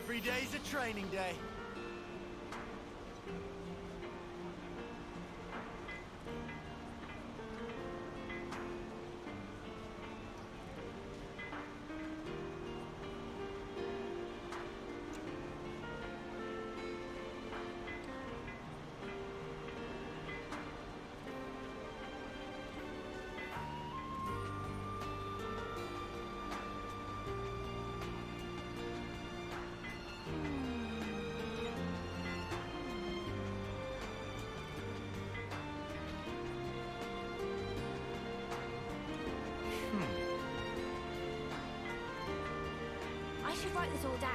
Every day's a training day. I should write this all down.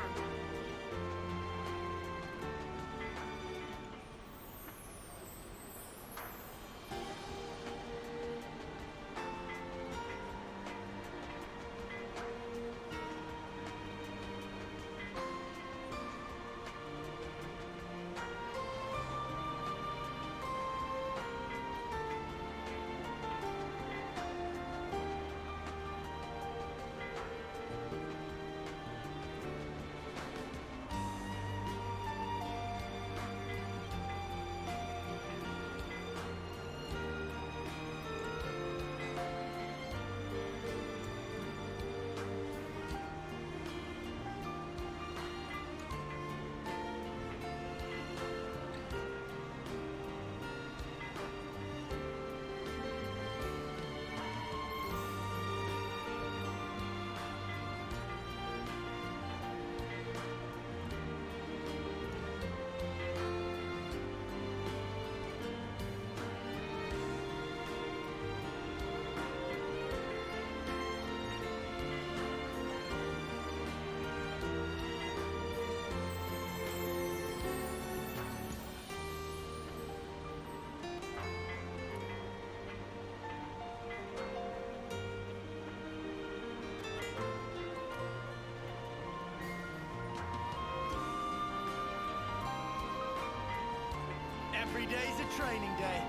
Every day's a training day.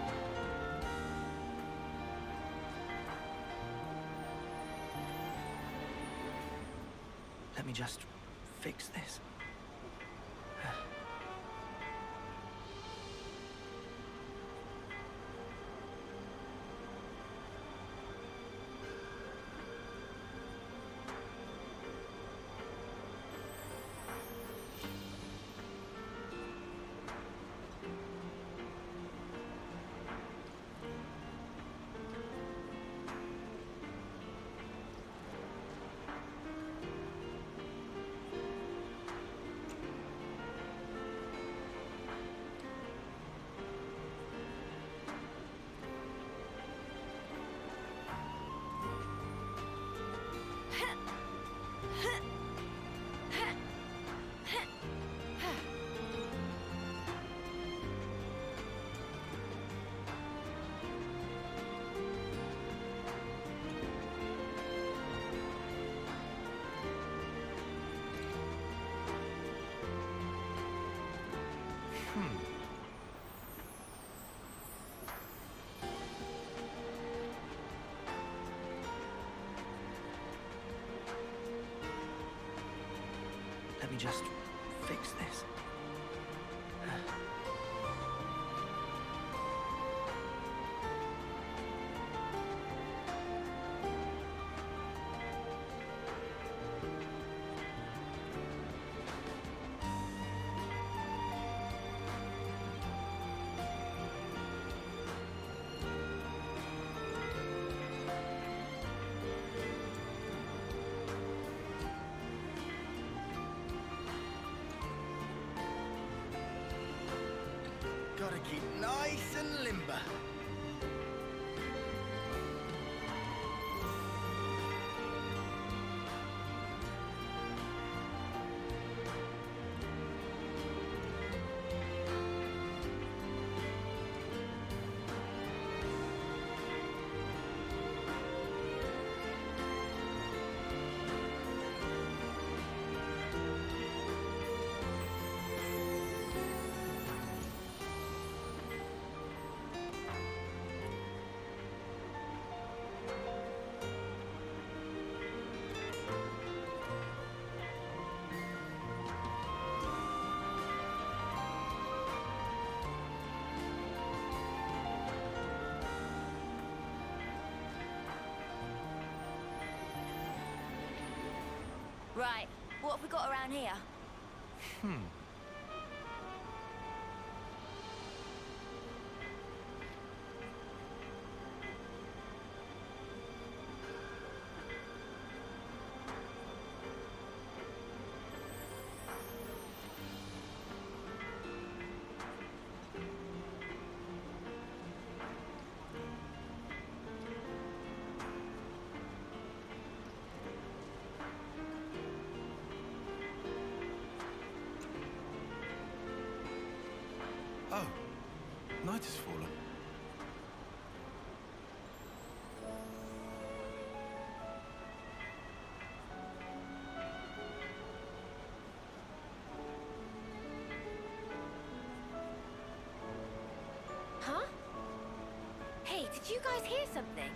Let me just fix this. Let me just fix this. Gotta keep nice and limber. Right, what have we got around here? Oh, night has fallen. Huh? Hey, did you guys hear something?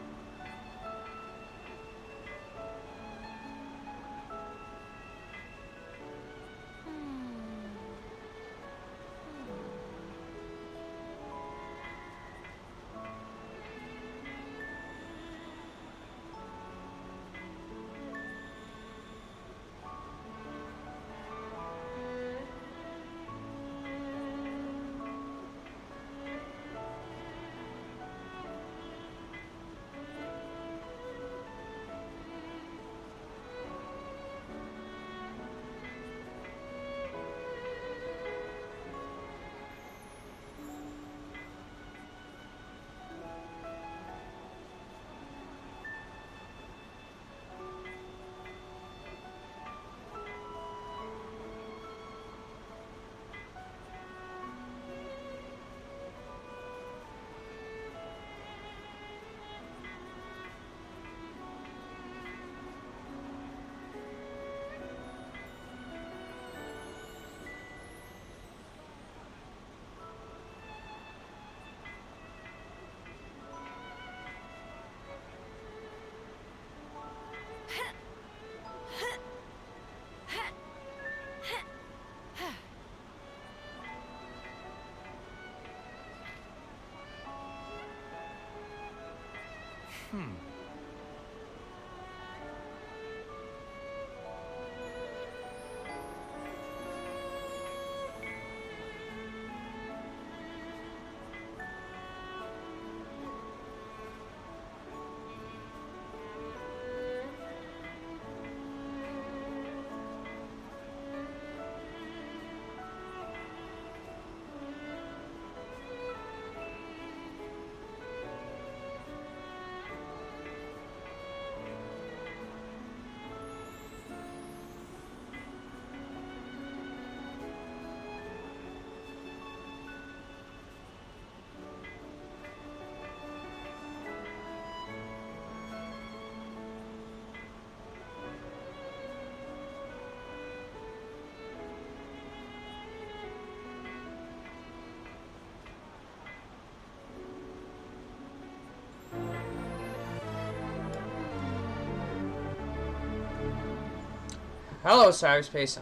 Hello, Cyberspace.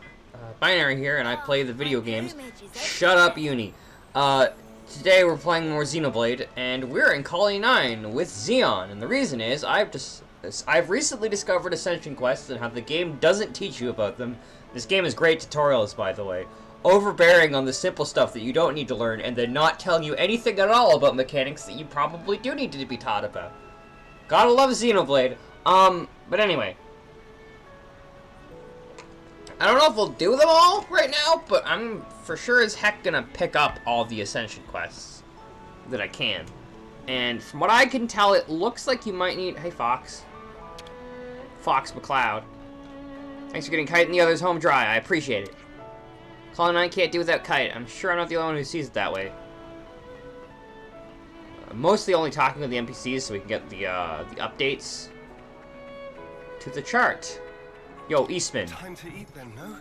Binary here, and I play the video games. Shut up, Uni. Today we're playing more Xenoblade, and we're in Colony 9 with Xeon. And the reason is, I've recently discovered Ascension quests and how the game doesn't teach you about them. This game is great tutorials, by the way. Overbearing on the simple stuff that you don't need to learn, and then not telling you anything at all about mechanics that you probably do need to be taught about. Gotta love Xenoblade. But anyway. I don't know if we'll do them all right now, but I'm for sure as heck gonna pick up all the Ascension quests that I can. And from what I can tell, it looks like you might need... Hey, Fox. Fox McCloud. Thanks for getting Kite and the others home dry. I appreciate it. Colin and I can't do without Kite. I'm sure I'm not the only one who sees it that way. Mostly only talking with the NPCs so we can get the updates to the chart. Yo, Eastman. Time to eat then, no?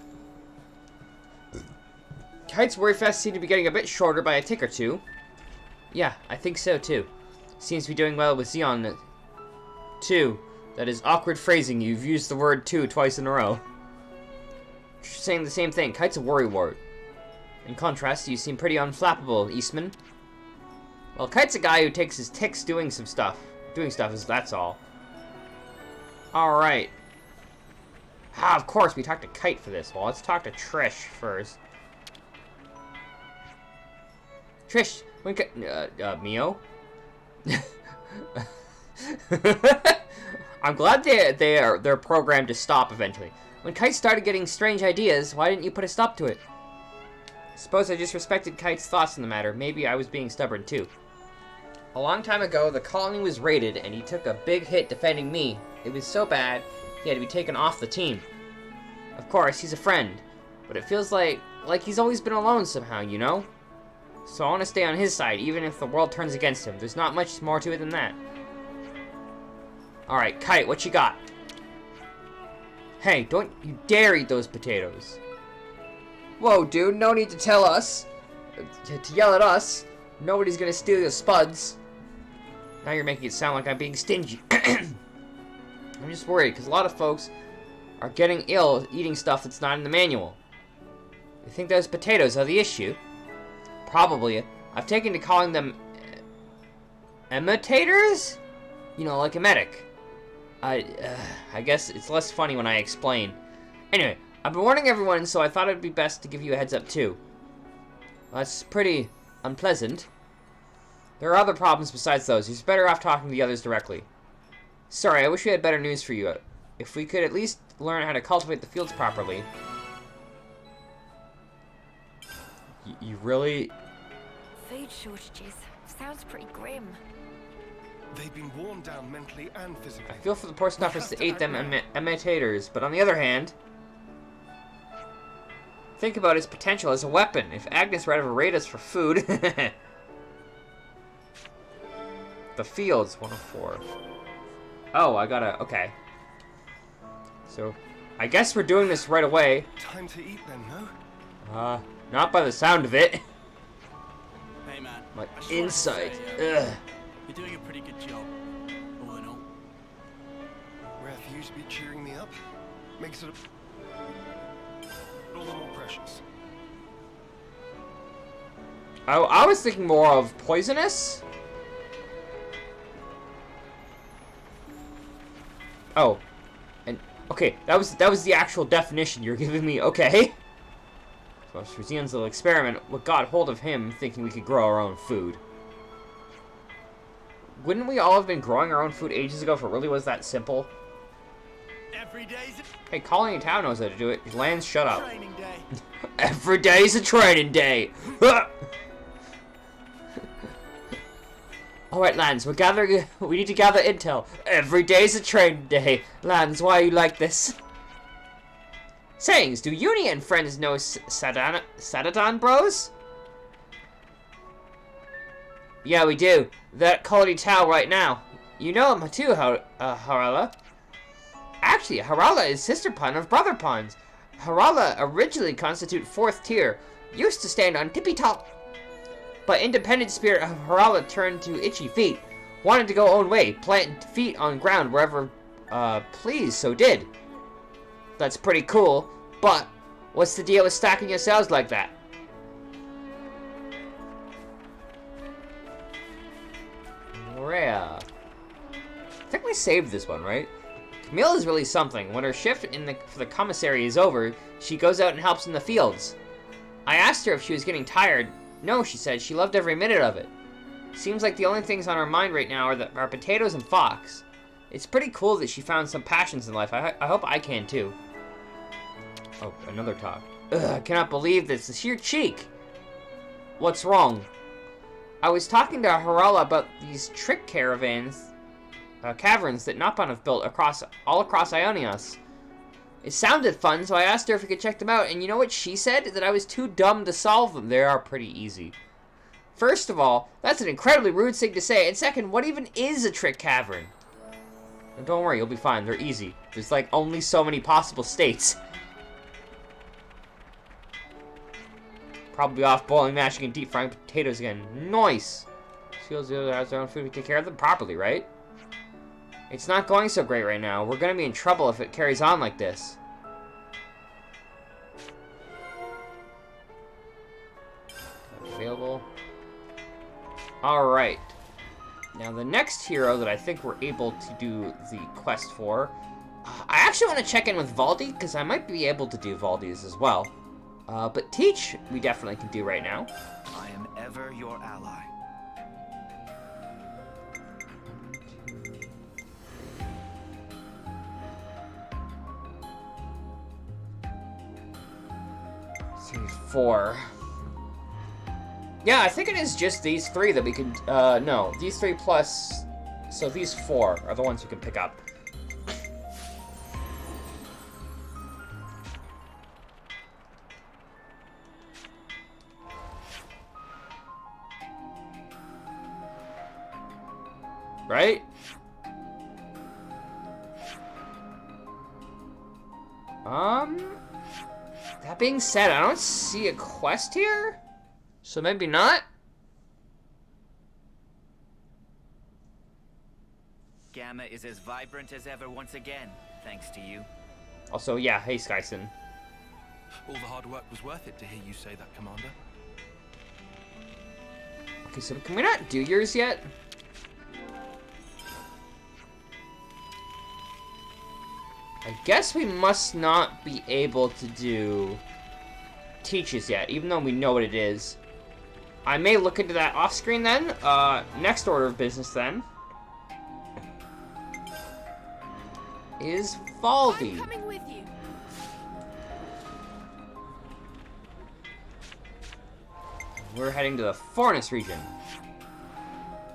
Kite's worry fest seem to be getting a bit shorter by a tick or two. Yeah, I think so too. Seems to be doing well with Xeon. Too. That is awkward phrasing. You've used the word "two" twice in a row. Saying the same thing. Kite's a worrywart. In contrast, you seem pretty unflappable, Eastman. Well, Kite's a guy who takes his ticks doing stuff, that's all. Alright. Ah, of course, we talked to Kite for this. Well, let's talk to Trish first. Trish, when Mio? I'm glad they're programmed to stop eventually. When Kite started getting strange ideas, why didn't you put a stop to it? I suppose I just respected Kite's thoughts on the matter. Maybe I was being stubborn too. A long time ago, the colony was raided, and he took a big hit defending me. It was so bad, he had to be taken off the team. Of course, he's a friend, but it feels like he's always been alone somehow, you know? So I want to stay on his side, even if the world turns against him. There's not much more to it than that. Alright, Kite, what you got? Hey, don't you dare eat those potatoes. Whoa, dude, no need to tell us. To yell at us. Nobody's gonna steal your spuds. Now you're making it sound like I'm being stingy. I'm just worried, because a lot of folks are getting ill eating stuff that's not in the manual. You think those potatoes are the issue? Probably. I've taken to calling them imitators? You know, like emetic. I guess it's less funny when I explain. Anyway, I've been warning everyone, so I thought it'd be best to give you a heads up too. That's pretty unpleasant. There are other problems besides those. You're better off talking to the others directly. Sorry, I wish we had better news for you. If we could at least learn how to cultivate the fields properly. You really... Food shortages. Sounds pretty grim. They've been worn down mentally and physically. I feel for the poor snuffers to eat them imitators, but on the other hand... Think about its potential as a weapon. If Agnes were to ever raid us for food... The fields, 104. Oh, I gotta... Okay. So, I guess we're doing this right away. Time to eat then, no? Not by the sound of it. Hey man, My I just wanted to inside. say, Ugh. you're doing a pretty good job, all in all. Ref usually cheering me up. Makes it all the more precious. I was thinking more of poisonous. Oh, and okay, that was the actual definition you're giving me. Okay. So for Xenon's little experiment, what got hold of him thinking we could grow our own food. Wouldn't we all have been growing our own food ages ago if it really was that simple? Every day's Hey, Colony Town knows how to do it. Lance, shut a up. training day. Every day's a training day. Alright, Lance, we need to gather intel. Every day's a training day. Lance, why are you like this? Sayings, do Uni and friends know Sadadon bros? Yeah, we do. They're at Colony Town right now. You know him too, Harala. Actually, Harala is sister pun of brother puns. Harala originally constitute 4th tier, used to stand on tippy top. But independent spirit of Harala turned to itchy feet, wanted to go own way, plant feet on ground wherever please, so did. That's pretty cool, but what's the deal with stacking yourselves like that? Rhea. I think we saved this one, right? Camille is really something. When her shift for the commissary is over, she goes out and helps in the fields. I asked her if she was getting tired. No, she said. She loved every minute of it. Seems like the only things on her mind right now are potatoes and Fox. It's pretty cool that she found some passions in life. I hope I can too. Oh, another talk. Ugh, I cannot believe this. The sheer cheek. What's wrong? I was talking to Harala about these trick caverns that Nopon have built all across Ionios. It sounded fun, so I asked her if we could check them out, and you know what she said? That I was too dumb to solve them. They are pretty easy. First of all, that's an incredibly rude thing to say, and second, what even is a trick cavern? And don't worry, you'll be fine. They're easy. There's like only so many possible states. Probably off boiling, mashing, and deep frying potatoes again. Nice! Seals the other has their own food. We take care of them properly, right? It's not going so great right now. We're gonna be in trouble if it carries on like this. Available. Alright. Now the next hero that I think we're able to do the quest for I actually want to check in with Valdi, because I might be able to do Valdi's as well. But Teach, we definitely can do right now. I am ever your ally. Three, 4. Yeah, I think it is just these 3 that we can, no, these 3 plus, so these 4 are the ones we can pick up. Right? That being said, I don't see a quest here, so maybe not. Gamma is as vibrant as ever once again, thanks to you. Also, yeah, hey, Skyson. All the hard work was worth it to hear you say that, Commander. Okay, so can we not do yours yet? I guess we must not be able to do Teaches yet, even though we know what it is. I may look into that off screen then. Next order of business then is Valdi. I'm coming with you. We're heading to the Forest region.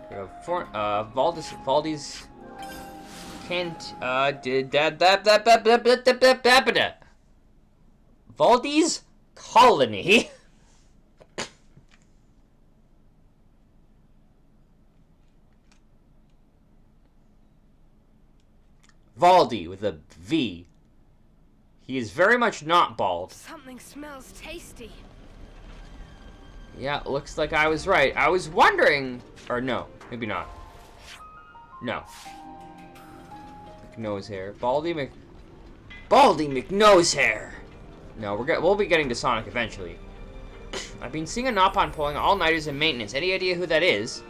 We have Valdi's can't Valdi's colony. Valdi with a V. He is very much not bald. Something smells tasty. Yeah, looks like I was right. I was wondering, or no, maybe not. No. McNosehair. Baldy McNosehair. No, we'll be getting to Sonic eventually. I've been seeing a Nopon pulling all-nighters in maintenance. Any idea who that is?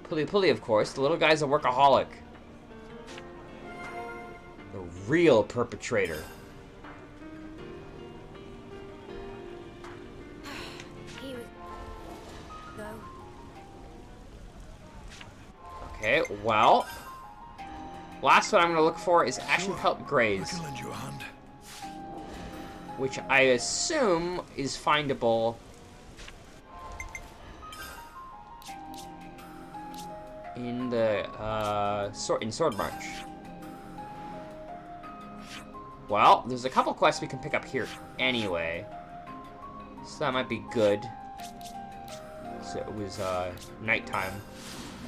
Pulley, of course. The little guy's a workaholic. The real perpetrator. He was... Go. Okay, well... Last one I'm going to look for is Ashen Pelt Graze. I can lend you a hand. Which I assume is findable in the Sword March. Well, there's a couple quests we can pick up here anyway, so that might be good. So it was nighttime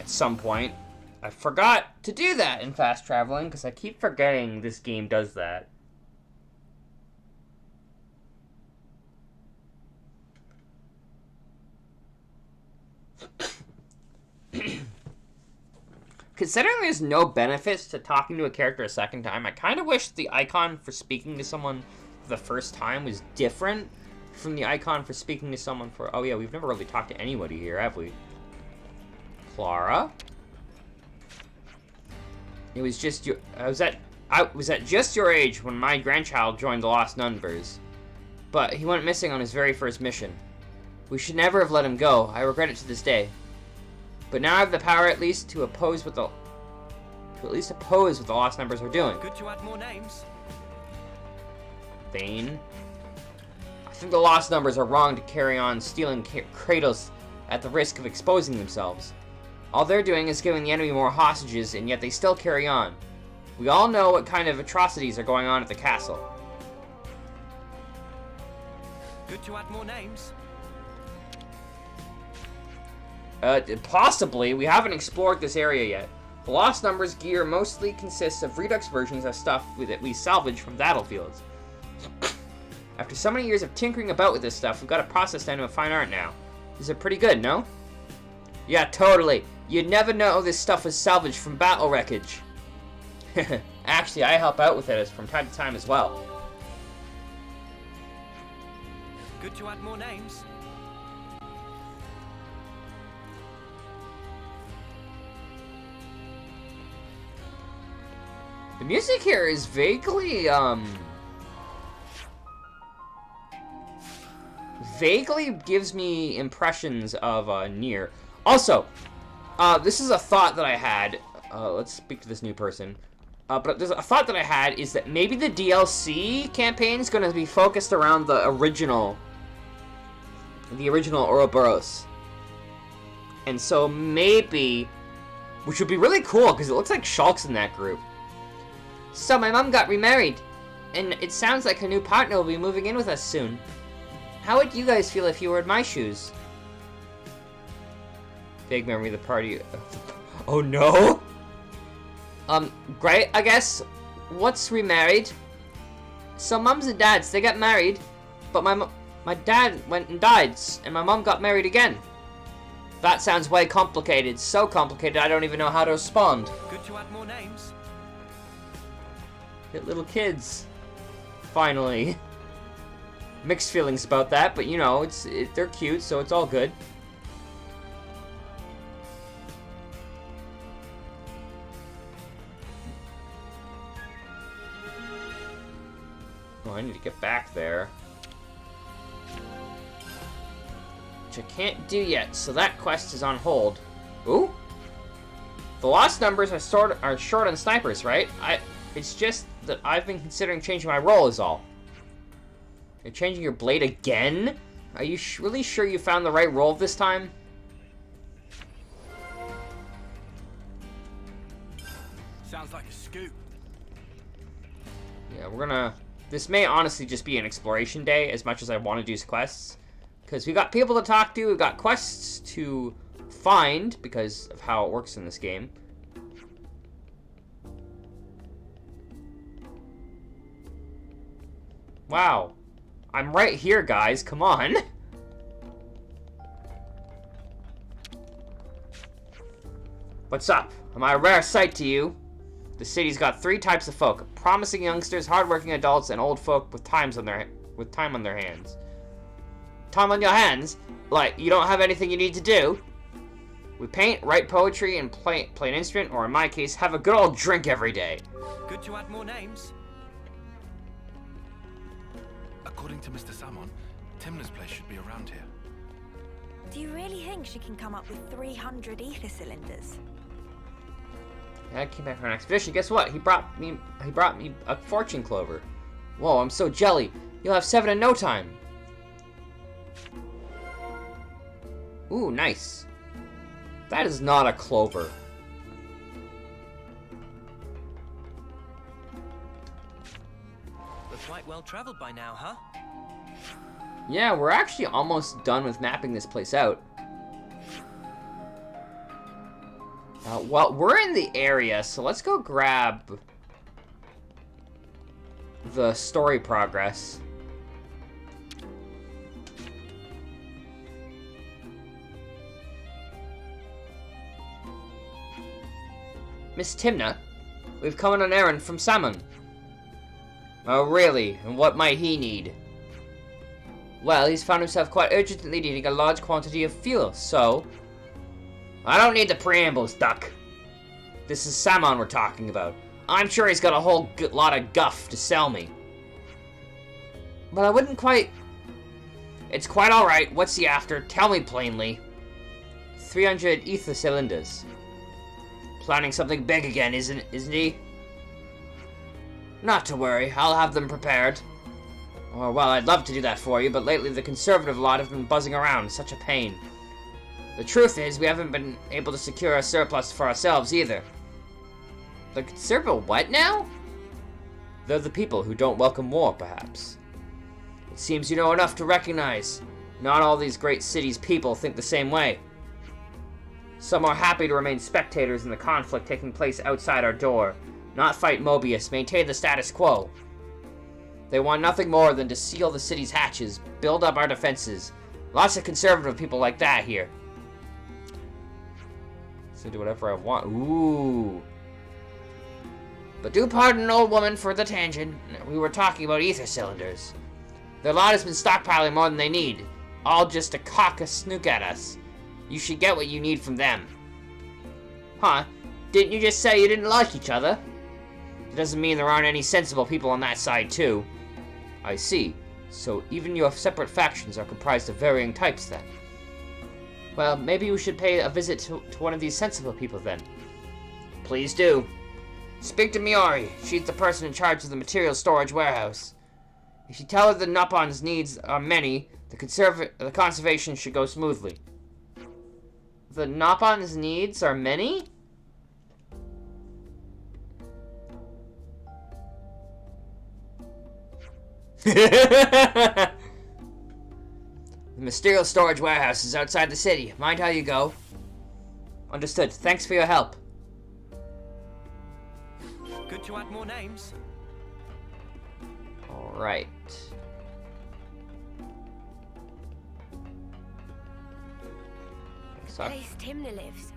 at some point. I forgot to do that in fast traveling because I keep forgetting this game does that. Considering there's no benefits to talking to a character a second time, I kind of wish the icon for speaking to someone for the first time was different from the icon for speaking to someone for... Oh yeah, we've never really talked to anybody here, have we? Clara? It was just your... I was at just your age when my grandchild joined the Lost Numbers. But he went missing on his very first mission. We should never have let him go. I regret it to this day. But now I have the power at least to oppose what the Lost Numbers are doing. Good to add more names. Thane. I think the Lost Numbers are wrong to carry on stealing Kratos at the risk of exposing themselves. All they're doing is giving the enemy more hostages, and yet they still carry on. We all know what kind of atrocities are going on at the castle. Good to add more names. Possibly. We haven't explored this area yet. The Lost Numbers gear mostly consists of Redux versions of stuff that we salvage from battlefields. After so many years of tinkering about with this stuff, we've got a process down to a fine art now. Is it pretty good, no? Yeah, totally. You'd never know this stuff was salvaged from battle wreckage. Actually, I help out with it from time to time as well. Good to add more names. The music here is vaguely, vaguely gives me impressions of, Nier. Also, this is a thought that I had. Let's speak to this new person. But there's a thought that I had is that maybe the DLC campaign is going to be focused around the original Ouroboros. And so maybe, which would be really cool because it looks like Shulk's in that group. So my mom got remarried, and it sounds like her new partner will be moving in with us soon. How would you guys feel if you were in my shoes? Vague memory of the party. Oh no! Great, I guess. What's remarried? So mums and dads, they got married, but my dad went and died, and my mom got married again. That sounds way complicated. So complicated I don't even know how to respond. Good to add more names. Hit little kids. Finally. Mixed feelings about that, but you know, they're cute, so it's all good. Oh, I need to get back there. Which I can't do yet, so that quest is on hold. Ooh? The lost numbers are short on snipers, right? It's just that I've been considering changing my role is all. You're changing your blade again? Are you really sure you found the right role this time? Sounds like a scoop. Yeah, we're gonna... This may honestly just be an exploration day as much as I want to do quests. Because we got people to talk to, we've got quests to find because of how it works in this game. Wow. I'm right here, guys. Come on. What's up? Am I a rare sight to you? The city's got 3 types of folk: promising youngsters, hardworking adults, and old folk with time on their hands. Time on your hands? Like, you don't have anything you need to do? We paint, write poetry, and play an instrument, or in my case, have a good old drink every day. Good to add more names. According to Mr. Salmon, Timna's place should be around here. Do you really think she can come up with 300 ether cylinders? I came back from an expedition. Guess what? He brought me a fortune clover. Whoa, I'm so jelly. You'll have 7 in no time. Ooh, nice. That is not a clover. We're quite well traveled by now, huh? Yeah, we're actually almost done with mapping this place out. Well, we're in the area, so let's go grab the story progress. Miss Timna, we've come on an errand from Salmon. Oh, really? And what might he need? Well, he's found himself quite urgently needing a large quantity of fuel, so... I don't need the preambles, Duck. This is Salmon we're talking about. I'm sure he's got a whole lot of guff to sell me. But I wouldn't quite... It's quite alright. What's he after? Tell me plainly. 300 ether cylinders. Planning something big again, isn't he? Not to worry. I'll have them prepared. Or, well, I'd love to do that for you, but lately the conservative lot have been buzzing around. Such a pain. The truth is, we haven't been able to secure a surplus for ourselves either. The conservative what now? They're the people who don't welcome war, perhaps. It seems you know enough to recognize. Not all these great cities' people think the same way. Some are happy to remain spectators in the conflict taking place outside our door. Not fight Mobius, maintain the status quo. They want nothing more than to seal the city's hatches, build up our defenses. Lots of conservative people like that here. So do whatever I want. Ooh. But do pardon an old woman for the tangent. We were talking about ether cylinders. Their lot has been stockpiling more than they need. All just to cock a snook at us. You should get what you need from them. Huh? Didn't you just say you didn't like each other? That doesn't mean there aren't any sensible people on that side, too. I see. So even your separate factions are comprised of varying types, then. Well, maybe we should pay a visit to one of these sensible people, then. Please do. Speak to Miori. She's the person in charge of the material storage warehouse. If you tell her the Noppon's needs are many, the conservation should go smoothly. The Noppon's needs are many? The material storage warehouse is outside the city. Mind how you go? Understood. Thanks for your help. Good to add more names. Alright. The place Timna lives.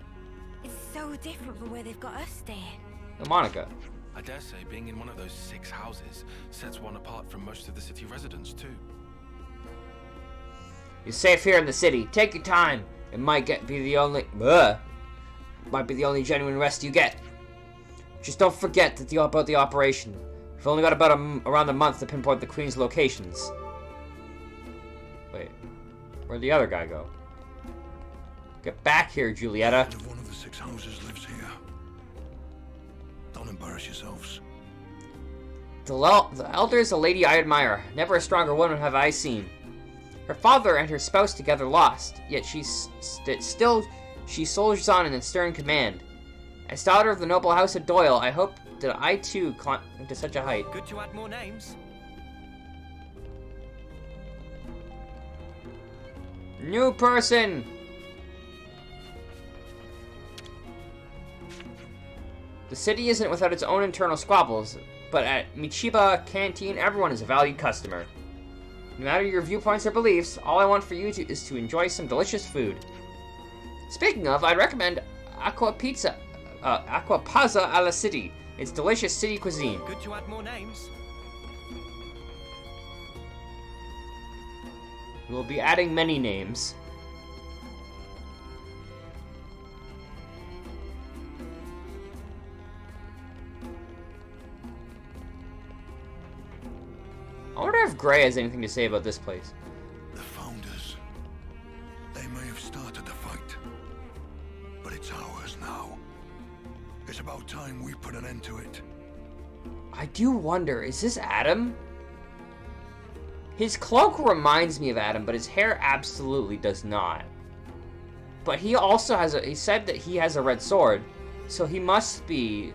It's so different from where they've got us staying. Monica. I dare say being in one of those 6 houses sets one apart from most of the city residents, too. You're safe here in the city. Take your time. It might be the only genuine rest you get. Just don't forget about the operation. We've only got about around a month to pinpoint the Queen's locations. Wait, where'd the other guy go? Get back here, Julieta. One of the 6 houses lives here. Don't embarrass yourselves. The elder is a lady I admire. Never a stronger woman have I seen. Her father and her spouse together lost, yet she soldiers on in stern command. As daughter of the noble house of Doyle, I hope that I too climb to such a height. Good to add more names. New person! The city isn't without its own internal squabbles, but at Michiba Canteen, everyone is a valued customer. No matter your viewpoints or beliefs, all I want for you is to enjoy some delicious food. Speaking of, I'd recommend Aqua Pizza, Aqua Pazza alla City. It's delicious city cuisine. Good to add more names. We'll be adding many names. I wonder if Gray has anything to say about this place. The founders. They may have started the fight, but it's ours now. It's about time we put an end to it. I do wonder, is this Adam? His cloak reminds me of Adam, but his hair absolutely does not. But he also has he said that he has a red sword, so he must be...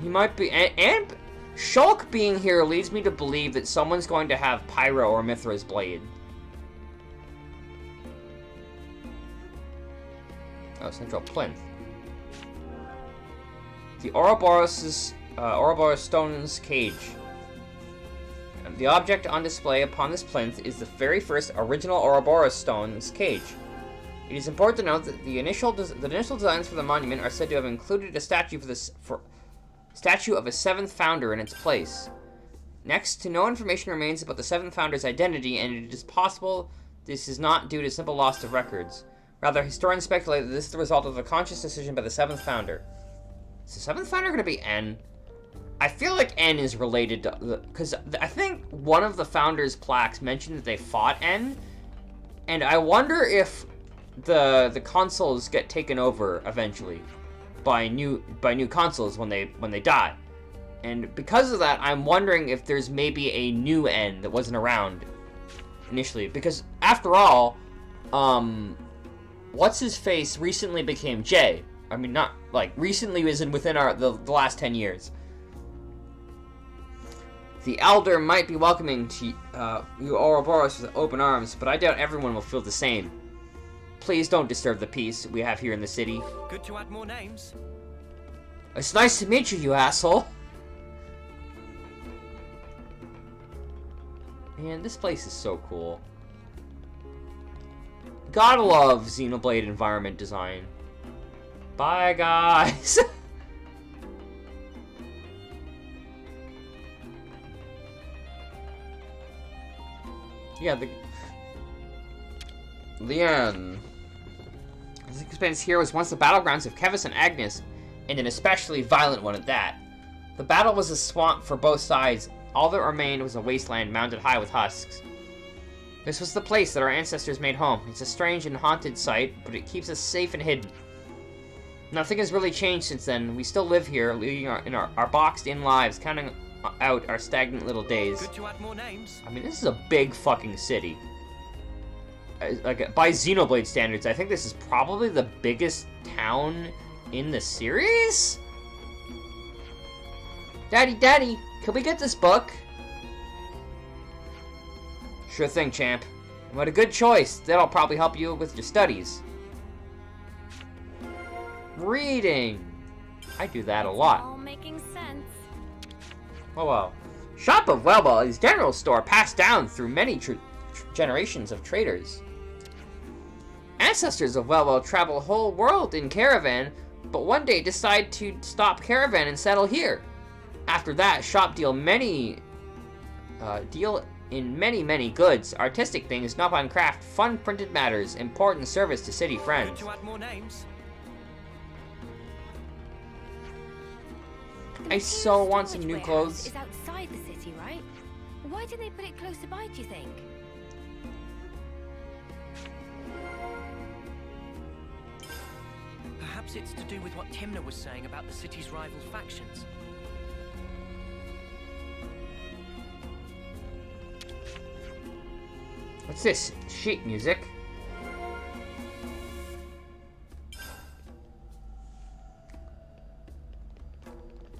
He might be... And Shulk being here leads me to believe that someone's going to have Pyro or Mithra's blade. Oh, Central Plinth. The Ouroboros Stone's Cage. The object on display upon this plinth is the very first original Ouroboros Stone's Cage. It is important to note that the initial designs for the monument are said to have included a statue of a 7th founder in its place. Next to no information remains about the 7th founder's identity, and it is possible this is not due to simple loss of records. Rather, historians speculate that this is the result of a conscious decision by the 7th founder. Is the 7th founder going to be N? I feel like N is related to... Because I think one of the founders' plaques mentioned that they fought N, and I wonder if the consoles get taken over eventually by new consoles when they die. And because of that, I'm wondering if there's maybe a new N that wasn't around initially. Because after all, what's his face recently became J. I mean, not like recently, as in within the last 10 years. The Elder might be welcoming to you Ouroboros with open arms, but I doubt everyone will feel the same. Please don't disturb the peace we have here in the city. Good to add more names. It's nice to meet you, you asshole. Man, this place is so cool. Gotta love Xenoblade environment design. Bye, guys. Yeah, the end. This expanse here was once the battlegrounds of Kevis and Agnes, and an especially violent one at that. The battle was a swamp for both sides. All that remained was a wasteland mounted high with husks. This was the place that our ancestors made home. It's a strange and haunted sight, but it keeps us safe and hidden. Nothing has really changed since then. We still live here, leading our boxed-in lives, counting out our stagnant little days. Good to add more names. I mean, this is a big fucking city. Like, by Xenoblade standards, I think this is probably the biggest town in the series? Daddy, can we get this book? Sure thing, champ. What a good choice. That'll probably help you with your studies. Reading. I do that a lot. All making sense. Oh well. Shop of Welwell is general store passed down through many generations of traders. Ancestors of Welwell travel the whole world in caravan, but one day decide to stop caravan and settle here. After that, shop deal in many goods, artistic things, knob-on craft, fun printed matters, important service to city friends. Good to add more names. I so want some new clothes. It's outside the city, right? Why did they put it closer by, do you think? Perhaps it's to do with what Timna was saying about the city's rival factions. What's this? Sheet music?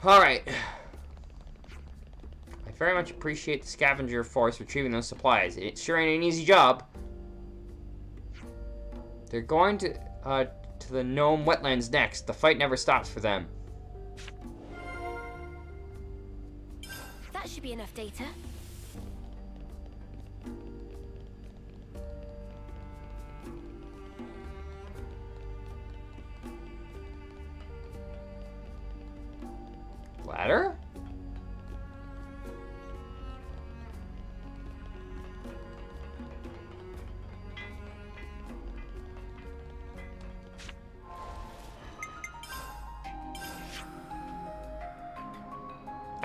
Alright. I very much appreciate the scavenger force retrieving those supplies. It sure ain't an easy job. They're going to the Gnome Wetlands next. The fight never stops for them. That should be enough data. Ladder?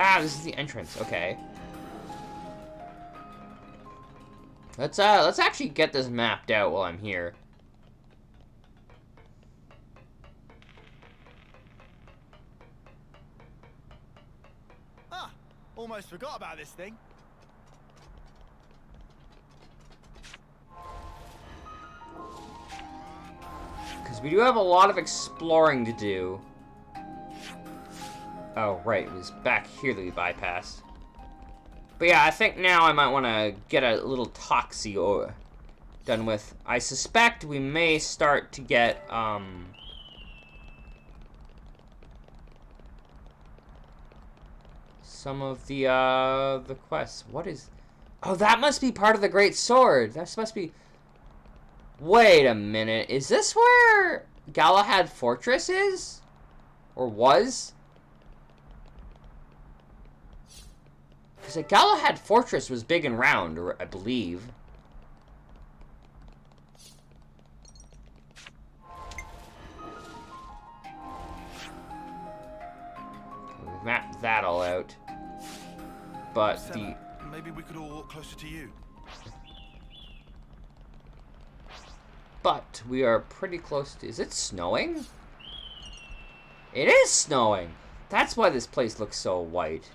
Ah, this is the entrance. Okay. Let's actually get this mapped out while I'm here. Almost forgot about this thing. Because we do have a lot of exploring to do. Oh, right. It was back here that we bypassed. But yeah, I think now I might want to get a little Toxie done with. I suspect we may start to get, some of the quests. What is... Oh, that must be part of the Great Sword. That must be... Wait a minute. Is this where Galahad Fortress is? Or was? Because the Galahad Fortress was big and round, I believe. We've mapped that all out. But Stella, maybe we could all walk closer to you. But we are pretty close to... Is it snowing? It is snowing! That's why this place looks so white.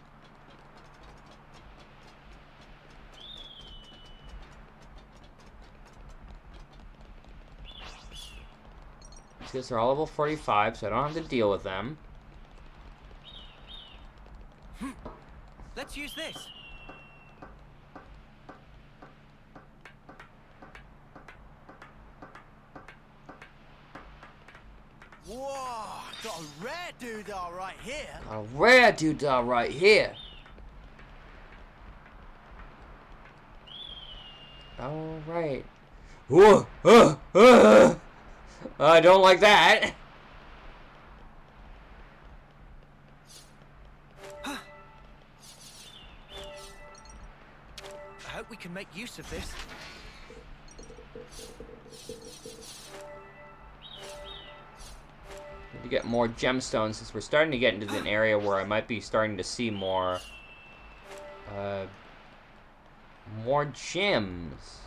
These are all level 45, so I don't have to deal with them. Let's use this. Whoa, got a rare doodah right here. A rare doodah right here. All right. Whoa! I don't like that. I hope we can make use of this. to get more gemstones since we're starting to get into an area where I might be starting to see more gems.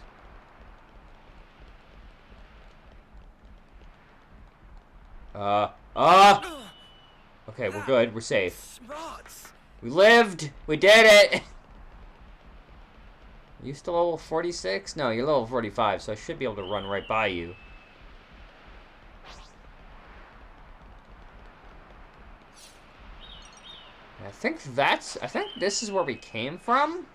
Okay, we're good. We're safe. Smarts. We lived! We did it! Are you still level 46? No, you're level 45, so I should be able to run right by you. I think this is where we came from.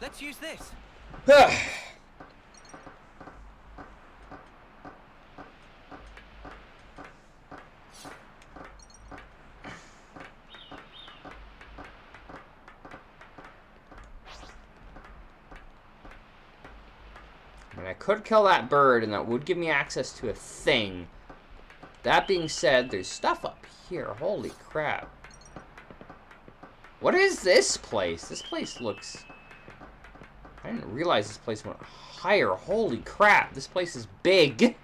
Let's use this. I mean, I could kill that bird, and that would give me access to a thing. That being said, there's stuff up here. Holy crap. What is this place? This place looks... I didn't realize this place went higher. Holy crap, this place is big. There's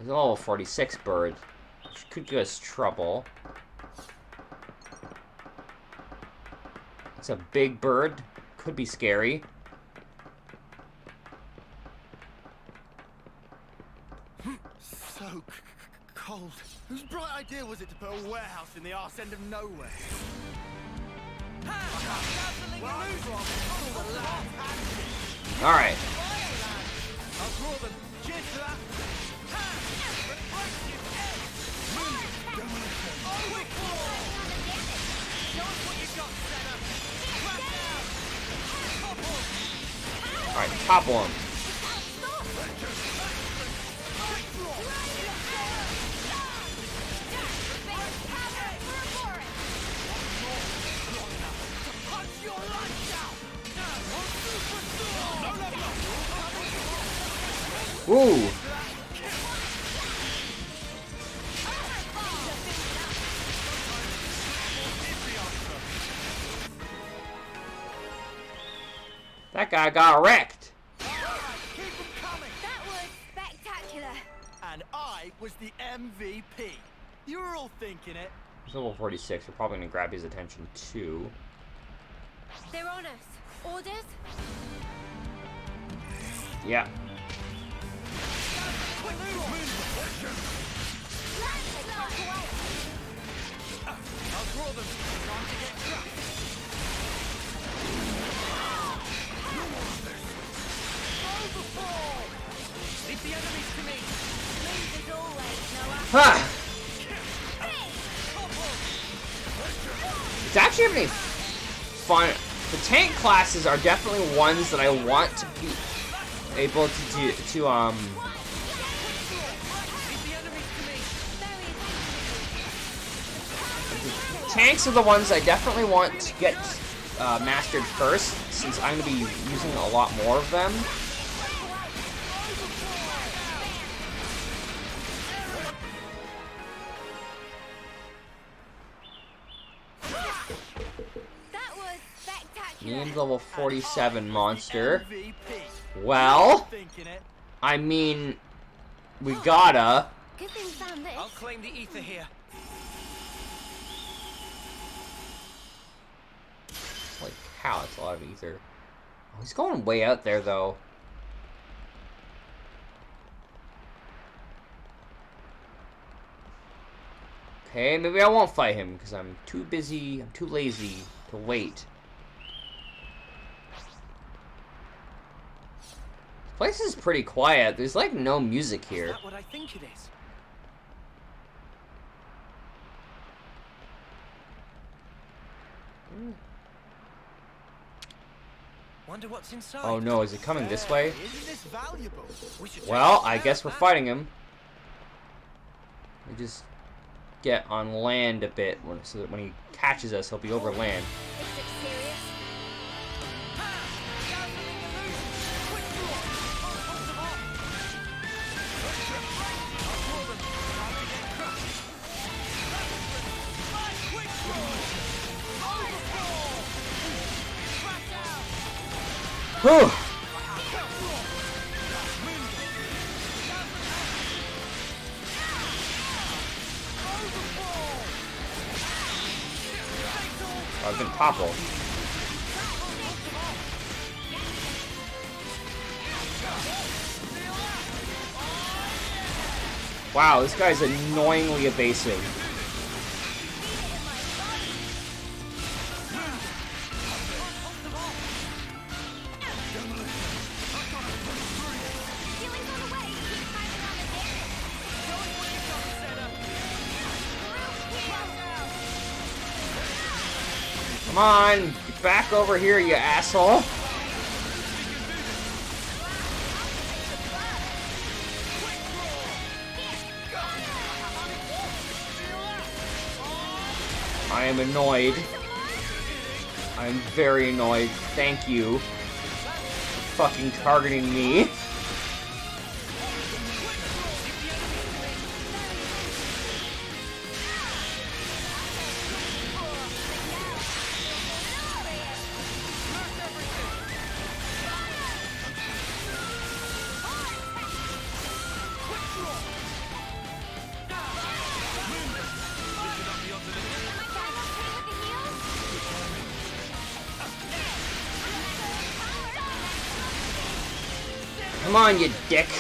a level 46 bird, which could give us trouble. It's a big bird. Could be scary. So cold. Whose bright idea was it to put a warehouse in the arse end of nowhere? Alright. I'll draw them. Cheers to that. Alright, topple him. Ooh. That guy got wrecked. Keep them coming. That was spectacular. And I was the MVP. You were all thinking it. He's level 46. We're probably gonna grab his attention too. They're on us. Orders? Yeah. I'll draw them. Time to get trapped. Overfall! Leave the enemies to me. Please as always, Noah. Ha! It's actually having fun. The tank classes are definitely ones that I want to be able to tanks are the ones I definitely want to get mastered first, since I'm going to be using a lot more of them. That was spectacular. Named level 47 monster. MVP. Well, Thinking it. I mean, we gotta. Good thing we found this. I'll claim the ether here. Like, how? It's a lot of ether. Oh, he's going way out there, though. Okay, maybe I won't fight him, because I'm too busy, I'm too lazy to wait. This place is pretty quiet. There's, like, no music Is here. that what I think it is? Wonder what's inside. Oh no, is it coming this way? Isn't this valuable? We should Well, check I this guess out, we're huh? fighting him. We just get on land a bit, so that when he catches us, he'll be over land. This looks serious. Whew. I've been toppled. Wow, this guy's annoyingly evasive. Come on, get back over here, you asshole. I am annoyed. I'm very annoyed. Thank you for fucking targeting me. Come on, you dick. I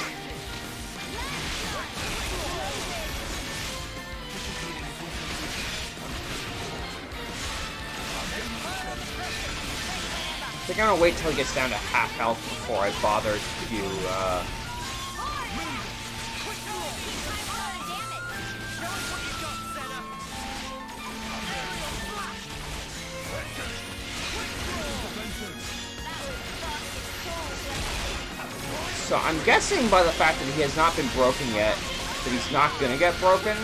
think I'm gonna wait till he gets down to half health before I bother to, So I'm guessing by the fact that he has not been broken yet, that he's not gonna get broken.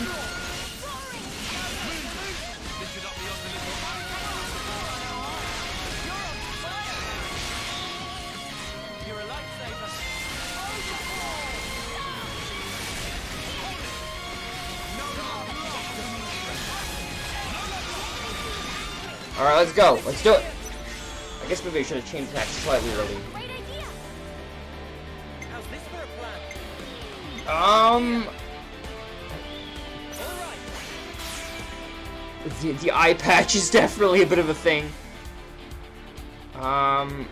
Alright, let's go. Let's do it. I guess maybe I should have changed that slightly early. The eye patch is definitely a bit of a thing. Upon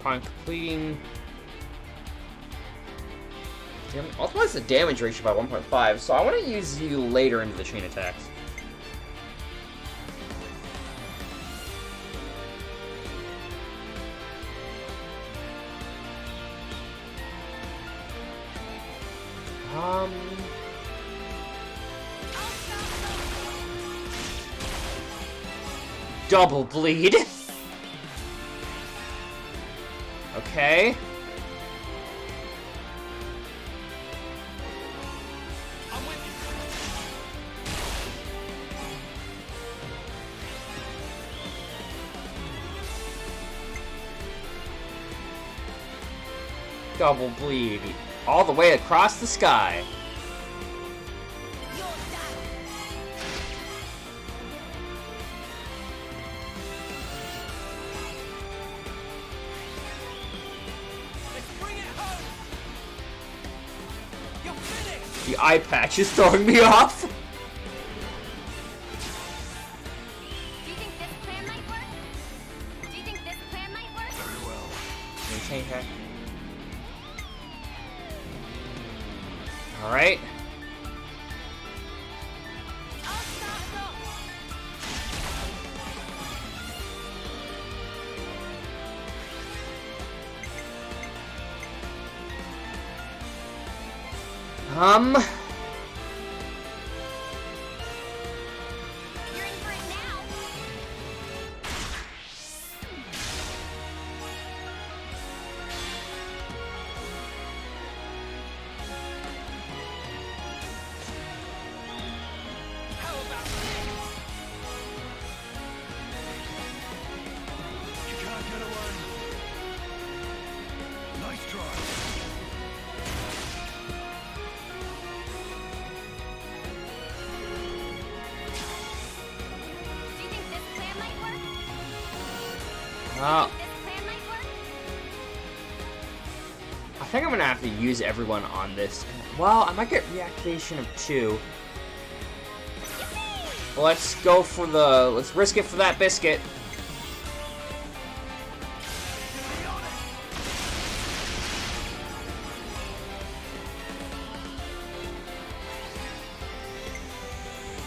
completing... Ultimates the damage ratio by 1.5, so I want to use you later into the chain attacks. Double bleed. Okay. Double bleed. All the way across the sky. The eye patch is throwing me off. Do you think this plan might work? Do you think this plan might work? Very well. Maintain her. All right. You're in for it now. You can't get away. Nice try. Do you think this plan might work? Oh. This plan might work? think I'm gonna have to use everyone on this. Well, I might get reactivation of 2. Let's go for the... Let's risk it for that biscuit.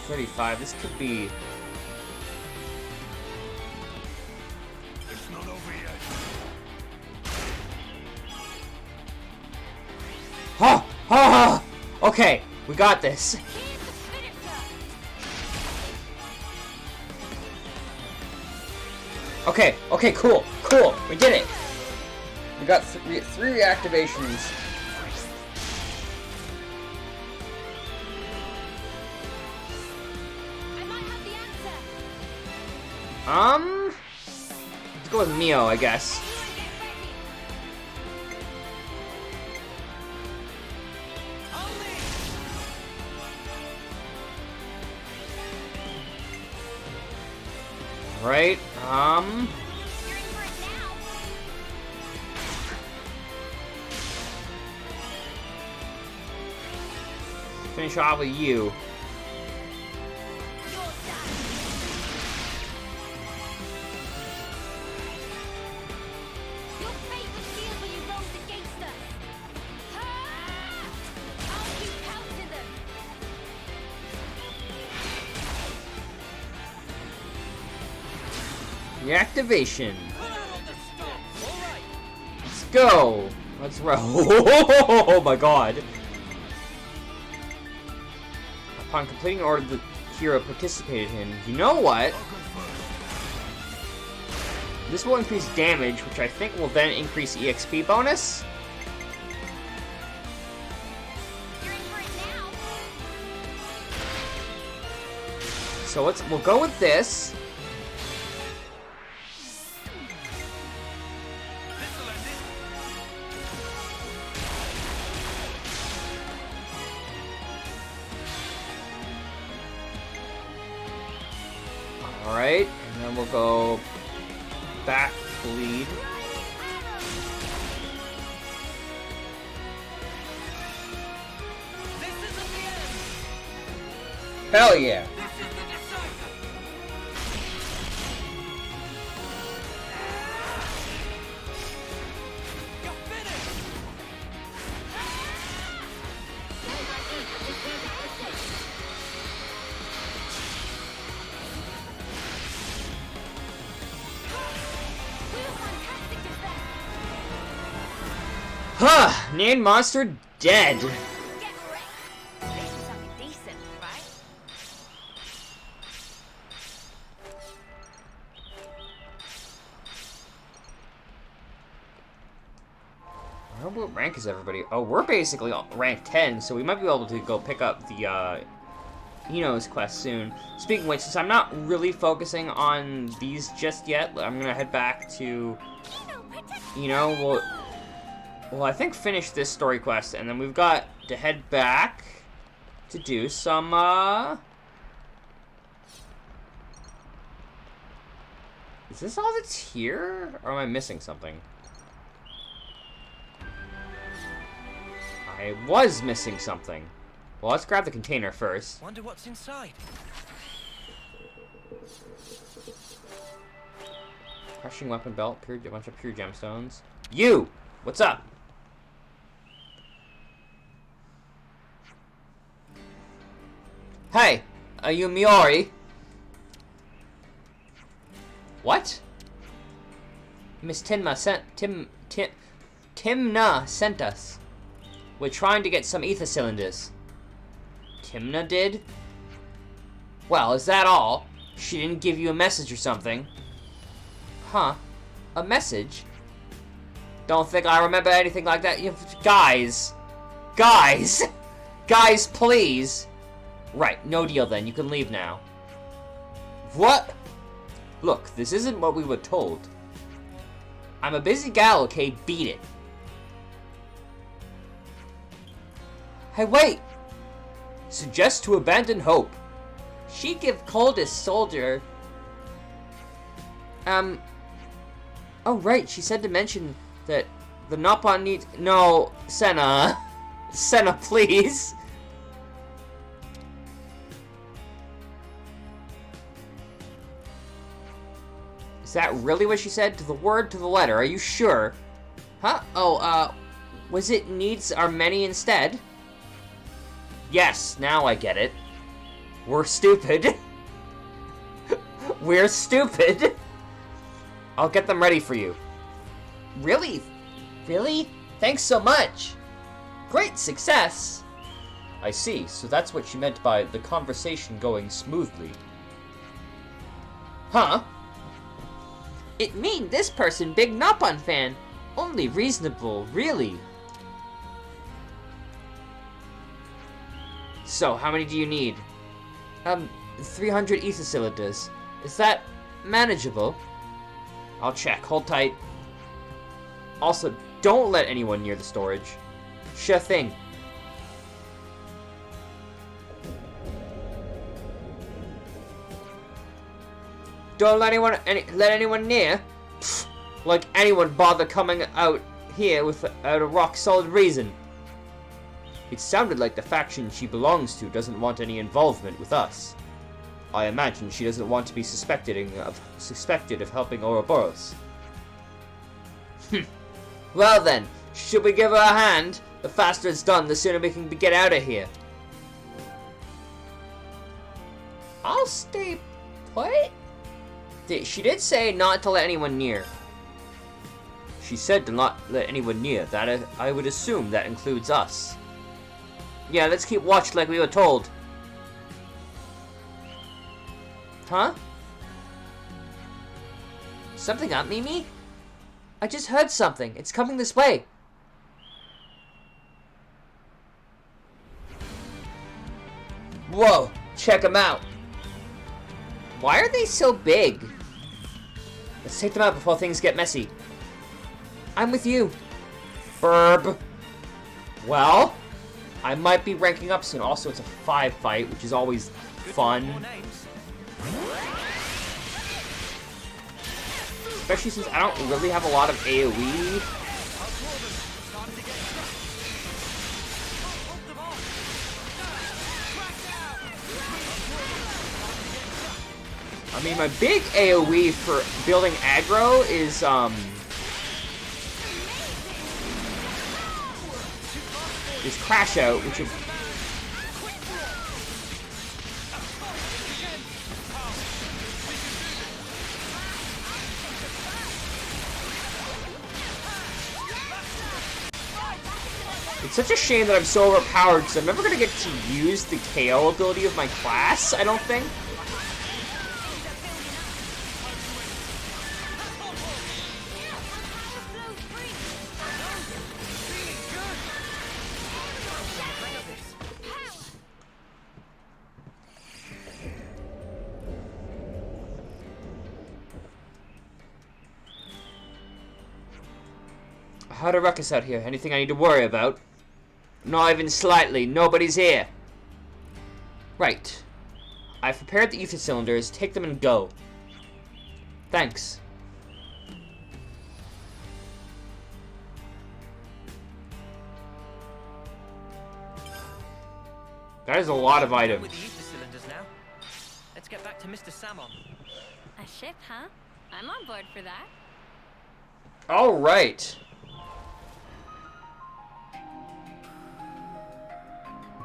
$35. This could be... It's not over yet. Ha! Ha! Okay, we got this. Okay, okay, cool, cool. We did it. We got three reactivations. I might have the answer. Let's go with Mio, I guess. Right, You're in for it now. finish off with you. You're done. Your fate was sealed when you rose against us. Ah! I'll keep counting them. Reactivation. Let's go. Let's roll. Oh my god. Upon completing an order the hero participated in, you know what? This will increase damage, which I think will then increase EXP bonus. You're in for it now. So we'll go with this. Alright, and then we'll go back bleed. Hell yeah! Huh! Named monster dead. Get wrecked. At least it's something decent, right? I don't know what rank is everybody. Oh, we're basically rank 10, so we might be able to go pick up the Ino's quest soon. Speaking of which, since I'm not really focusing on these just yet, I'm gonna head back to Ino. Well, I think finish this story quest, and then we've got to head back to do some, Is this all that's here? Or am I missing something? I was missing something. Well, let's grab the container first. Wonder what's inside. Crushing weapon belt, a bunch of pure gemstones. You! What's up? Hey! Are you Miori? What? Miss Timna sent us. We're trying to get some ether cylinders. Timna did? Well, is that all? She didn't give you a message or something? Huh? A message? Don't think I remember anything like that. Guys! Guys! Guys, please! Right, no deal then. You can leave now. What? Look, this isn't what we were told. I'm a busy gal, okay? Beat it. Hey, wait! Suggest to abandon hope. She give coldest soldier... Oh, right, she said to mention that The Nopon needs... No, Senna. Senna, please. Is that really what she said? To the word, to the letter. Are you sure? Huh? Oh, was it needs are many instead? Yes, now I get it. We're stupid. We're stupid. I'll get them ready for you. Really? Really? Thanks so much. Great success. I see, so that's what she meant by the conversation going smoothly. Huh? It mean this person big Nopon fan. Only reasonable, really. So, how many do you need? 300 ether cylinders. Is that manageable? I'll check. Hold tight. Also, don't let anyone near the storage. Sure thing. Don't let anyone near? Pfft, like anyone bother coming out here without a rock-solid reason. It sounded like the faction she belongs to doesn't want any involvement with us. I imagine she doesn't want to be suspected of helping Ouroboros. Well then, should we give her a hand? The faster it's done, the sooner we can get out of here. I'll stay put? She did say not to let anyone near. She said to not let anyone near. That I would assume that includes us. Yeah, let's keep watch like we were told. Huh? Something up, Mimi? I just heard something. It's coming this way. Whoa, check them out. Why are they so big? Let's take them out before things get messy. I'm with you. Burb. Well, I might be ranking up soon. Also, it's a 5 fight, which is always fun. Especially since I don't really have a lot of AoE. I mean, my big AoE for building aggro is, Crash Out, which is... It's such a shame that I'm so overpowered, because I'm never going to get to use the KO ability of my class, I don't think. How'd a ruckus out here? Anything I need to worry about? Not even slightly. Nobody's here. Right. I've prepared the ether cylinders. Take them and go. Thanks. That is a lot of items. With the ether cylinders now. Let's get back to Mr. Salmon. A ship, huh? I'm on board for that. All right.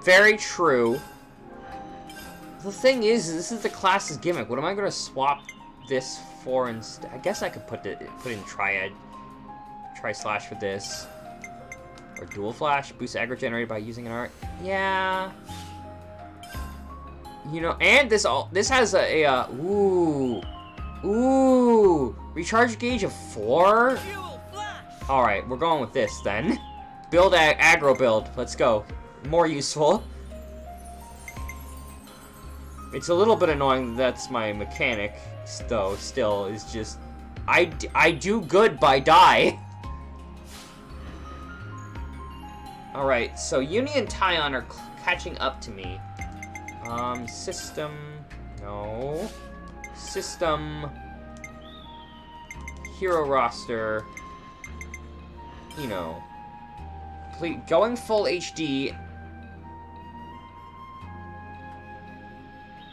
Very true. The thing is, this is the class's gimmick. What am I going to swap this for instead? I guess I could put in Triad. Tri-slash for this. Or Dual Flash. Boost aggro generated by using an art. Yeah. You know, and this has ooh. Recharge gauge of 4? Alright, we're going with this then. Build aggro build. Let's go. More useful. It's a little bit annoying that's my mechanic, though, still, is just... I do good by die. Alright, so Uni and Tyon are catching up to me. System... No. System... Hero roster... you know, going full HD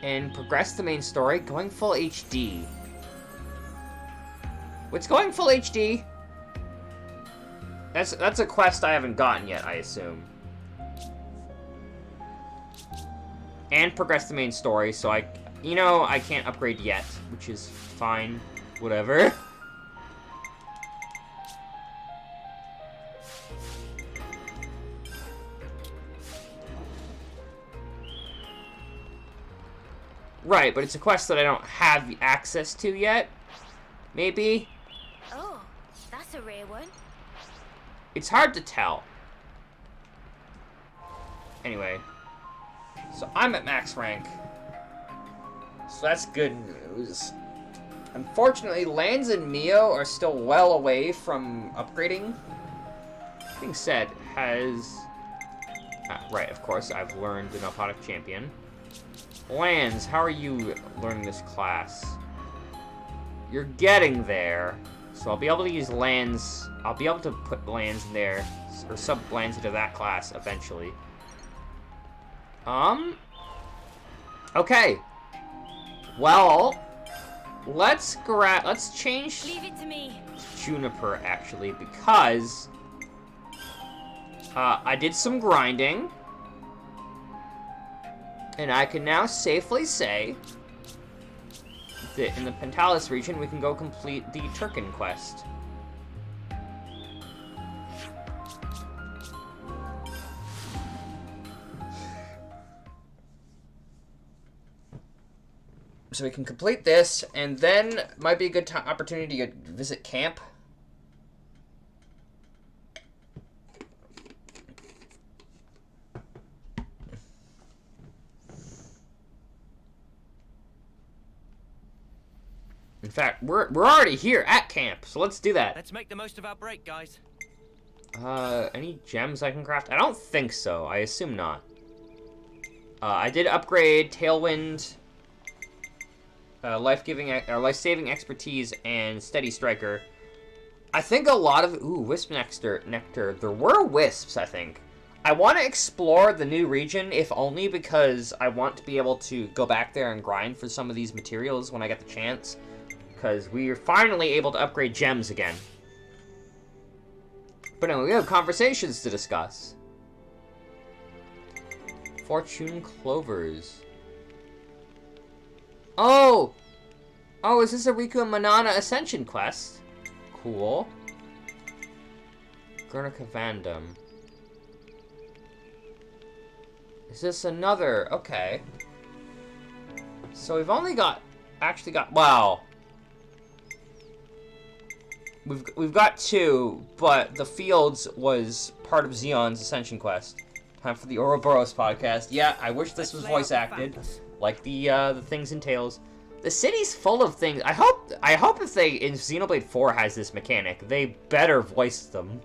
and progress the main story, going full HD. What's going full HD? That's a quest I haven't gotten yet, I assume. And progress the main story, so I can't upgrade yet, which is fine. Whatever. Right, but it's a quest that I don't have access to yet. Maybe? Oh, that's a rare one. It's hard to tell. Anyway. So I'm at max rank. So that's good news. Unfortunately, Lands and Mio are still well away from upgrading. Being said, right, of course, I've learned the Narcotic Champion. Lands, how are you learning this class? You're getting there. So I'll be able to use Lands. I'll be able to put Lands in there, or sub-Lands into that class eventually. Okay. Well, let's change Leave it to me. Juniper, actually, because I did some grinding, and I can now safely say that in the Pentalis region, we can go complete the Turkin quest. So we can complete this, and then might be a good opportunity to visit camp. In fact, we're already here at camp, so let's do that. Let's make the most of our break, guys. Any gems I can craft? I don't think so. I assume not. I did upgrade Tailwind, life-saving expertise, and Steady Striker. I think a lot of Wisp Nectar. There were wisps, I think. I want to explore the new region, if only because I want to be able to go back there and grind for some of these materials when I get the chance. Because we are finally able to upgrade gems again. But anyway, we have conversations to discuss. Fortune Clovers. Oh! Oh, is this a Riku and Manana Ascension quest? Cool. Guernica Vandam. Is this another? Okay. So we've only actually got, wow. We've got two, but the Fields was part of Xeon's Ascension quest. Time for the Ouroboros podcast. Yeah, I wish this was voice acted, like the things in Tales. The city's full of things. I hope if Xenoblade 4 has this mechanic, they better voice them.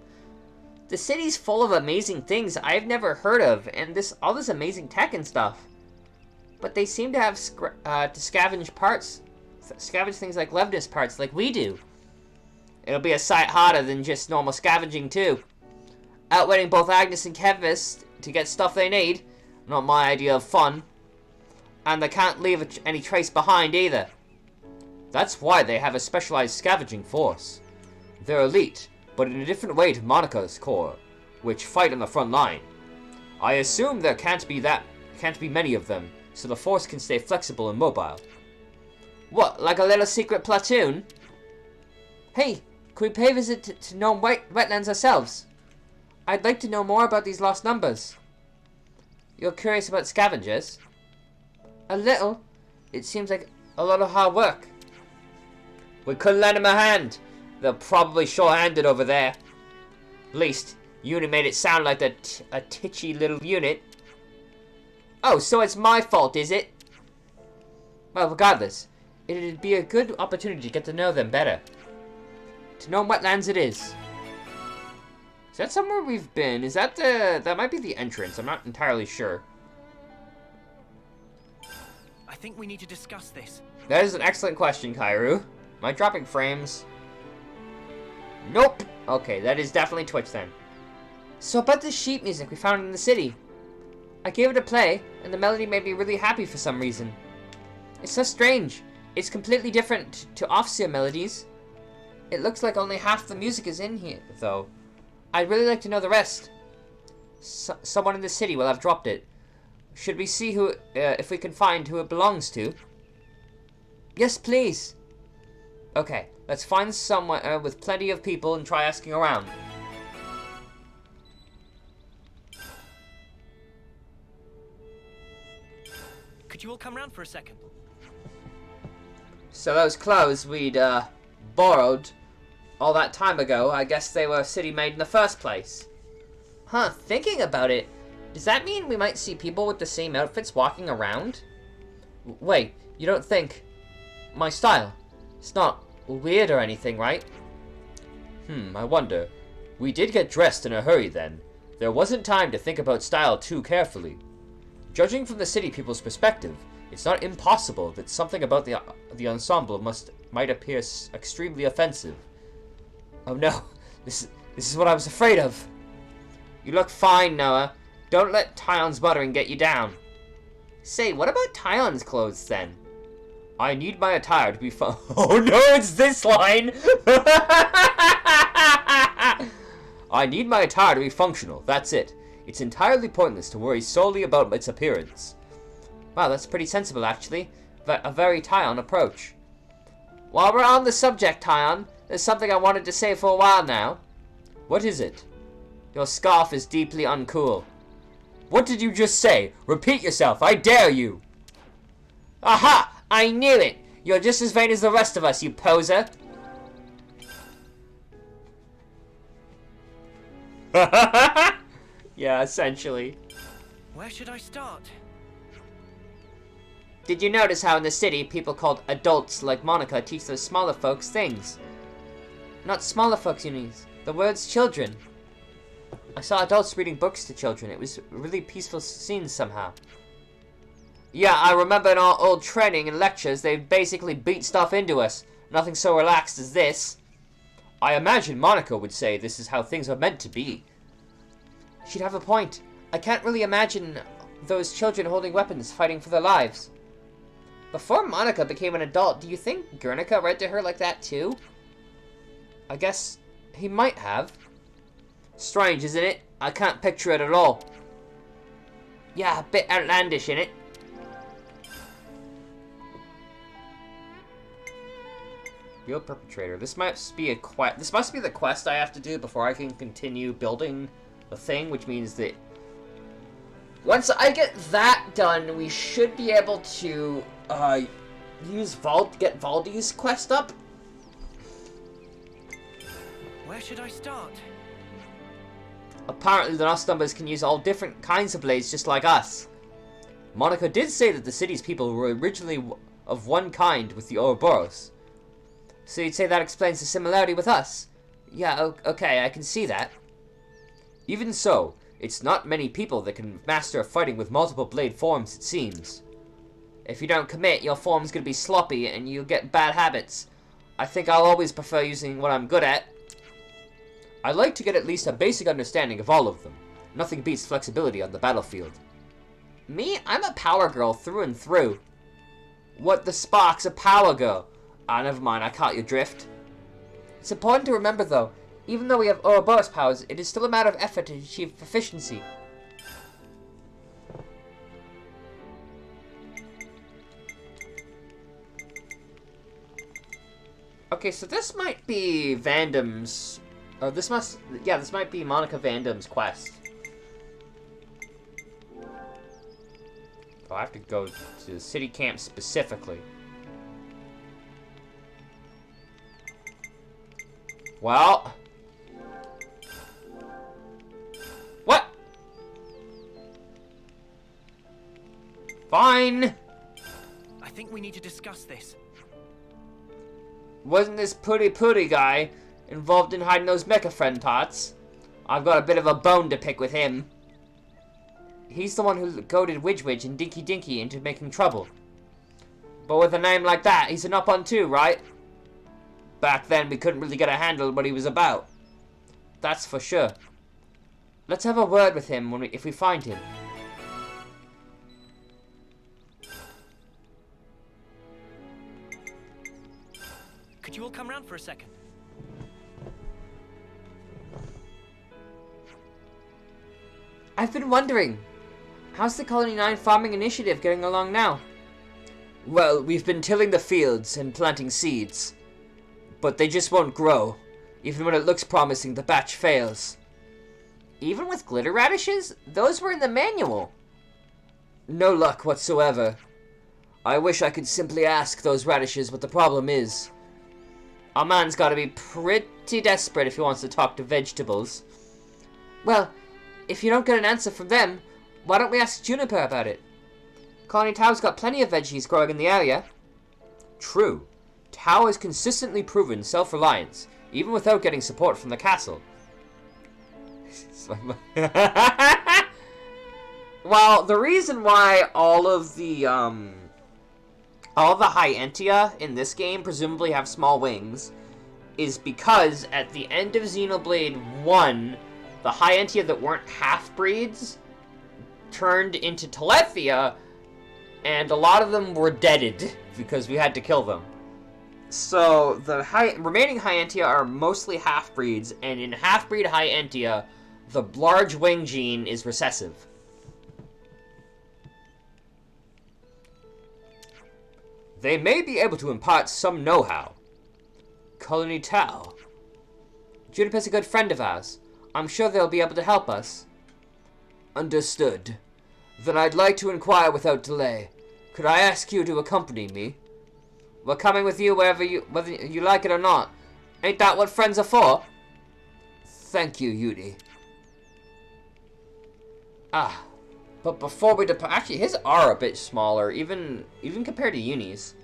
The city's full of amazing things I've never heard of, and all this amazing tech and stuff. But they seem to have to scavenge things like Levnus parts, like we do. It'll be a sight harder than just normal scavenging, too. Outwitting both Agnes and Kevis to get stuff they need. Not my idea of fun. And they can't leave any trace behind, either. That's why they have a specialized scavenging force. They're elite, but in a different way to Monica's Corps, which fight on the front line. I assume there can't be many of them, so the force can stay flexible and mobile. What, like a little secret platoon? Hey, could we pay a visit to known wetlands ourselves? I'd like to know more about these lost numbers. You're curious about scavengers? A little. It seems like a lot of hard work. We could lend them a hand. They're probably short-handed over there. At least, Uni made it sound like a titchy little unit. Oh, so it's my fault, is it? Well, regardless, it'd be a good opportunity to get to know them better. To know wetlands it is. Is that somewhere we've been? Is that that might be the entrance. I'm not entirely sure. I think we need to discuss this. That is an excellent question, Kairu. Am I dropping frames? Nope. Okay, that is definitely Twitch then. So about the sheet music we found in the city. I gave it a play, and the melody made me really happy for some reason. It's so strange. It's completely different to Offseer melodies. It looks like only half the music is in here, though. I'd really like to know the rest. Someone in the city will have dropped it. Should we see who, if we can find who it belongs to? Yes, please. Okay, let's find somewhere with plenty of people and try asking around. Could you all come round for a second? So those clothes we'd, borrowed all that time ago, I guess they were city-made in the first place. Huh, thinking about it, does that mean we might see people with the same outfits walking around? Wait, you don't think... My style? It's not weird or anything, right? I wonder. We did get dressed in a hurry then. There wasn't time to think about style too carefully. Judging from the city people's perspective, it's not impossible that something about the ensemble might appear extremely offensive. Oh no, this is what I was afraid of. You look fine, Noah. Don't let Tyon's muttering get you down. Say, what about Tyon's clothes then? I need my attire to be fun. Oh no, it's this line! I need my attire to be functional, that's it. It's entirely pointless to worry solely about its appearance. Wow, that's pretty sensible, actually. A very Tyon approach. While we're on the subject, Tyon, there's something I wanted to say for a while now. What is it? Your scarf is deeply uncool. What did you just say? Repeat yourself, I dare you! Aha! I knew it! You're just as vain as the rest of us, you poser! Yeah, essentially. Where should I start? Did you notice how in the city, people called adults like Monica teach those smaller folks things? Not smaller folks, Eunice. The word's children. I saw adults reading books to children. It was a really peaceful scene somehow. Yeah, I remember in our old training and lectures, they basically beat stuff into us. Nothing so relaxed as this. I imagine Monica would say this is how things are meant to be. She'd have a point. I can't really imagine those children holding weapons, fighting for their lives. Before Monica became an adult, do you think Guernica read to her like that too? I guess he might have. Strange, isn't it? I can't picture it at all. Yeah, a bit outlandish, innit? Real perpetrator. This must be a quest. This must be the quest I have to do before I can continue building the thing, which means that once I get that done, we should be able to use get Valdi's quest up. Where should I start? Apparently, the Lost Numbers can use all different kinds of blades, just like us. Monica did say that the city's people were originally of one kind with the Ouroboros. So you'd say that explains the similarity with us? Yeah, okay, I can see that. Even so, it's not many people that can master fighting with multiple blade forms, it seems. If you don't commit, your form's gonna be sloppy and you'll get bad habits. I think I'll always prefer using what I'm good at. I like to get at least a basic understanding of all of them. Nothing beats flexibility on the battlefield. Me, I'm a power girl through and through. What the spark's a power girl? Ah, never mind, I caught your drift. It's important to remember, though, even though we have Ouroboros powers, it is still a matter of effort to achieve proficiency. Okay, so this might be Vandam's... Or this might be Monica Vandam's quest. Oh, I have to go to the city camp specifically. Well... What? Fine! I think we need to discuss this. Wasn't this Pooty guy involved in hiding those mecha friend parts? I've got a bit of a bone to pick with him. He's the one who goaded Widge and Dinky Dinky into making trouble. But with a name like that, he's an up on two, right? Back then, we couldn't really get a handle on what he was about. That's for sure. Let's have a word with him if we find him. Could you all come round for a second? I've been wondering, how's the Colony 9 farming initiative getting along now? Well, we've been tilling the fields and planting seeds. But they just won't grow. Even when it looks promising, the batch fails. Even with glitter radishes? Those were in the manual. No luck whatsoever. I wish I could simply ask those radishes what the problem is. Our man's gotta be pretty desperate if he wants to talk to vegetables. Well, if you don't get an answer from them, why don't we ask Juniper about it? Colony Tao's got plenty of veggies growing in the area. True. Tao has consistently proven self-reliance, even without getting support from the castle. Well, the reason why all the Hyantia in this game presumably have small wings is because at the end of Xenoblade 1, the Hyantia that weren't half-breeds turned into Telethia, and a lot of them were deaded because we had to kill them. So the remaining Hyantia are mostly half-breeds, and in half-breed Hyantia, the large wing gene is recessive. They may be able to impart some know-how. Colony Tao. Juniper's a good friend of ours. I'm sure they'll be able to help us. Understood. Then I'd like to inquire without delay. Could I ask you to accompany me? We're coming with you whether you like it or not. Ain't that what friends are for? Thank you, Yudi. Ah, but before we depart, actually, his are a bit smaller, even compared to Uni's.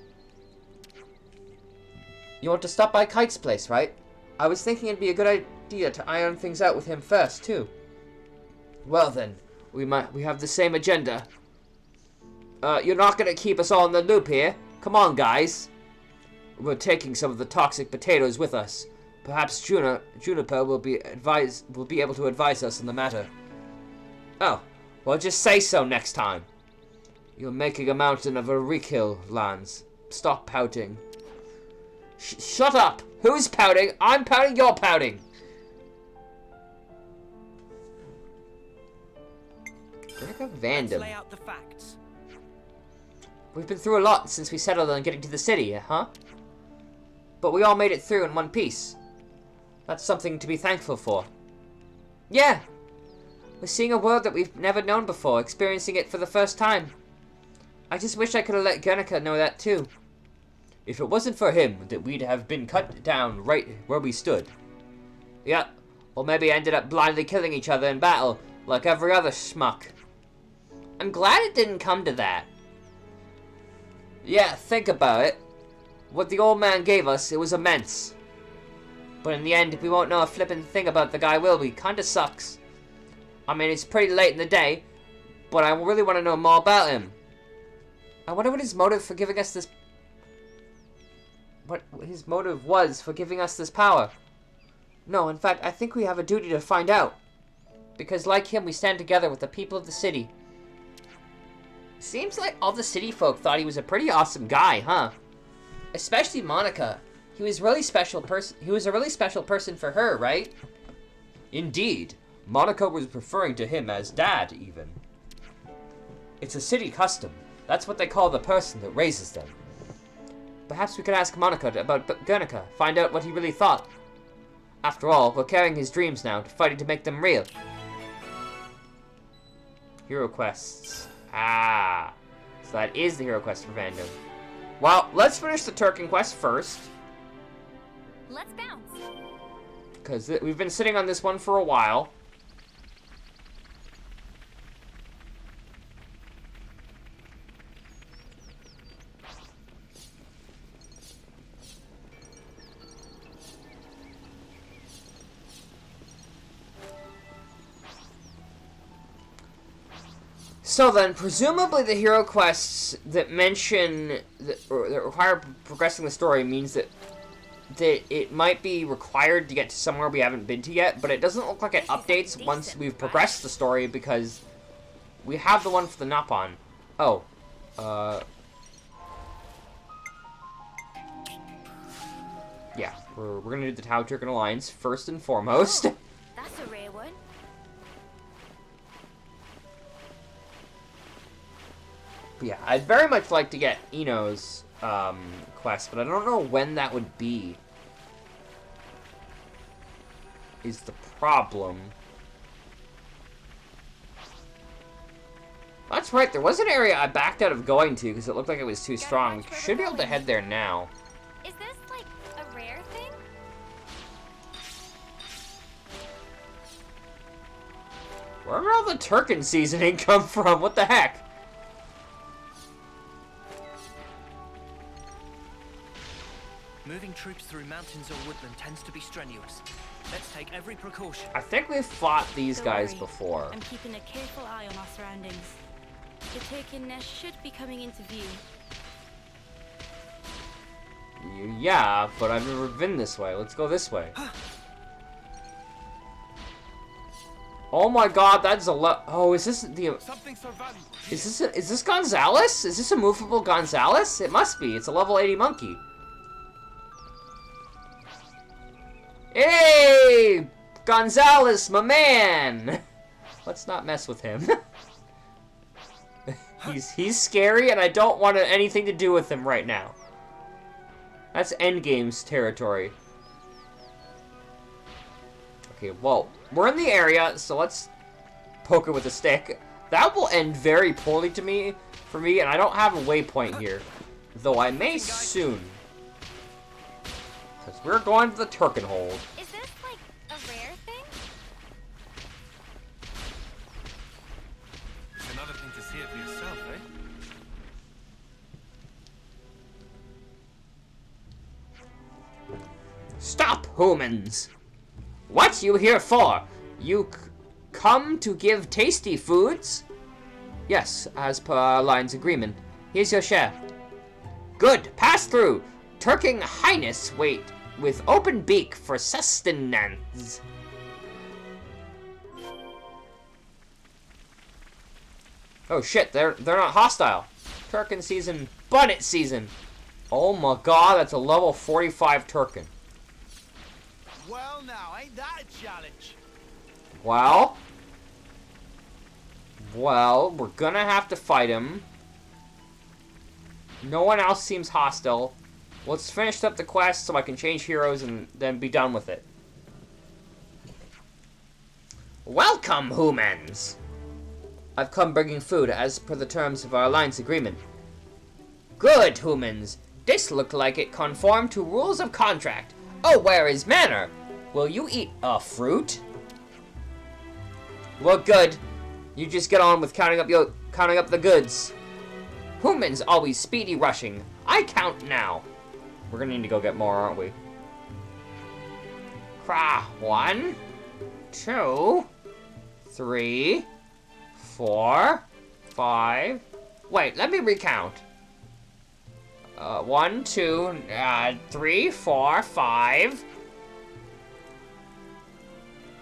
You want to stop by Kite's place, right? I was thinking it'd be a good idea to iron things out with him first, too. Well then, we have the same agenda. You're not gonna keep us all in the loop here. Come on, guys. We're taking some of the toxic potatoes with us. Perhaps Juniper will be able to advise us on the matter. Oh, well, just say so next time. You're making a mountain of a rekill, Lance. Stop pouting. Shut up! Who's pouting? I'm pouting, you're pouting! Let's lay out the facts. We've been through a lot since we settled on getting to the city, huh? But we all made it through in one piece. That's something to be thankful for. Yeah! We're seeing a world that we've never known before, experiencing it for the first time. I just wish I could have let Guernica know that too. If it wasn't for him, that we'd have been cut down right where we stood. Yeah, or maybe ended up blindly killing each other in battle, like every other schmuck. I'm glad it didn't come to that. Yeah, think about it. What the old man gave us, it was immense. But in the end, we won't know a flippin' thing about the guy, will we? Kinda sucks. I mean, it's pretty late in the day, but I really want to know more about him. I wonder what his motive for giving us this... What his motive was for giving us this power. No, in fact, I think we have a duty to find out. Because like him, we stand together with the people of the city. Seems like all the city folk thought he was a pretty awesome guy, huh? Especially Monica. He was a really special person for her, right? Indeed. Monica was referring to him as Dad, even. It's a city custom. That's what they call the person that raises them. Perhaps we could ask Monica about Guernica, find out what he really thought. After all, we're carrying his dreams now, fighting to make them real. Hero quests. Ah. So that is the hero quest for Vandom. Well, let's finish the Turkin quest first. Let's bounce. Because we've been sitting on this one for a while. So then, presumably the hero quests that mention, that require progressing the story means that that it might be required to get to somewhere we haven't been to yet, but it doesn't look like it updates once we've progressed the story because we have the one for the Napon. Oh. Yeah, we're gonna do the Tau Turkan Alliance first and foremost. Oh, that's a rare one. But yeah, I'd very much like to get Eno's quest, but I don't know when that would be. Is the problem. That's right, there was an area I backed out of going to because it looked like it was too strong. We should be able to head there now. Is this like a rare thing? Where did all the Turkin seasoning come from? What the heck? Moving troops through mountains or woodland tends to be strenuous. Let's take every precaution. I think we've fought these Don't guys worry. before. I'm keeping a careful eye on our surroundings. The Turkin nest should be coming into view. Yeah, but I've never been this way. Let's go this way. Oh my god, that's a oh, is this the... Something so valuable. Is this Gonzalez? Is this a movable Gonzalez? It must be. It's a level 80 monkey. Hey! Gonzalez, my man! Let's not mess with him. He's scary, and I don't want anything to do with him right now. That's Endgame's territory. Okay, well, we're in the area, so let's poke it with a stick. That will end very poorly for me, and I don't have a waypoint here. Though I may soon. Because we're going to the Turkin hold. Is this like a rare thing? It's another thing to see it for yourself, eh? Stop, humans! What you here for? You come to give tasty foods? Yes, as per our alliance agreement. Here's your share. Good, pass through. Turking Highness wait with open beak for sustenance. Oh shit, they're not hostile. Turkin season, Bunnet season. Oh my god, that's a level 45 Turkin. Well now, ain't that a challenge? Well, we're gonna have to fight him. No one else seems hostile. Let's finish up the quest so I can change heroes and then be done with it. Welcome, humans! I've come bringing food as per the terms of our alliance agreement. Good, humans. This looked like it conformed to rules of contract. Oh, where is manner? Will you eat a fruit? Well, good. You just get on with counting up the goods. Humans always speedy rushing. I count now. We're gonna need to go get more, aren't we? Cra. 1, 2, 3, 4, 5. Wait, let me recount. 1, 2, 3, 4, 5.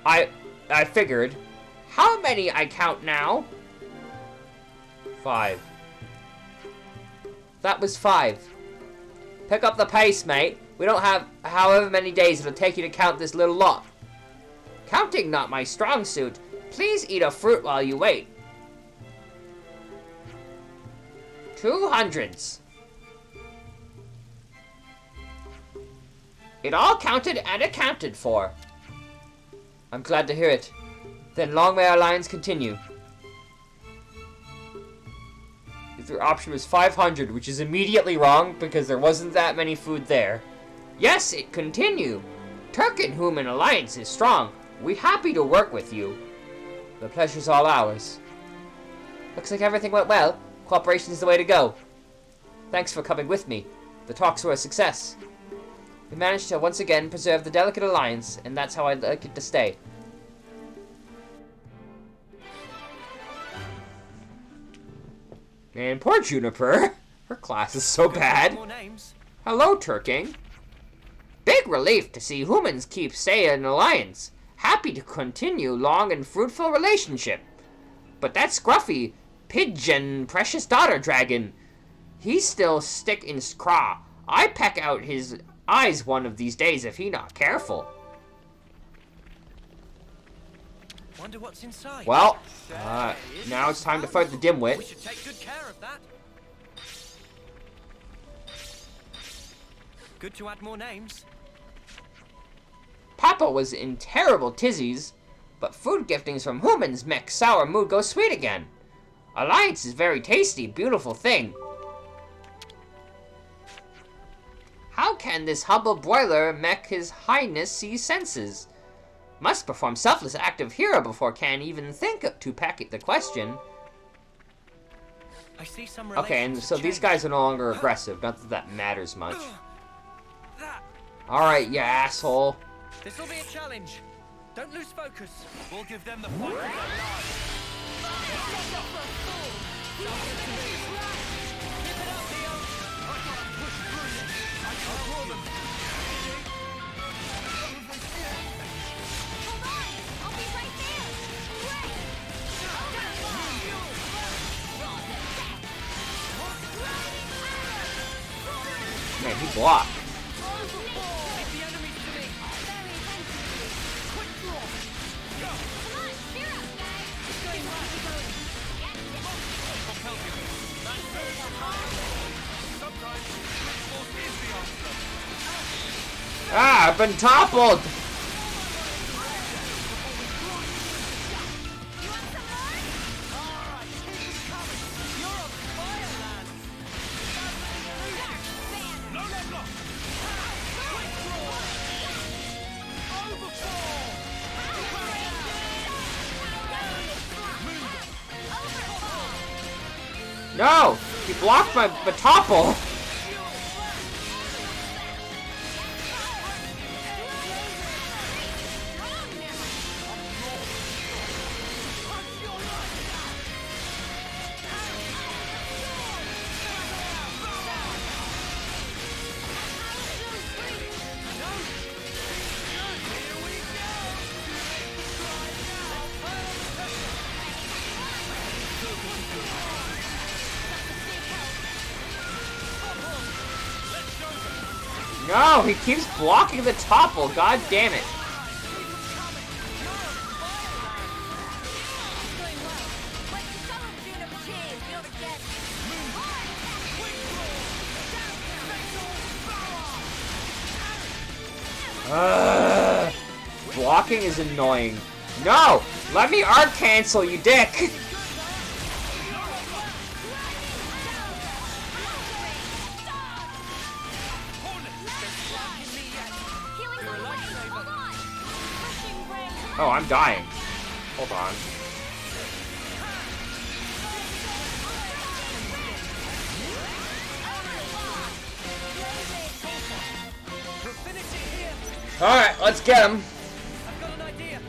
I figured. How many I count now? 5. That was 5. Pick up the pace, mate. We don't have however many days it'll take you to count this little lot. Counting not my strong suit. Please eat a fruit while you wait. 200s. It all counted and accounted for. I'm glad to hear it. Then long may our alliance continue. If your option was 500, which is immediately wrong because there wasn't that many food there. Yes, it continue. Turkin-Human alliance is strong. We happy to work with you. The pleasure's all ours. Looks like everything went well. Cooperation is the way to go. Thanks for coming with me. The talks were a success. We managed to once again preserve the delicate alliance, and that's how I'd like it to stay. And poor Juniper. Her class is so bad. More names. Hello, Turking. Big relief to see humans keep stay in alliance. Happy to continue long and fruitful relationship. But that scruffy, pigeon, precious daughter dragon, he still stick in craw. I peck out his eyes one of these days if he not careful. Wonder what's inside. Well, now it's time to fight the We dimwit. should take good care of that. Good to add more names. Papa was in terrible tizzies, but food giftings from humans make sour mood go sweet again. Alliance is very tasty, beautiful thing. How can this humble broiler make his highness see senses? Must perform selfless act of hero before can even think to pack the question. I see some Okay, and relations so have these changed. guys are no longer aggressive, not that that matters much. That. Alright, you asshole. This'll be a challenge. Don't lose focus. We'll give them the fight of their lives. I'll be right there. Man, he blocked. Take the enemies to me. Quick draw. Go. Come on, cheer up, guys. It's going well. I'll help you. That's good. Sometimes brute force is the answer. Ah, I've been toppled! No, no, no. Quick draw. No! He blocked my topple! No, he keeps blocking the topple, god damn it. Blocking is annoying. No! Let me arc cancel, you dick! Oh, I'm dying. Hold on. We'll finish it here. Alright, let's get him. I've got an idea.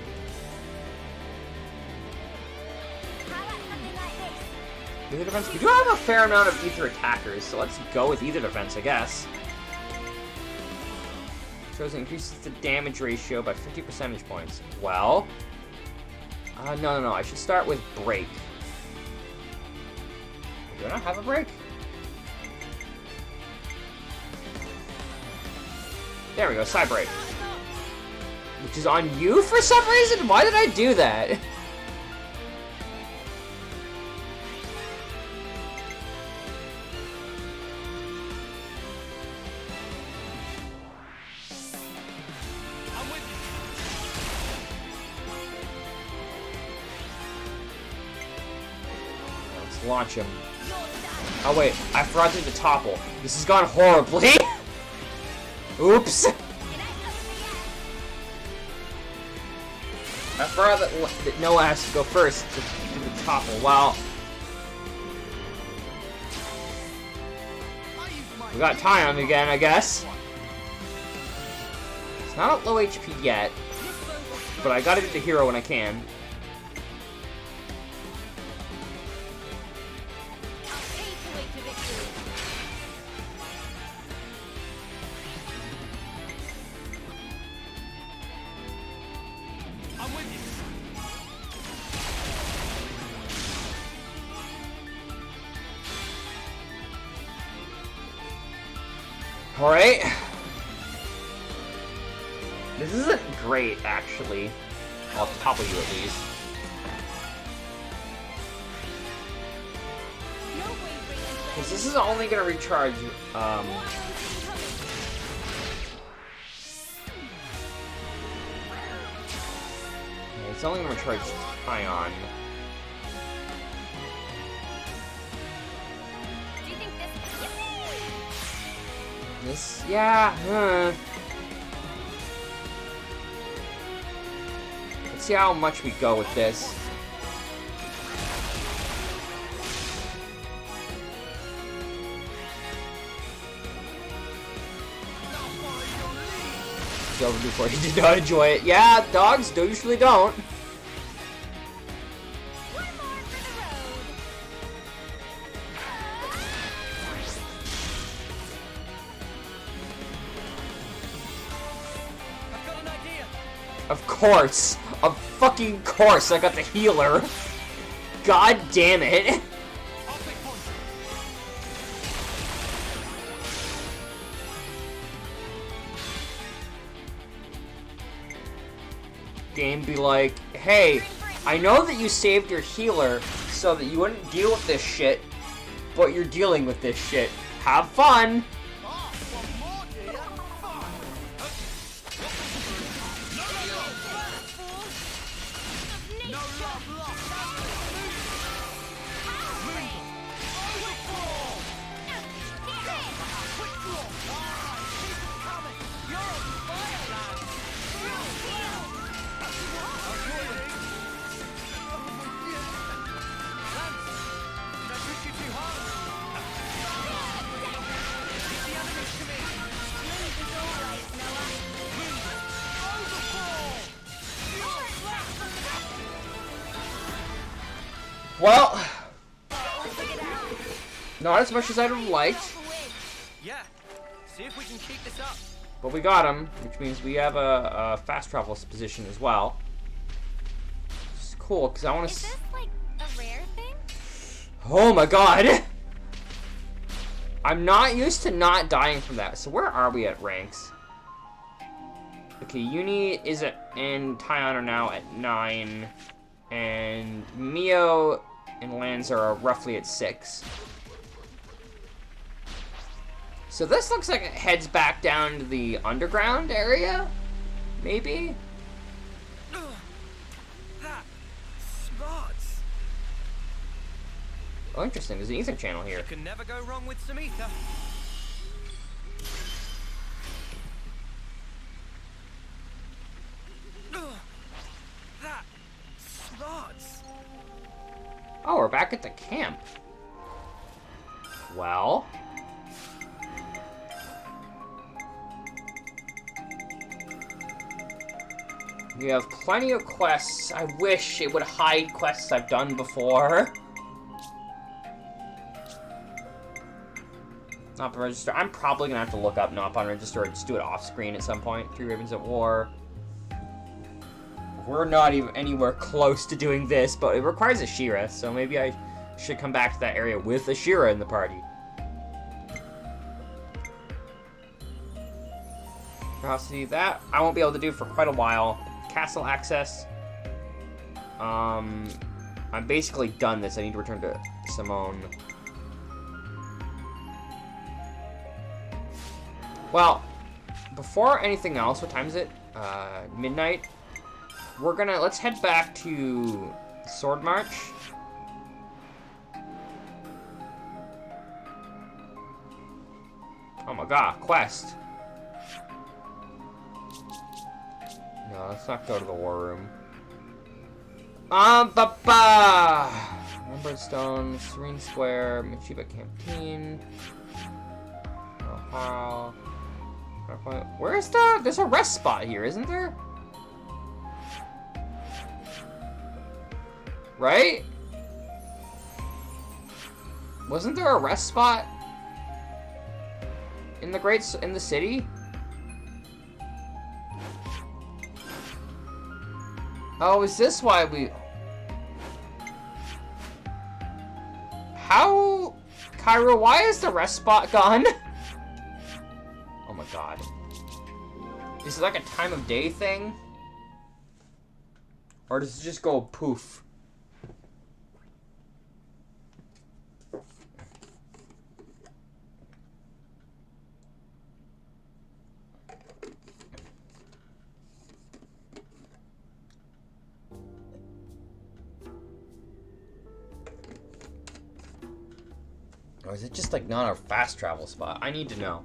Ether defense. We do have a fair amount of ether attackers, so let's go with ether defense, I guess. Shows it increases the damage ratio by 50 percentage points. Well, no. I should start with break. Do I not have a break? There we go, side break. Which is on you for some reason? Why did I do that? I'm with you. Let's launch him. Oh wait, I forgot to do the topple. This has gone horribly. Oops. I forgot that Noah has to go first to do the topple. Wow. We got time again, I guess. It's not at low HP yet, but I gotta get the hero when I can. I'm with you. Alright. This isn't great, actually. I'll topple you at least. Because this is only going to recharge, yeah, it's only going to recharge Ion. Do you think this? This, yeah, Let's see how much we go with this. It's over before he did not enjoy it. Yeah, dogs usually don't. One more for the road. I've got an idea. Of course. Of fucking course I got the healer. God damn it. I'll take point. Game be like, hey, I know that you saved your healer so that you wouldn't deal with this shit, but you're dealing with this shit. Have fun. Oh, one more, dear. No love lost. Well, not as much as I'd have liked, Yeah. See if we can keep this up. but we got him, which means we have a fast travel position as well. It's cool, because I want Is to... this like a rare thing? Oh my god! I'm not used to not dying from that. So where are we at ranks? Okay, Uni is at, and Tyon are now at 9. And Mio and Lanza are roughly at 6. So this looks like it heads back down to the underground area? Maybe? That smarts. Oh, interesting. There's an ether channel here. You can never go wrong with some ether. That smarts. Oh, we're back at the camp. Well... we have plenty of quests. I wish it would hide quests I've done before. Not on register. I'm probably gonna have to look up Not on register or just do it off screen at some point. 3 Ravens at War. We're not even anywhere close to doing this, but it requires a Shira, so maybe I should come back to that area with a Shira in the party. Curiosity, that I won't be able to do for quite a while. Castle access. I'm basically done this. I need to return to Simone. Well, before anything else, what time is it? Midnight. Let's head back to Sword March. Oh my god, quest. No, let's not go to the war room. Remembered Stone, Serene Square, Michiba Canteen. Where's there's a rest spot here, isn't there? Right? Wasn't there a rest spot in the city? Oh, is this why we... How... Cairo, why is the rest spot gone? Oh my god. Is it like a time of day thing? Or does it just go poof? Or is it just like not a fast travel spot? I need to know.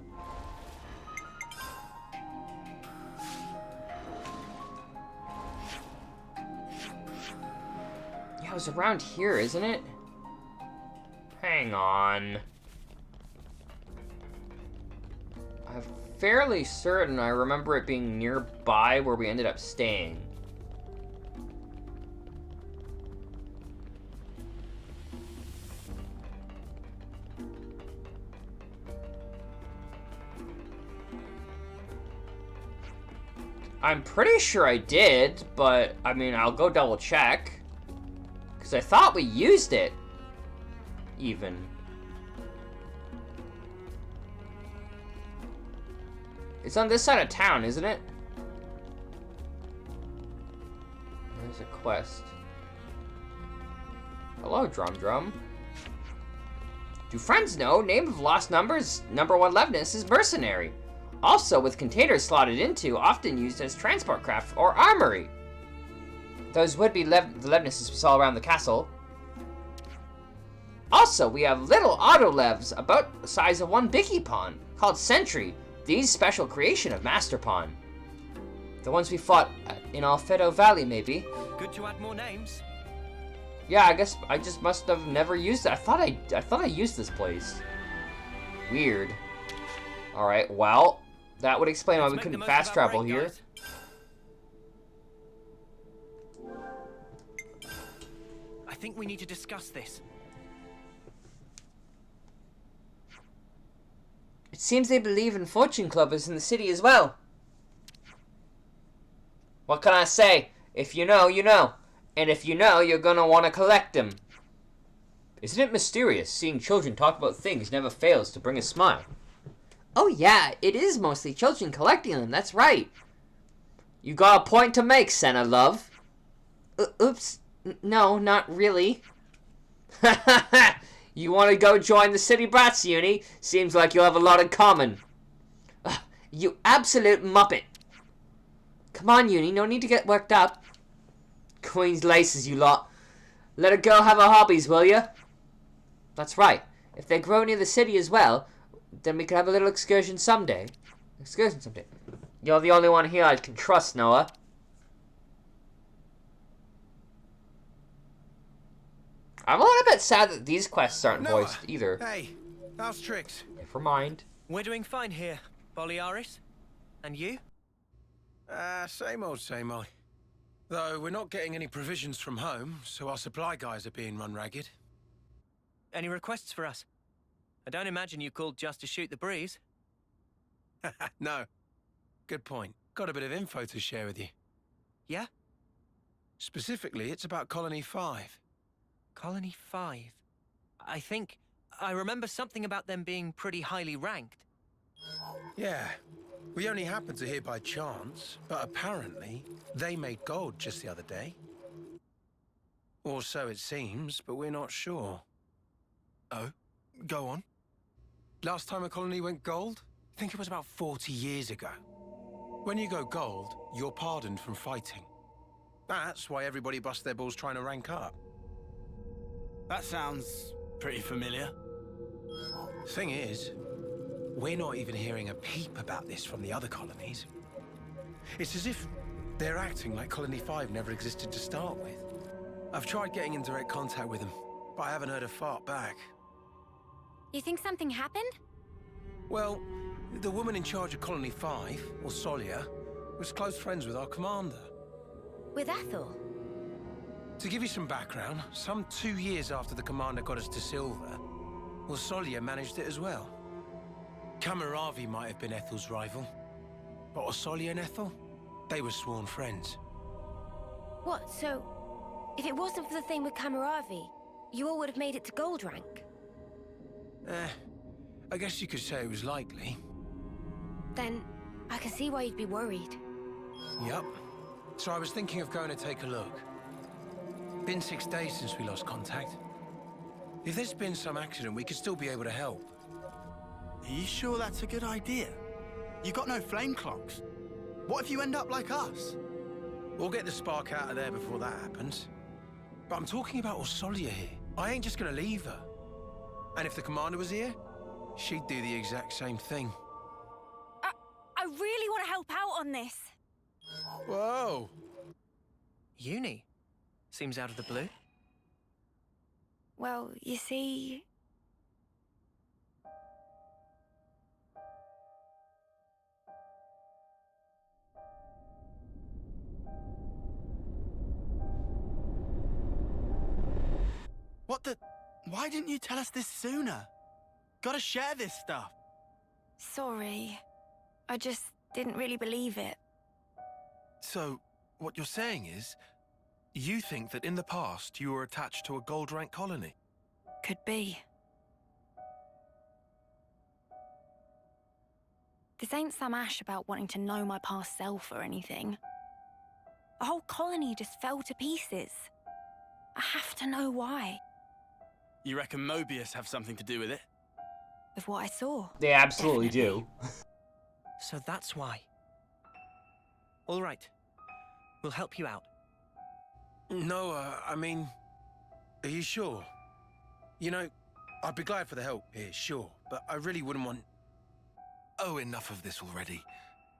Yeah, it was around here, isn't it? Hang on. I'm fairly certain I remember it being nearby where we ended up staying. I'm pretty sure I did, but, I mean, I'll go double check. Because I thought we used it. Even. It's on this side of town, isn't it? There's a quest. Hello, Drum Drum. Do friends know? Name of lost numbers, number 1 Levness is mercenary. Also, with containers slotted into, often used as transport craft or armory. Those would be the Levnesses we saw around the castle. Also, we have little auto-levs about the size of one biggie pawn, called Sentry. These special creation of Master Pawn. The ones we fought in Alfedo Valley, maybe. Good to add more names. Yeah, I guess I just must have never used it. I thought I used this place. Weird. All right, well. That would explain why we couldn't fast travel here. I think we need to discuss this. It seems they believe in fortune clubbers in the city as well. What can I say? If you know, you know. And if you know, you're gonna want to collect them. Isn't it mysterious? Seeing children talk about things never fails to bring a smile. Oh yeah, it is mostly children collecting them, that's right. You got a point to make, Senna, love. Oops, no, not really. You want to go join the City Brats, Uni? Seems like you'll have a lot in common. You absolute muppet. Come on, Uni, no need to get worked up. Queen's laces, you lot. Let a girl have her hobbies, will ya? That's right. If they grow near the city as well, then we could have a little excursion someday. You're the only one here I can trust, Noah. I'm a little bit sad that these quests aren't voiced either. Hey, how's tricks? Never mind. We're doing fine here, Boliaris. And you? Same old, same old. Though we're not getting any provisions from home, so our supply guys are being run ragged. Any requests for us? I don't imagine you called just to shoot the breeze. No. Good point. Got a bit of info to share with you. Yeah? Specifically, it's about Colony 5. Colony 5. I remember something about them being pretty highly ranked. Yeah. We only happened to hear by chance, but apparently they made gold just the other day. Or so it seems, but we're not sure. Oh? Go on. Last time a colony went gold? I think it was about 40 years ago. When you go gold, you're pardoned from fighting. That's why everybody busts their balls trying to rank up. That sounds pretty familiar. Thing is, we're not even hearing a peep about this from the other colonies. It's as if they're acting like Colony 5 never existed to start with. I've tried getting in direct contact with them, but I haven't heard a fart back. You think something happened? Well, the woman in charge of Colony 5, or Solia, was close friends with our commander. With Ethel? To give you some background, some 2 years after the commander got us to silver, well, Solia managed it as well. Kamaravi might have been Ethel's rival, but Osolia and Ethel, they were sworn friends. What, so... If it wasn't for the thing with Kamaravi, you all would have made it to gold rank? I guess you could say it was likely. Then, I can see why you'd be worried. Yup. So I was thinking of going to take a look. Been 6 days since we lost contact. If there's been some accident, we could still be able to help. Are you sure that's a good idea? You got no flame clocks. What if you end up like us? We'll get the spark out of there before that happens. But I'm talking about Orsolia here. I ain't just gonna leave her. And if the commander was here, she'd do the exact same thing. I really want to help out on this. Whoa! Uni? Seems out of the blue. Well, you see... What the... Why didn't you tell us this sooner? Gotta share this stuff. Sorry. I just didn't really believe it. So, what you're saying is, you think that in the past you were attached to a gold rank colony? Could be. This ain't some ash about wanting to know my past self or anything. The whole colony just fell to pieces. I have to know why. You reckon Mobius have something to do with it? With what I saw. They absolutely do. So that's why. All right. We'll help you out. No, I mean... Are you sure? You know, I'd be glad for the help here, sure. But I really wouldn't want... Oh, enough of this already.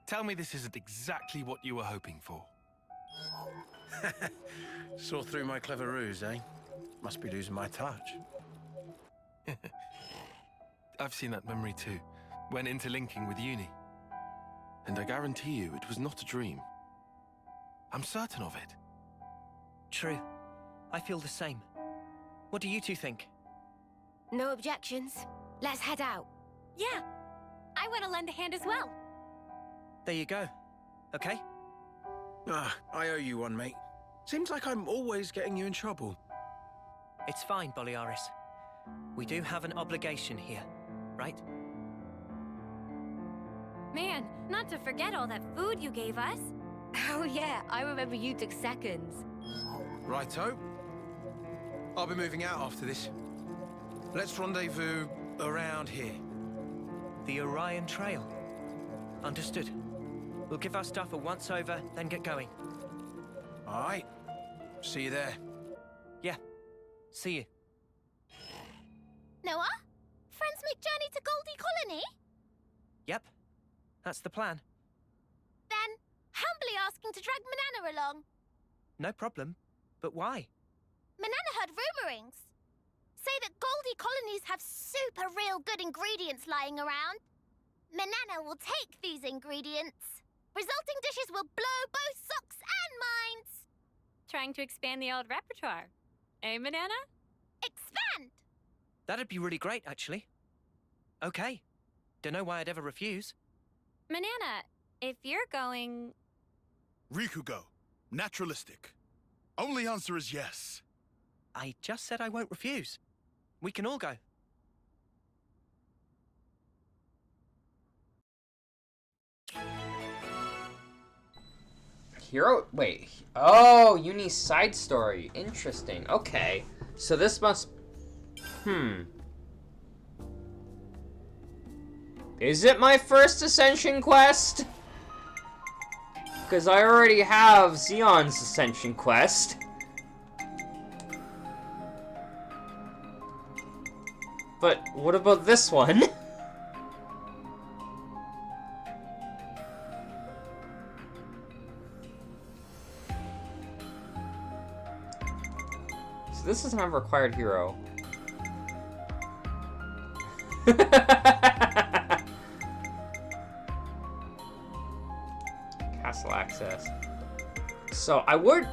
Tell me this isn't exactly what you were hoping for. Saw through my clever ruse, eh? Must be losing my touch. I've seen that memory too, when interlinking with Uni. And I guarantee you it was not a dream. I'm certain of it. True. I feel the same. What do you two think? No objections. Let's head out. Yeah. I want to lend a hand as well. There you go. Okay? I owe you one, mate. Seems like I'm always getting you in trouble. It's fine, Boliaris. We do have an obligation here, right? Man, not to forget all that food you gave us. Oh yeah, I remember you took seconds. Righto. I'll be moving out after this. Let's rendezvous around here. The Orion Trail. Understood. We'll give our stuff a once-over, then get going. All right. See you there. Yeah. See you. Noah? Friends make journey to Goldie Colony? Yep. That's the plan. Then, humbly asking to drag Manana along. No problem. But why? Manana heard rumorings. Say that Goldie colonies have super real good ingredients lying around. Manana will take these ingredients. Resulting dishes will blow both socks and minds. Trying to expand the old repertoire. Eh, Manana? Expand! That'd be really great, actually. Okay. Don't know why I'd ever refuse. Manana, if you're going... Rikugo, naturalistic. Only answer is yes. I just said I won't refuse. We can all go. Hero? Wait. Oh, Uni's side story. Interesting. Okay. So this must... Is it my first Ascension quest? Because I already have Xeon's Ascension quest. But what about this one? So this doesn't have a required hero. Castle access. So I would...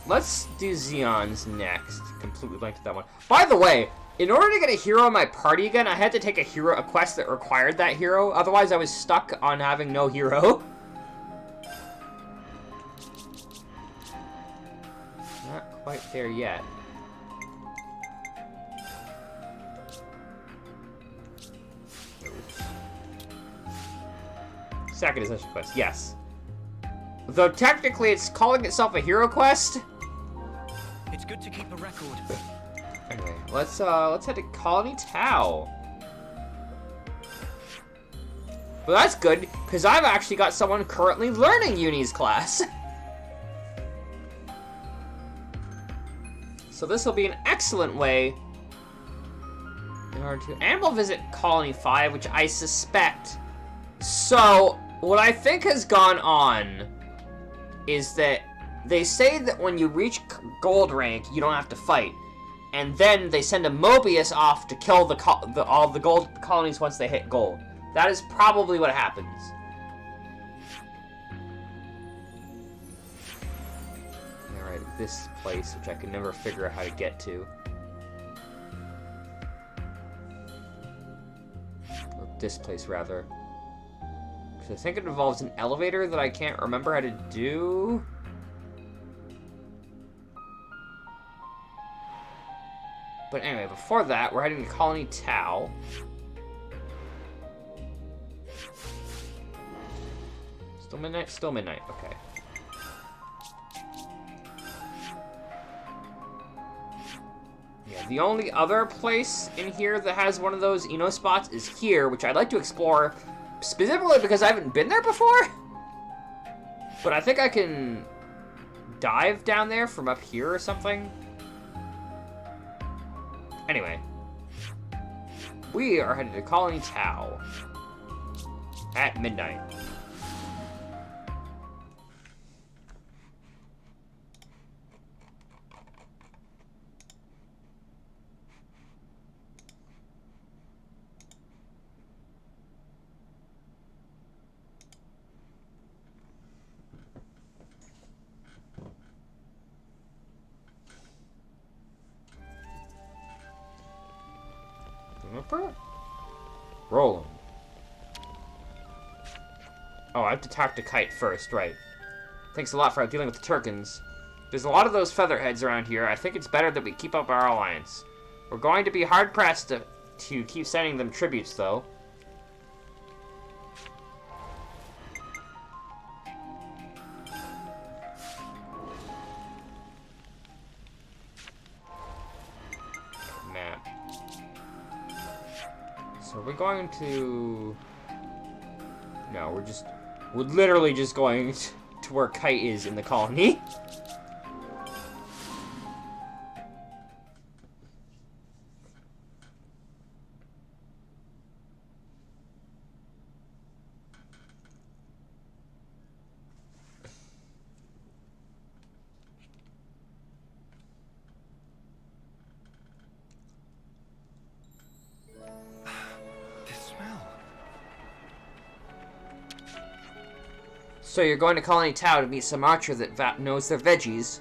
Let's do Xeon's next. Completely blanked at that one. By the way, in order to get a hero in my party again, I had to take a quest that required that hero. Otherwise, I was stuck on having no hero. there yet. Second Ascension quest, yes. Though technically it's calling itself a hero quest. It's good to keep a record. Anyway, let's head to Colony Tau. Well, that's good, because I've actually got someone currently learning Uni's class. So this will be an excellent way in order to... And we'll visit Colony 5, which I suspect... So, what I think has gone on is that they say that when you reach gold rank, you don't have to fight. And then they send a Mobius off to kill all the gold colonies once they hit gold. That is probably what happens. Alright, this place, which I can never figure out how to get to. Or this place, rather. I think it involves an elevator that I can't remember how to do. But anyway, before that, we're heading to Colony Tau. Still midnight? Still midnight, okay. Yeah, the only other place in here that has one of those Eno spots is here, which I'd like to explore. Specifically because I haven't been there before. But I think I can dive down there from up here or something. Anyway. We are headed to Colony Tau. At midnight. Roll him. Oh, I have to talk to Kite first, right. Thanks a lot for dealing with the Turkins. There's a lot of those featherheads around here. I think it's better that we keep up our alliance. We're going to be hard-pressed to keep sending them tributes, though. So we're going to... No, we're literally just going to where Kite is in the colony. So you're going to Colony Tau to meet some archer that knows their veggies?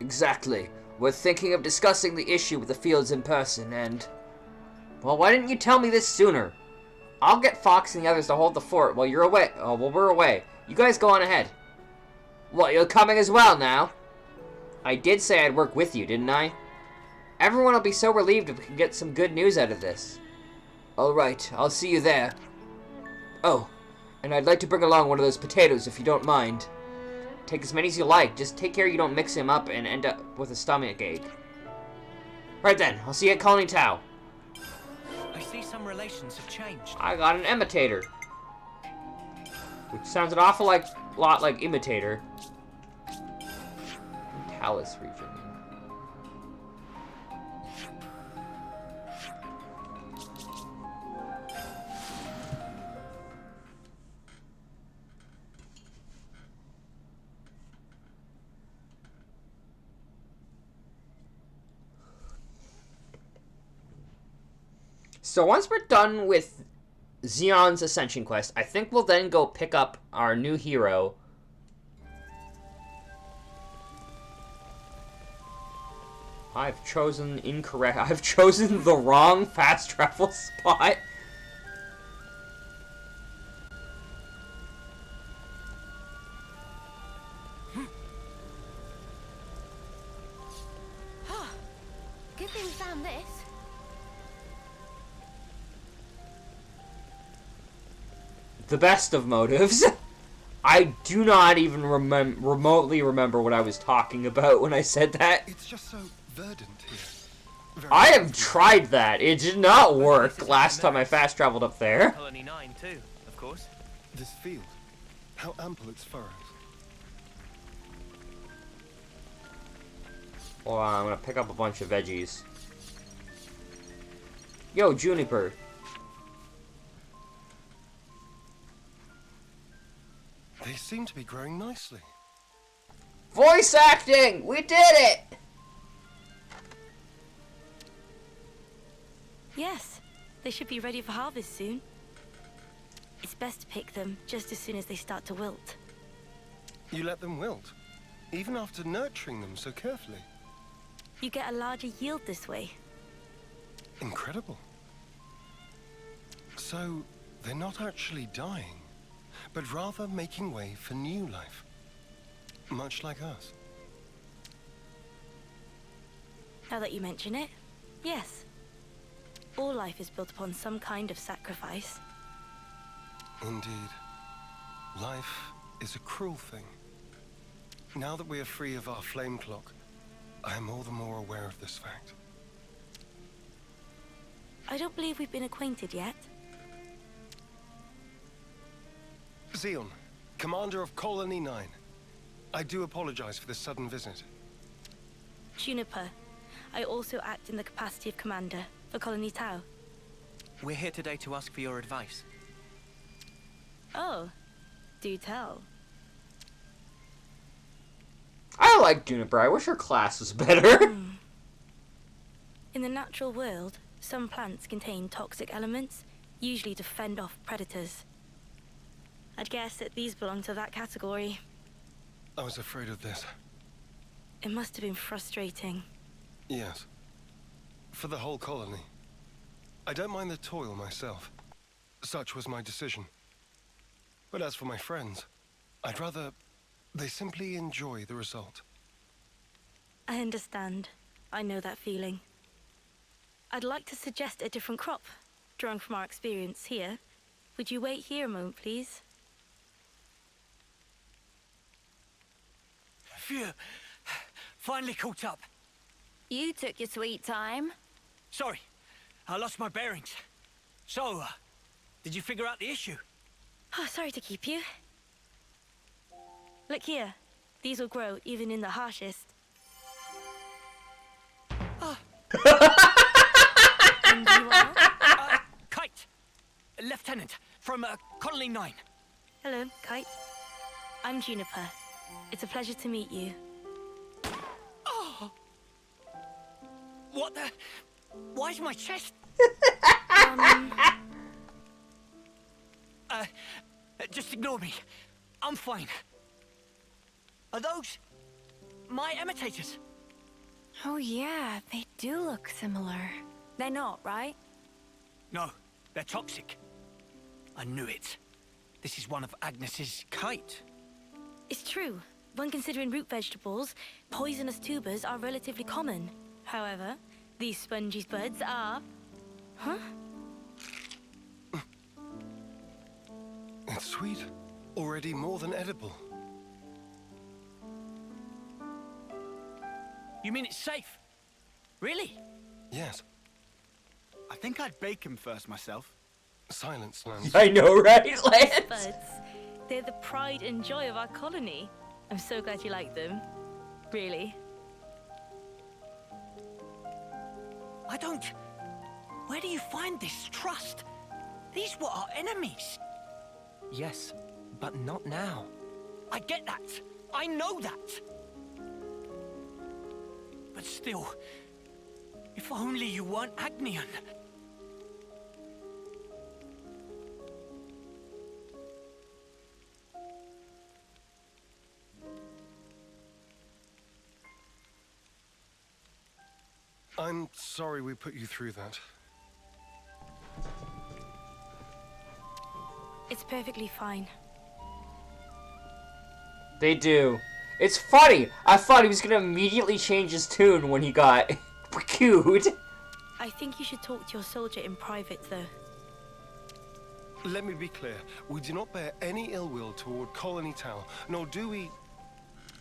Exactly. We're thinking of discussing the issue with the fields in person, and... Well, why didn't you tell me this sooner? I'll get Fox and the others to hold the fort while you're away. Oh, well, we're away. You guys go on ahead. What, you're coming as well now? I did say I'd work with you, didn't I? Everyone will be so relieved if we can get some good news out of this. Alright, I'll see you there. Oh. And I'd like to bring along one of those potatoes, if you don't mind. Take as many as you like. Just take care you don't mix him up and end up with a stomach ache. Right then, I'll see you at Colony Tau. I see some relations have changed. I got an imitator. Which sounds an awful lot like imitator. Talus region. So once we're done with Xenon's Ascension quest, I think we'll then go pick up our new hero. I've chosen incorrect. I've chosen the wrong fast travel spot. Good thing we found this. The best of motives. I do not even remotely remember what I was talking about when I said that. It's just so verdant here. Very I have tried that. It did not work last time I fast traveled up there. Colony 9 too, of course. This field, how ample its furrows. Hold on, I'm gonna pick up a bunch of veggies. Yo, Juniper. They seem to be growing nicely. Voice acting! We did it! Yes, they should be ready for harvest soon. It's best to pick them just as soon as they start to wilt. You let them wilt, even after nurturing them so carefully. You get a larger yield this way. Incredible. So, they're not actually dying, but rather making way for new life. Much like us. Now that you mention it, yes. All life is built upon some kind of sacrifice. Indeed. Life is a cruel thing. Now that we are free of our flame clock, I am all the more aware of this fact. I don't believe we've been acquainted yet. Xeon, commander of Colony 9. I do apologize for this sudden visit. Juniper, I also act in the capacity of commander for Colony Tau. We're here today to ask for your advice. Oh, do tell. I like Juniper. I wish her class was better. In the natural world, some plants contain toxic elements, usually to fend off predators. I'd guess that these belong to that category. I was afraid of this. It must have been frustrating. Yes. For the whole colony. I don't mind the toil myself. Such was my decision. But as for my friends, I'd rather they simply enjoy the result. I understand. I know that feeling. I'd like to suggest a different crop, drawing from our experience here. Would you wait here a moment, please? Phew. Finally caught up. You took your sweet time. Sorry, I lost my bearings. So, did you figure out the issue? Oh, sorry to keep you. Look here. These will grow even in the harshest. And you are? Kite! Lieutenant, from Colony 9. Hello, Kite. I'm Juniper. It's a pleasure to meet you. Oh! What the? Why's my chest? Just ignore me. I'm fine. Are those my imitators? Oh yeah, they do look similar. They're not, right? No, they're toxic. I knew it. This is one of Agnes's kite. It's true. When considering root vegetables, poisonous tubers are relatively common. However, these spongy buds are... Huh? It's sweet. Already more than edible. You mean it's safe? Really? Yes. I think I'd bake him first myself. Silence, Lance. I know, right, Lance? Buds. They're the pride and joy of our colony. I'm so glad you like them. Really. I don't... Where do you find this trust? These were our enemies. Yes, but not now. I get that. I know that. But still, if only you weren't Agnian. I'm sorry we put you through that. It's perfectly fine. They do. It's funny. I thought he was gonna immediately change his tune when he got cute. I think you should talk to your soldier in private, though. Let me be clear. We do not bear any ill will toward Colony Tower, nor do we...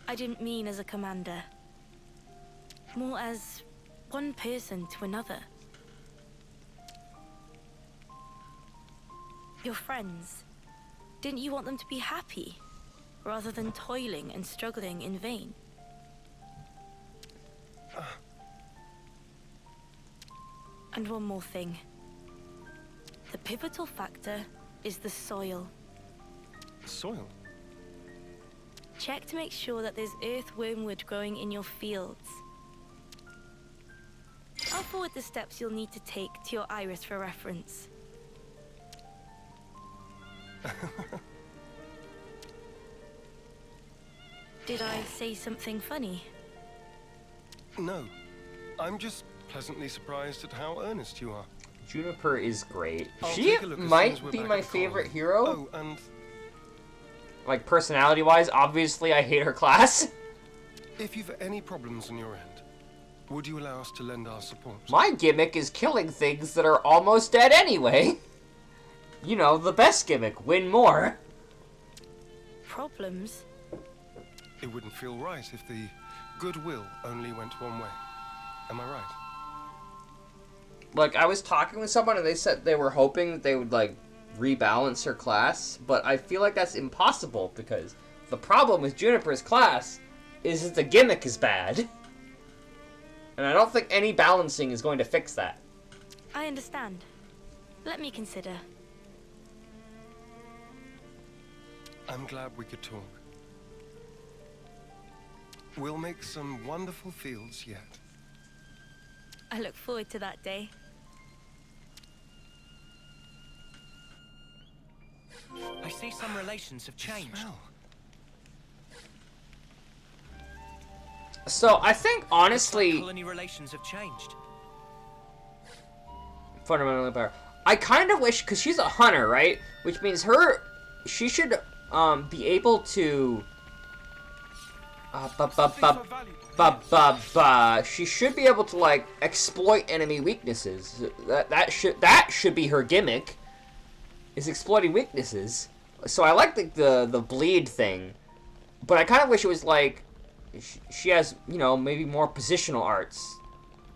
I didn't mean as a commander. More as one person to another. Your friends. Didn't you want them to be happy, rather than toiling and struggling in vain? And one more thing. The pivotal factor is the soil. Soil? Check to make sure that there's earth wormwood growing in your fields. I'll forward the steps you'll need to take to your iris for reference. Did I say something funny? No. I'm just pleasantly surprised at how earnest you are. Juniper is great. I'll She take a look as soon might as we're be back my at the favorite colony. hero. Oh, and Like, personality-wise, obviously I hate her class. if you've any problems on your end, would you allow us to lend our support? My gimmick is killing things that are almost dead anyway. You know, the best gimmick, win more. Problems? It wouldn't feel right if the goodwill only went one way. Am I right? Like, I was talking with someone and they said they were hoping that they would, like, rebalance her class, but I feel like that's impossible because the problem with Juniper's class is that the gimmick is bad. And I don't think any balancing is going to fix that. I understand. Let me consider. I'm glad we could talk. We'll make some wonderful fields yet. I look forward to that day. I see some relations have changed. Smell. So, I think, honestly, Colony relations have changed. fundamentally better. I kind of wish, because she's a hunter, right? Which means she should be able to... She should be able to, like, exploit enemy weaknesses. That should be her gimmick, is exploiting weaknesses. So I like the bleed thing, but I kind of wish it was like she has, you know, maybe more positional arts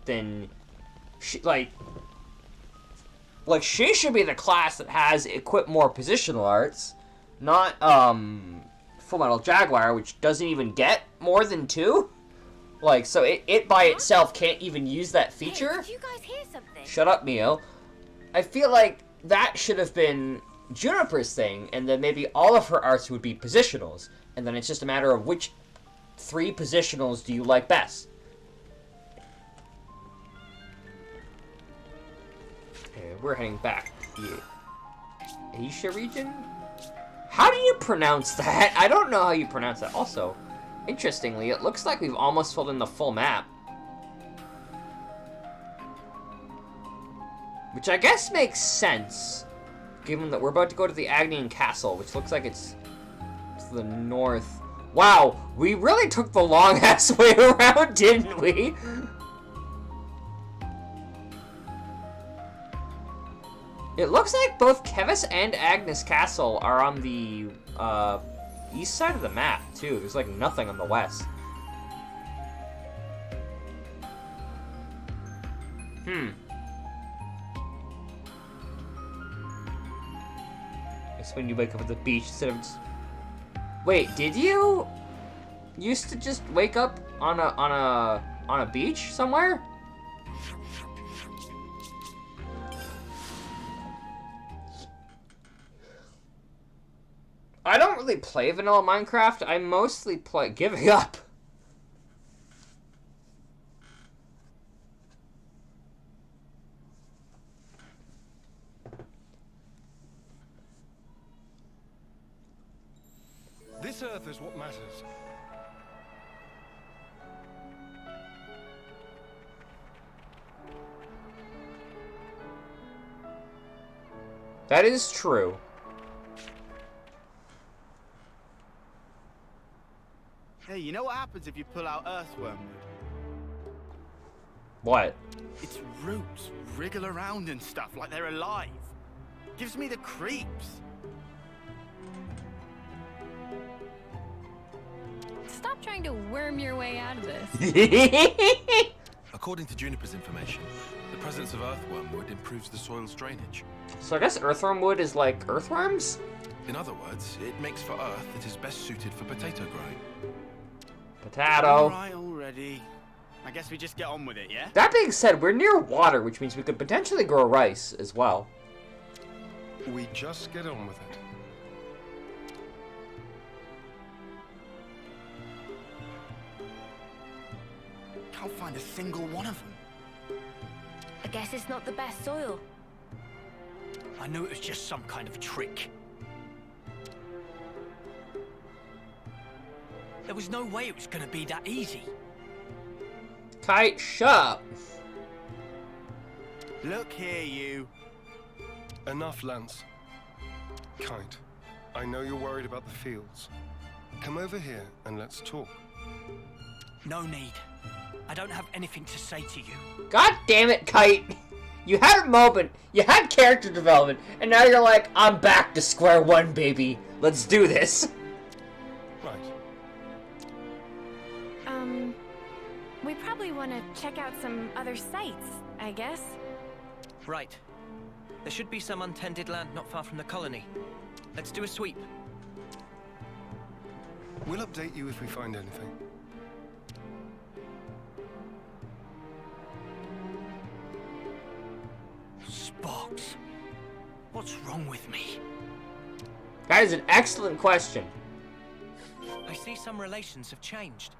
than she like she should be the class that has equipped more positional arts, not Full Metal Jaguar, which doesn't even get more than 2. Like, so it by itself can't even use that feature. Hey, did you guys hear something? Shut up, Mio. I feel like that should have been Juniper's thing, and then maybe all of her arts would be positionals, and then it's just a matter of which 3 positionals do you like best. Okay, we're heading back to the Asia region? How do you pronounce that? I don't know how you pronounce that. Also, interestingly, it looks like we've almost filled in the full map. Which I guess makes sense, given that we're about to go to the Agnian Castle, which looks like it's to the north. Wow, we really took the long-ass way around, didn't we? It looks like both Kevis and Agnes Castle are on the east side of the map, too. There's, like, nothing on the west. It's when you wake up at the beach instead of just... Wait, did you used to just wake up on a beach somewhere? I don't really play vanilla Minecraft. I mostly play Giving Up. This Earth is what matters. That is true. Hey, you know what happens if you pull out Earth wormwood? What? Its roots wriggle around and stuff like they're alive. Gives me the creeps. Stop trying to worm your way out of this. According to Juniper's information, the presence of earthworm wood improves the soil's drainage. So I guess earthworm wood is like earthworms? In other words, it makes for earth that is best suited for potato growing. Potato. Alright already. I guess we just get on with it, yeah? That being said, we're near water, which means we could potentially grow rice as well. We just get on with it. Can't find a single one of them. I guess it's not the best soil. I knew it was just some kind of trick. There was no way it was going to be that easy. Kite, shut up. Look here, you. Enough, Lance. Kite, I know you're worried about the fields. Come over here and let's talk. No need. I don't have anything to say to you. God damn it, Kite. You had a moment, you had character development, and now you're like, I'm back to square one, baby. Let's do this. Right. We probably want to check out some other sites, I guess. Right. There should be some untended land not far from the colony. Let's do a sweep. We'll update you if we find anything. Sparks. What's wrong with me? That is an excellent question. I see some relations have changed.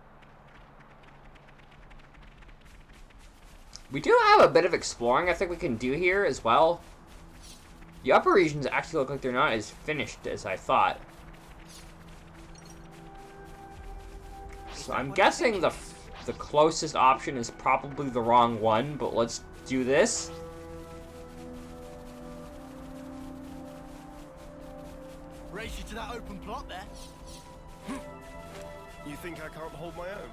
We do have a bit of exploring I think we can do here as well. The upper regions actually look like they're not as finished as I thought. So I'm guessing the closest option is probably the wrong one, but let's do this. Race you to that open plot there. You think I can't hold my own?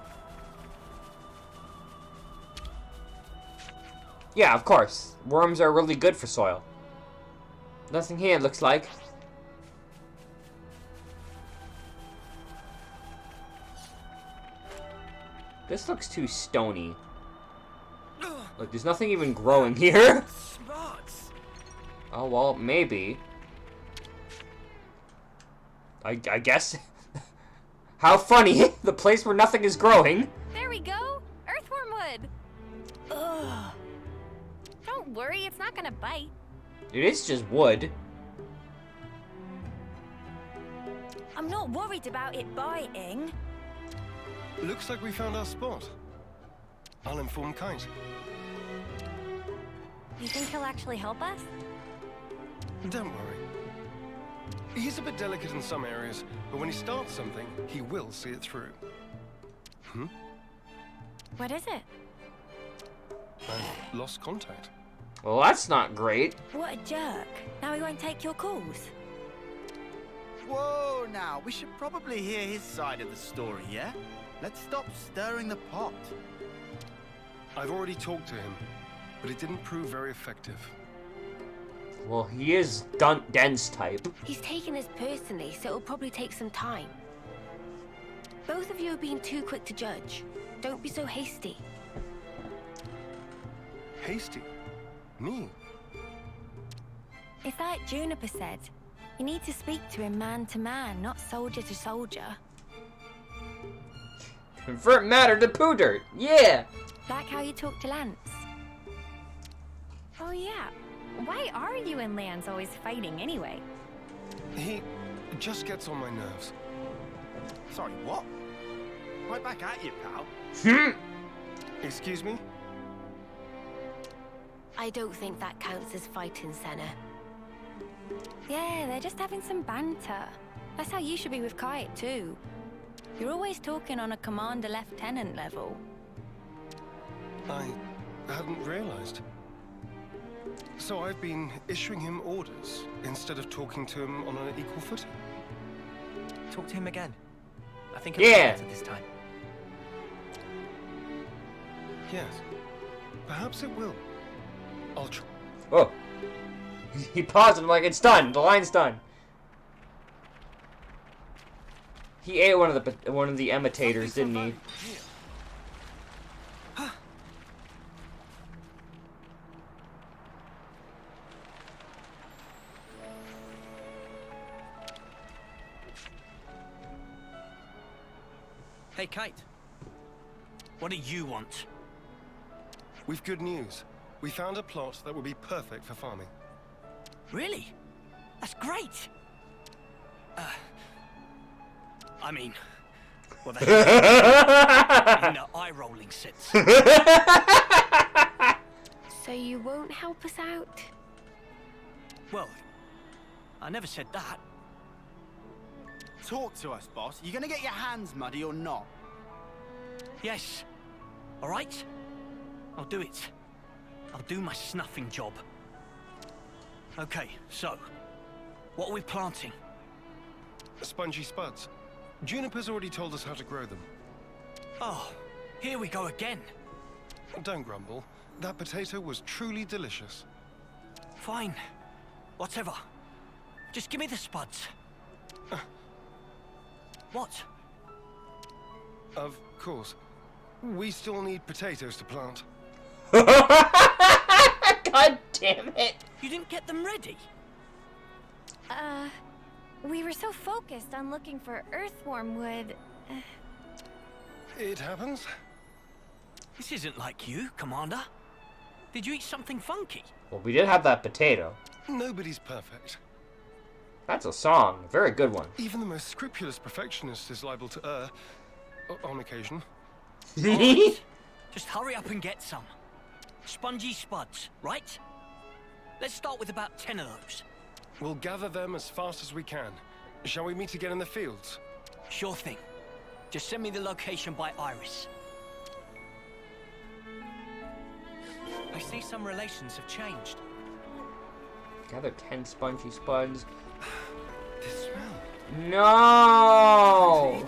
Yeah, of course. Worms are really good for soil. Nothing here, looks like. This looks too stony. Like, there's nothing even growing here. Sparks. Oh, well, maybe. I guess. How funny. The place where nothing is growing. There we go. Earthworm wood. Ugh. Don't worry, it's not gonna bite. It is just wood. I'm not worried about it biting. Looks like we found our spot. I'll inform Kite. You think he'll actually help us? Don't worry. He's a bit delicate in some areas, but when he starts something, he will see it through. What is it? I've lost contact. Well, that's not great. What a jerk. Now he won't take your calls. Whoa, now, we should probably hear his side of the story, yeah? Let's stop stirring the pot. I've already talked to him, but it didn't prove very effective. Well, he is dense type. He's taking this personally, so it'll probably take some time. Both of you are being too quick to judge. Don't be so hasty. Hasty? Me? It's like Juniper said. You need to speak to him man to man, not soldier to soldier. Convert matter to poo dirt. Yeah! Like how you talk to Lance. Oh yeah. Why are you and Lance always fighting anyway? He just gets on my nerves. Sorry, what? Right back at you, pal. Excuse me? I don't think that counts as fighting, Senna. Yeah, they're just having some banter. That's how you should be with Kite, too. You're always talking on a commander-lieutenant level. I hadn't realized. So I've been issuing him orders instead of talking to him on an equal footing. Talk to him again. I think Yeah. this time. Yes. Perhaps it will. I'll try. Oh. He paused and I'm like, it's done. The line's done. He ate one of the imitators, didn't he? Hey, Kate. What do you want? We've good news. We found a plot that would be perfect for farming. Really? That's great. I mean, well, that's in the eye-rolling sense. So you won't help us out? Well, I never said that. Talk to us, boss. You gonna get your hands muddy or not? Yes. All right? I'll do it. I'll do my snuffing job. Okay, so, what are we planting? Spongy spuds. Juniper's already told us how to grow them. Oh, here we go again. Don't grumble. That potato was truly delicious. Fine. Whatever. Just give me the spuds. What? Of course. We still need potatoes to plant. God damn it. You didn't get them ready? We were so focused on looking for earthworm wood. It happens. This isn't like you, Commander. Did you eat something funky? Well, we did have that potato. Nobody's perfect. That's a song. A very good one. Even the most scrupulous perfectionist is liable to err. On occasion. Right. Just hurry up and get some. Spongy spuds, right? Let's start with about 10 of those. We'll gather them as fast as we can. Shall we meet again in the fields? Sure thing. Just send me the location by Iris. I see some relations have changed. Gather 10 spongy spuds. The smell. No!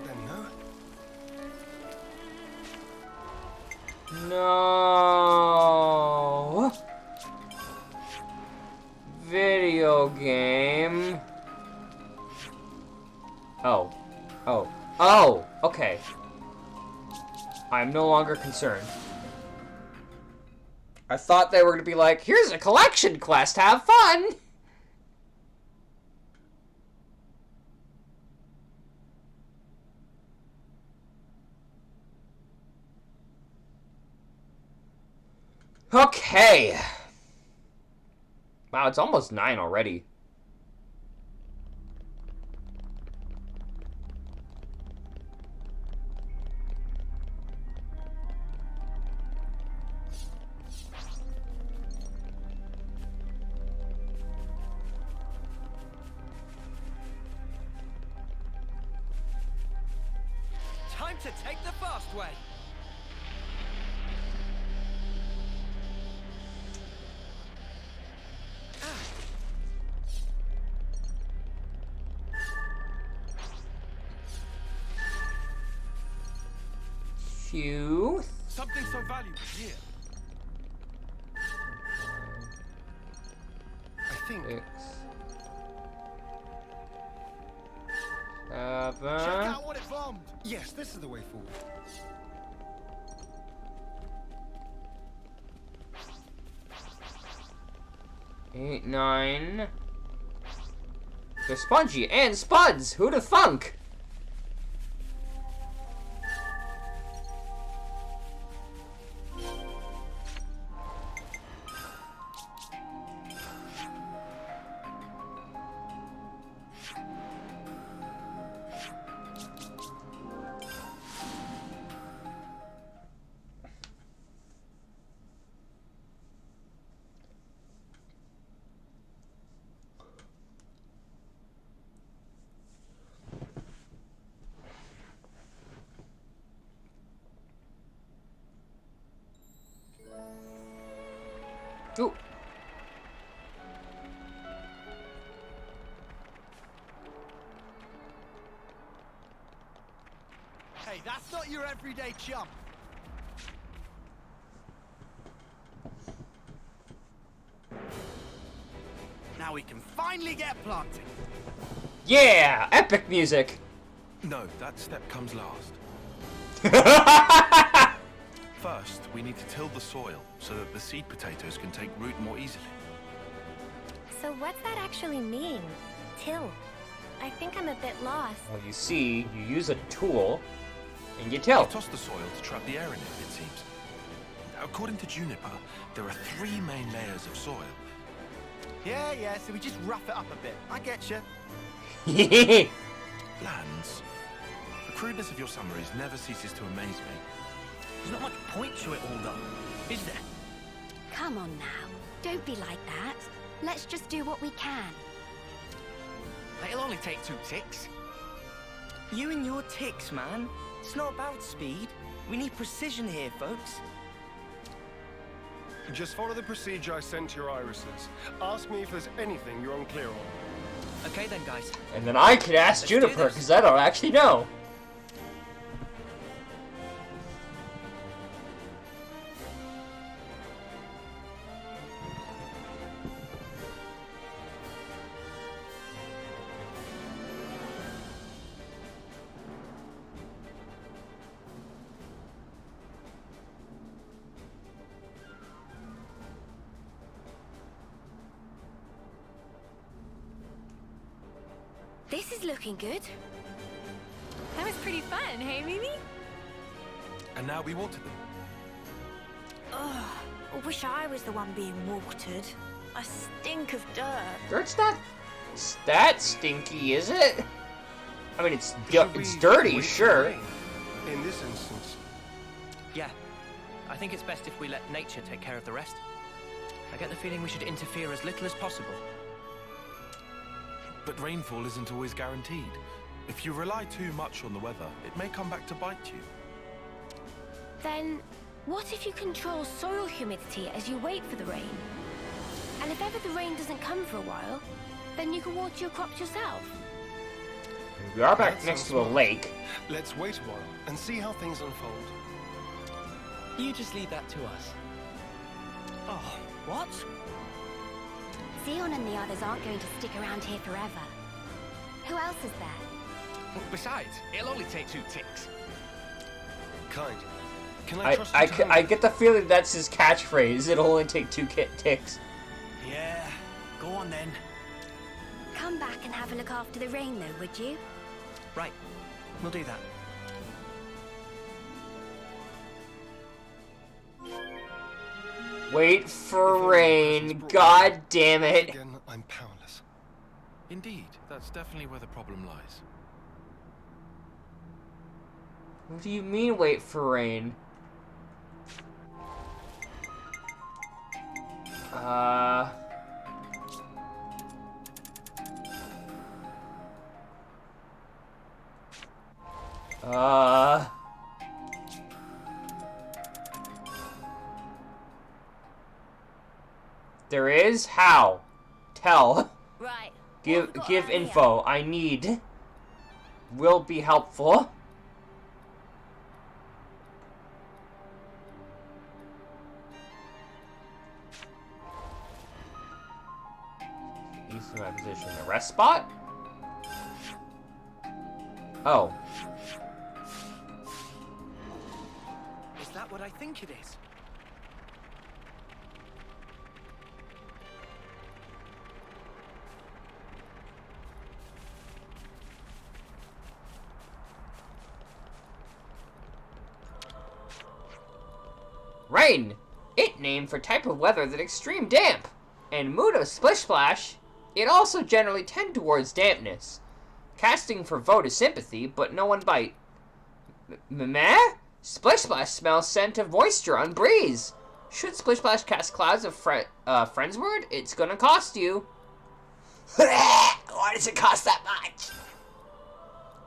No! Video game. Oh. Oh. Oh! Okay. I'm no longer concerned. I thought they were gonna be like, here's a collection quest, have fun! Okay. Wow, it's almost 9 already. Time to take the fast way. Phew. Something so valuable here. I think. 6. Check 7. out what it bombed. Yes, this is the way forward. Eight, 9. They're spongy and spuds. Who'da thunk? Ooh. Hey, that's not your everyday chump. Now we can finally get planting. Yeah! Epic music! No, that step comes last. First, we need to till the soil so that the seed potatoes can take root more easily. So what's that actually mean? Till? I think I'm a bit lost. Well, you see, you use a tool, and you till. You toss the soil to trap the air in it seems. According to Juniper, there are 3 main layers of soil. Yeah, so we just rough it up a bit. I get you. Lands. The crudeness of your summaries never ceases to amaze me. There's not much point to it all, though, is there? Come on now. Don't be like that. Let's just do what we can. It'll only take 2 ticks. You and your ticks, man. It's not about speed. We need precision here, folks. Just follow the procedure I sent to your irises. Ask me if there's anything you're unclear on. Okay then, guys. And then I could ask Juniper, because I don't actually know. This is looking good. That was pretty fun, hey, Mimi? And now we water them. Ugh, I wish I was the one being watered. I stink of dirt. Dirt's not that stinky, is it? I mean, it's Should dirty, we sure. rain? In this instance, Yeah. I think it's best if we let nature take care of the rest. I get the feeling we should interfere as little as possible. But rainfall isn't always guaranteed. If you rely too much on the weather, it may come back to bite you. Then, what if you control soil humidity as you wait for the rain? And if ever the rain doesn't come for a while, then you can water your crops yourself. We are back That next sounds to a smart. lake. let's wait a while and see how things unfold. You just leave that to us. Oh, what? Xeon and the others aren't going to stick around here forever. Who else is there? Besides, it'll only take 2 ticks. Kind. Can I trust you to I get the feeling that's his catchphrase. It'll only take 2 ticks. Yeah, go on then. Come back and have a look after the rain, though, would you? Right, we'll do that. Wait for rain. God damn it. Again, I'm powerless. Indeed, that's definitely where the problem lies. What do you mean, wait for rain? There is? How? Tell. Right. Give info. I need. Will be helpful. East of my position. The rest spot? Oh. Is that what I think it is? Rain! It named for type of weather that extreme damp. And mood of Splish Splash, it also generally tend towards dampness. Casting for vote is sympathy, but no one bite. Meh? Splish Splash smells scent of moisture on breeze. Should Splish Splash cast clouds of friend's word, it's gonna cost you. Why does it cost that much?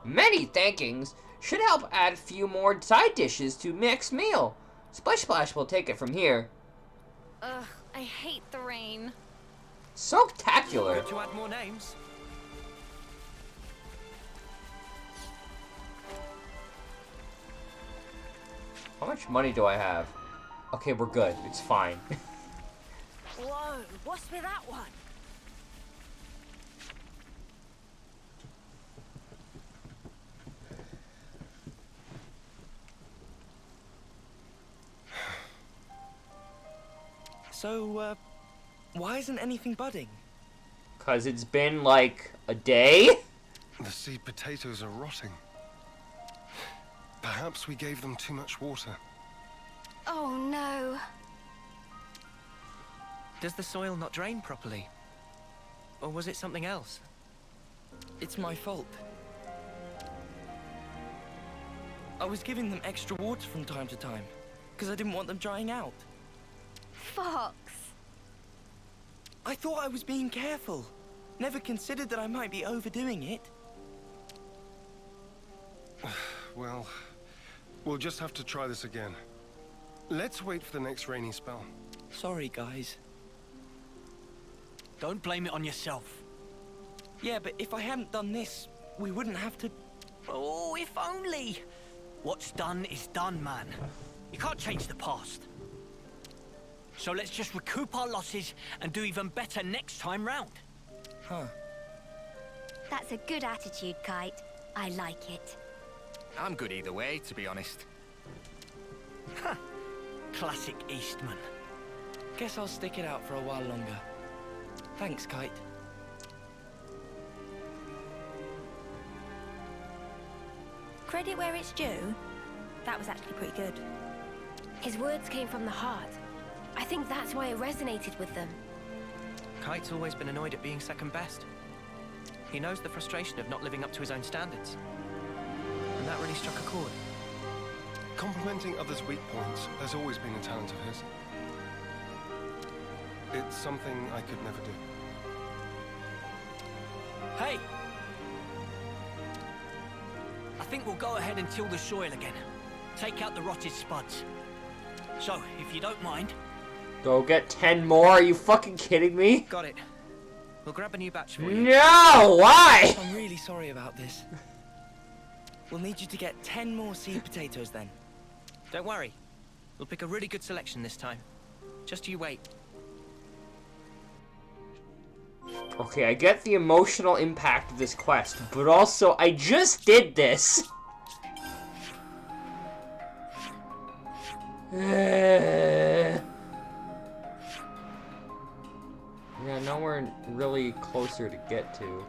Many thankings should help add a few more side dishes to mixed meal. Splish Splash will take it from here. Ugh, I hate the rain. So-tacular. Good to add more names. How much money do I have? Okay, we're good. It's fine. Whoa, what's with that one? So, why isn't anything budding? 'Cause it's been, like, a day? The seed potatoes are rotting. Perhaps we gave them too much water. Oh no. Does the soil not drain properly? Or was it something else? It's my fault. I was giving them extra water from time to time, because I didn't want them drying out. Fox. I thought I was being careful. Never considered that I might be overdoing it. Well, we'll just have to try this again. Let's wait for the next rainy spell. Sorry, guys. Don't blame it on yourself. Yeah, but if I hadn't done this, we wouldn't have to... Oh, if only. What's done is done, man. You can't change the past. So let's just recoup our losses and do even better next time round. Huh. That's a good attitude, Kite. I like it. I'm good either way, to be honest. Huh. Classic Eastman. Guess I'll stick it out for a while longer. Thanks, Kite. Credit where it's due. That was actually pretty good. His words came from the heart. I think that's why it resonated with them. Kite's always been annoyed at being second best. He knows the frustration of not living up to his own standards. And that really struck a chord. Complimenting others' weak points has always been a talent of his. It's something I could never do. Hey! I think we'll go ahead and till the soil again. Take out the rotted spuds. So, if you don't mind... Go get 10 more? Are you fucking kidding me? Got it. We'll grab a new batch for you. No! Why? I'm really sorry about this. We'll need you to get 10 more seed potatoes then. Don't worry. We'll pick a really good selection this time. Just you wait. Okay, I get the emotional impact of this quest, but also, I just did this! Yeah, nowhere really closer to get to.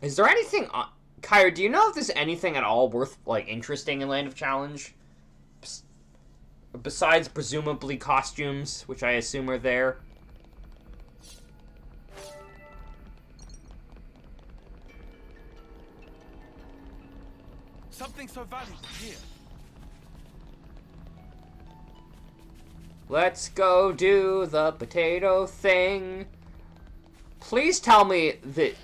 Is there anything... Kyra, do you know if there's anything at all worth, like, interesting in Land of Challenge? Besides, presumably, costumes, which I assume are there. Something so valuable here. Let's go do the potato thing. Please tell me that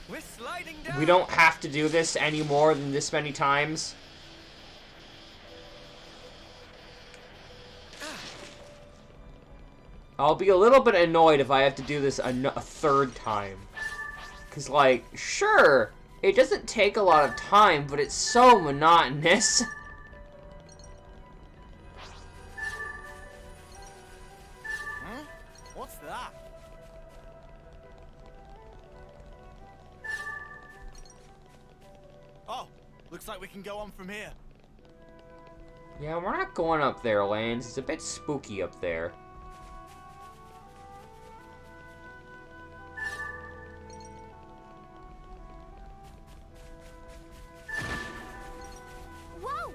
we don't have to do this any more than this many times. I'll be a little bit annoyed if I have to do this a third time. Because, like, sure, it doesn't take a lot of time, but it's so monotonous. Huh? What's that? Oh, looks like we can go on from here. Yeah, we're not going up there, Lance. It's a bit spooky up there. Whoa!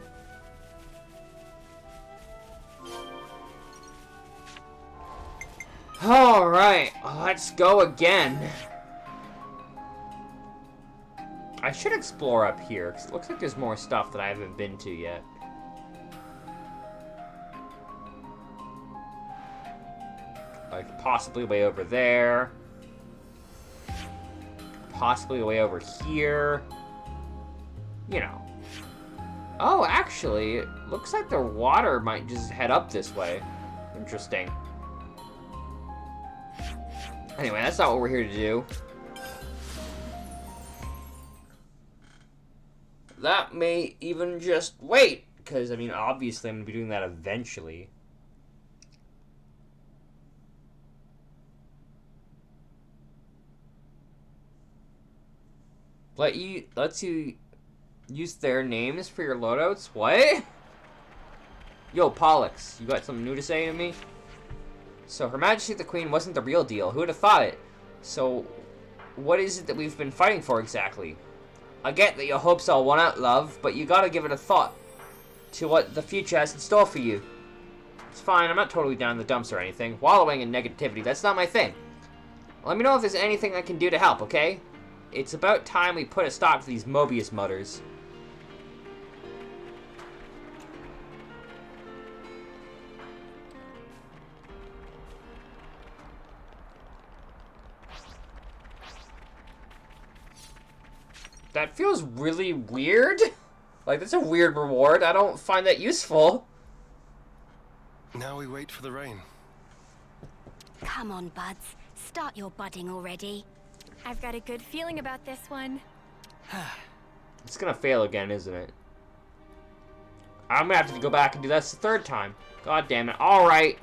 Alright, let's go again. I should explore up here, because it looks like there's more stuff that I haven't been to yet. Like, possibly way over there. Possibly way over here. You know. Oh, actually, it looks like the water might just head up this way. Interesting. Anyway, that's not what we're here to do. That may even just wait, because, I mean, obviously I'm going to be doing that eventually. Lets you use their names for your loadouts? What? Yo, Pollux, you got something new to say to me? So, Her Majesty the Queen wasn't the real deal. Who would have thought it? So, what is it that we've been fighting for exactly? I get that your hopes all won out, love, but you gotta give it a thought to what the future has in store for you. It's fine, I'm not totally down in the dumps or anything. Wallowing in negativity, that's not my thing. Let me know if there's anything I can do to help, okay? It's about time we put a stop to these Mobius mutters. That feels really weird. Like, that's a weird reward. I don't find that useful. Now we wait for the rain. Come on, buds. Start your budding already. I've got a good feeling about this one. It's gonna fail again, isn't it? I'm gonna have to go back and do this the third time. God damn it. Alright.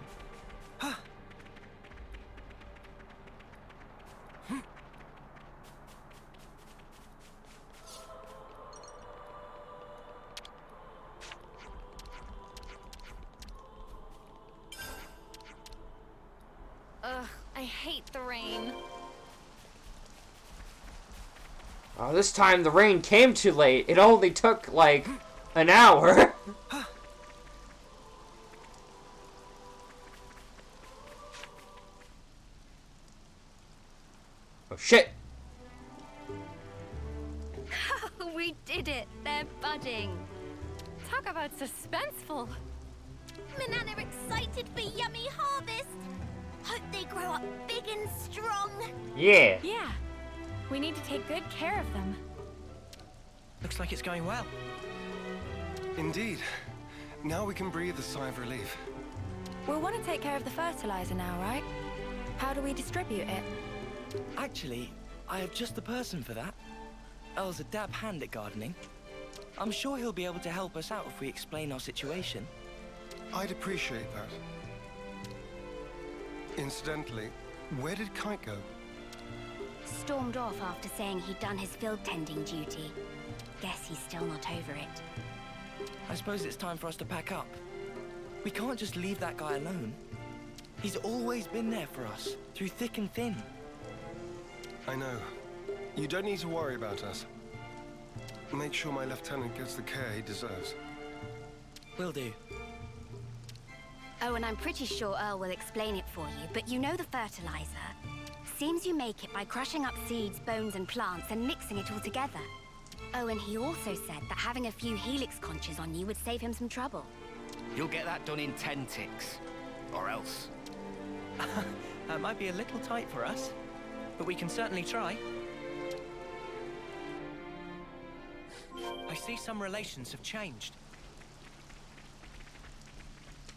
Ugh, I hate the rain. Oh, this time the rain came too late. It only took, like, an hour. Oh, shit. We did it. They're budding. Talk about suspenseful. Manana excited for yummy harvest. Hope they grow up big and strong. Yeah. Yeah. We need to take good care of them. Looks like it's going well. Indeed. Now we can breathe a sigh of relief. We'll want to take care of the fertilizer now, right? How do we distribute it? Actually, I have just the person for that. Earl's a dab hand at gardening. I'm sure he'll be able to help us out if we explain our situation. I'd appreciate that. Incidentally, where did Kite go? Stormed off after saying he'd done his field tending duty. Guess he's still not over it. I suppose it's time for us to pack up. We can't just leave that guy alone. He's always been there for us, through thick and thin. I know. You don't need to worry about us. Make sure my lieutenant gets the care he deserves. Will do. Oh, and I'm pretty sure Earl will explain it for you, but you know the fertilizer. Seems you make it by crushing up seeds, bones, and plants and mixing it all together. Oh, and he also said that having a few helix conches on you would save him some trouble. You'll get that done in 10 ticks. Or else. That might be a little tight for us, but we can certainly try. I see some relations have changed.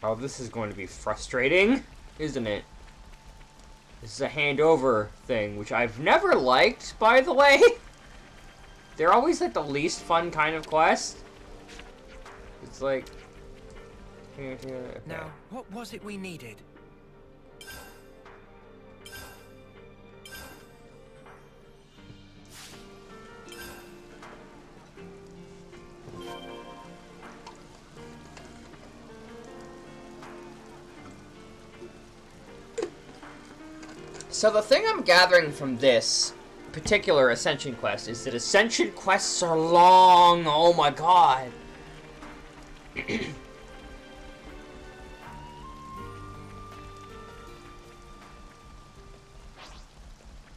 Oh, this is going to be frustrating, isn't it? This is a handover thing, which I've never liked, by the way. They're always like the least fun kind of quest. It's like... Okay. Now, what was it we needed? So the thing I'm gathering from this particular Ascension quest is that Ascension quests are long. Oh my god.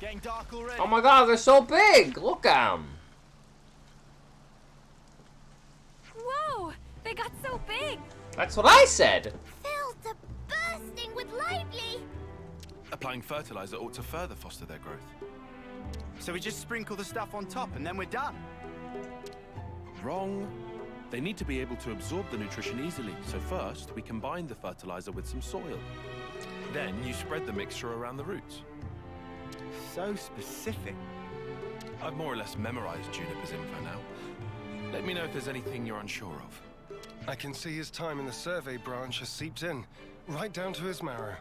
Getting dark already. Oh my god, they're so big. Look at them. Whoa! They got so big! That's what I said. Filled to bursting with lively. Applying fertilizer ought to further foster their growth. So we just sprinkle the stuff on top and then we're done. Wrong. They need to be able to absorb the nutrition easily, so first we combine the fertilizer with some soil. Then you spread the mixture around the roots. So specific. I've more or less memorized Juniper's info now. Let me know if there's anything you're unsure of. I can see his time in the survey branch has seeped in, right down to his marrow.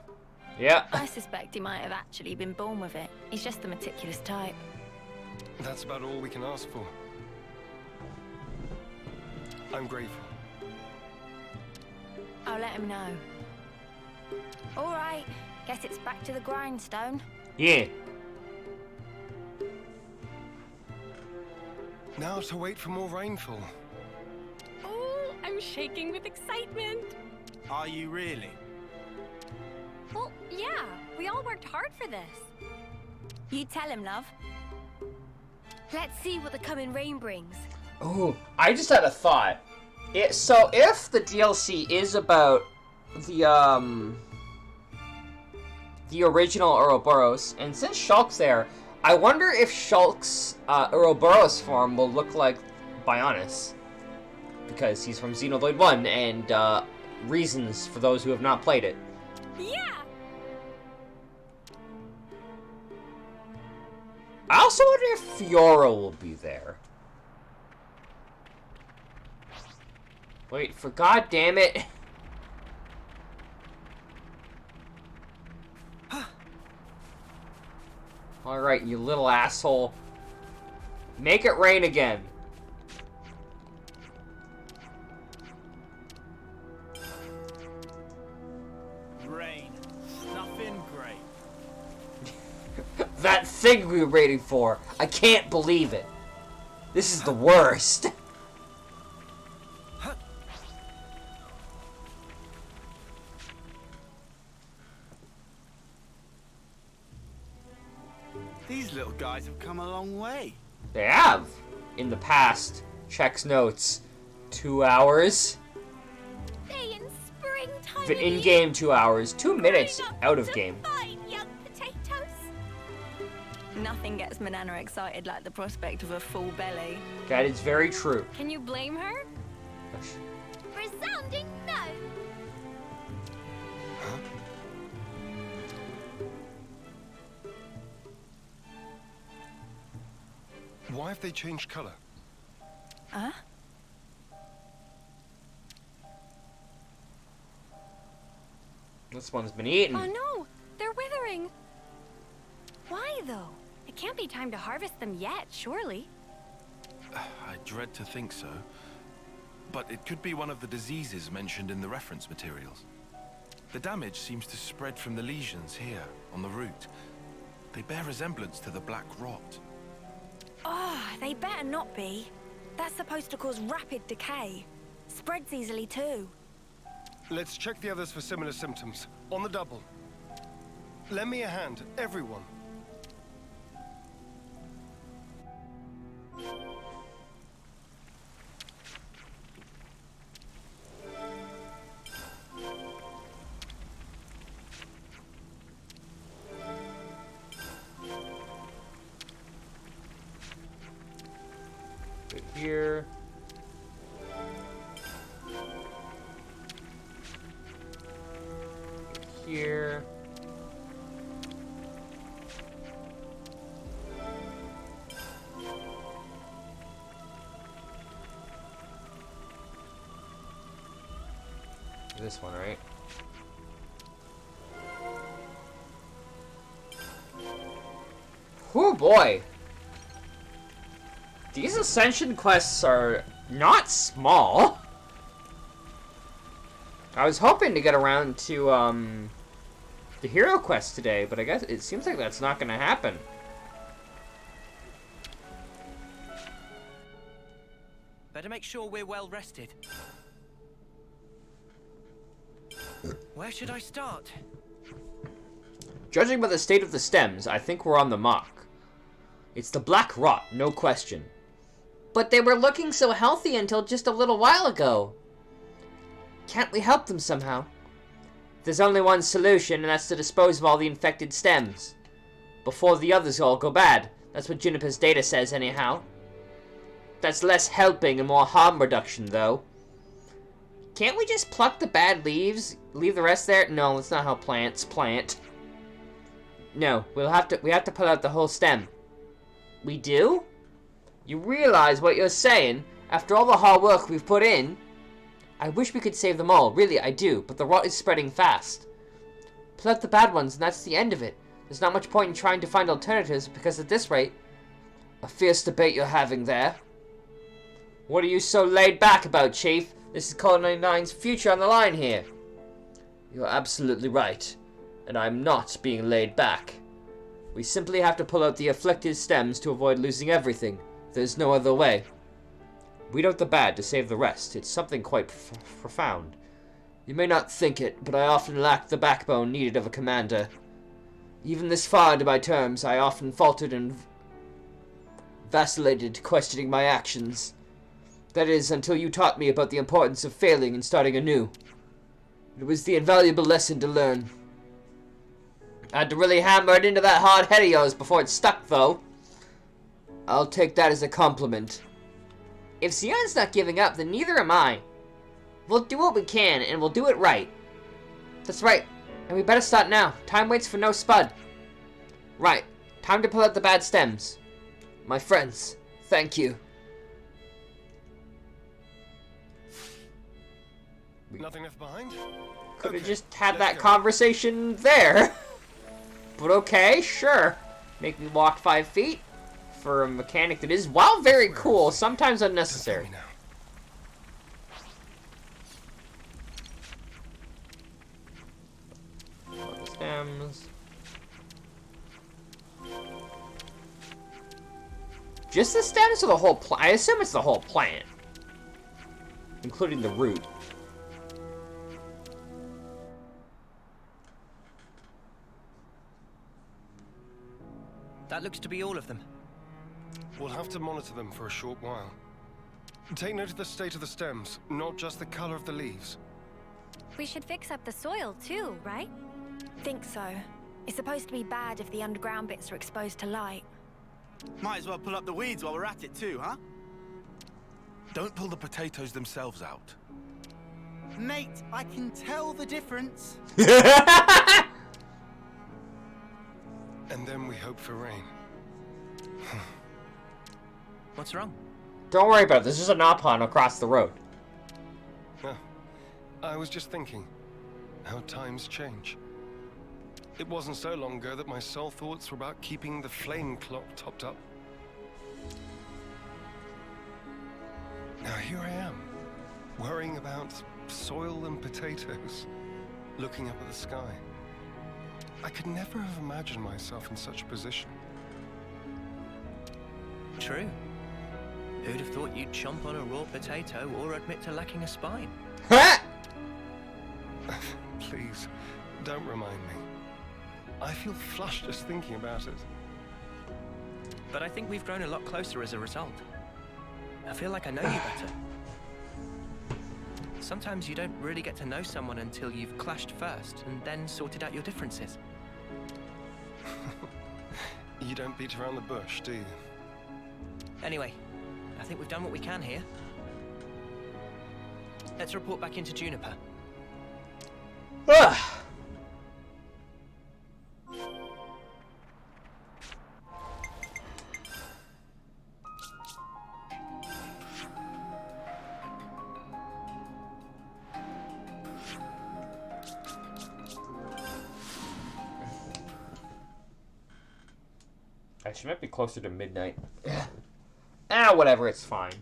Yeah. I suspect he might have actually been born with it. He's just the meticulous type. That's about all we can ask for. I'm grateful. I'll let him know. All right, guess it's back to the grindstone. Yeah. Now to wait for more rainfall. Oh, I'm shaking with excitement. Are you really? Well, yeah, we all worked hard for this. You tell him, love. Let's see what the coming rain brings. Oh, I just had a thought. So if the DLC is about the original Ouroboros, and since Shulk's there, I wonder if Shulk's Ouroboros form will look like Bionis. Because he's from Xenoblade 1, and reasons for those who have not played it. Yeah! I also wonder if Fiora will be there. Wait, for God damn it. Alright, you little asshole. Make it rain again. Rain. Nothing great. That thing we were waiting for. I can't believe it. This is the worst. These little guys have come a long way. They have. In the past. Checks notes. 2 hours. Day in springtime. In-game 2 hours. 2 minutes out of game. Fine, young potatoes. Nothing gets Manana excited like the prospect of a full belly. That is very true. Can you blame her? Resounding no. Why have they changed color? Huh? This one's been eaten. Oh no, they're withering. Why though? It can't be time to harvest them yet, surely. I dread to think so. But it could be one of the diseases mentioned in the reference materials. The damage seems to spread from the lesions here, on the root. They bear resemblance to the black rot. Oh, they better not be. That's supposed to cause rapid decay. Spreads easily too. Let's check the others for similar symptoms. On the double. Lend me a hand, everyone. Here. Here. This one, right? Oh boy! These Ascension quests are not small. I was hoping to get around to, the hero quest today, but I guess it seems like that's not gonna happen. Better make sure we're well rested. Where should I start? Judging by the state of the stems, I think we're on the mark. It's the black rot, no question. But they were looking so healthy until just a little while ago. Can't we help them somehow? There's only one solution, and that's to dispose of all the infected stems. Before the others all go bad. That's what Juniper's data says anyhow. That's less helping and more harm reduction, though. Can't we just pluck the bad leaves? Leave the rest there? No, that's not how plants plant. No, we have to pull out the whole stem. We do? You realize what you're saying? After all the hard work we've put in? I wish we could save them all, really I do, but the rot is spreading fast. Pull out the bad ones and that's the end of it. There's not much point in trying to find alternatives because at this rate, A fierce debate you're having there. What are you so laid back about, Chief? This is Colony 9's future on the line here. You're absolutely right. And I'm not being laid back. We simply have to pull out the afflicted stems to avoid losing everything. There's no other way. Weed out the bad to save the rest. It's something quite profound. You may not think it, but I often lack the backbone needed of a commander. Even this far into my terms, I often faltered and vacillated, questioning my actions. That is, until you taught me about the importance of failing and starting anew. It was the invaluable lesson to learn. I had to really hammer it into that hard head of yours before it stuck, though. I'll take that as a compliment. If Xion's not giving up, then neither am I. We'll do what we can, and we'll do it right. That's right, and we better start now. Time waits for no spud. Right, time to pull out the bad stems. My friends, thank you. Nothing left behind? Could have just had that conversation there. But okay, sure. Make me walk 5 feet for a mechanic that is, while very cool, sometimes unnecessary. Stems. Just the stems or the whole plant? I assume it's the whole plant, including the root. That looks to be all of them. We'll have to monitor them for a short while. Take note of the state of the stems, not just the color of the leaves. We should fix up the soil too, right? Think so. It's supposed to be bad if the underground bits are exposed to light. Might as well pull up the weeds while we're at it too, huh? Don't pull the potatoes themselves out. Mate, I can tell the difference. And then we hope for rain. What's wrong? Don't worry about it. There's just a knot pond across the road. I was just thinking how times change. It wasn't so long ago that my sole thoughts were about keeping the flame clock topped up. Now here I am, worrying about soil and potatoes, looking up at the sky. I could never have imagined myself in such a position. True. Who'd have thought you'd chomp on a raw potato or admit to lacking a spine? Please, don't remind me. I feel flushed just thinking about it. But I think we've grown a lot closer as a result. I feel like I know you better. Sometimes you don't really get to know someone until you've clashed first and then sorted out your differences. You don't beat around the bush, do you? Anyway, I think we've done what we can here. Let's report back into Juniper. Ugh. Actually, might be closer to midnight. Whatever, it's fine.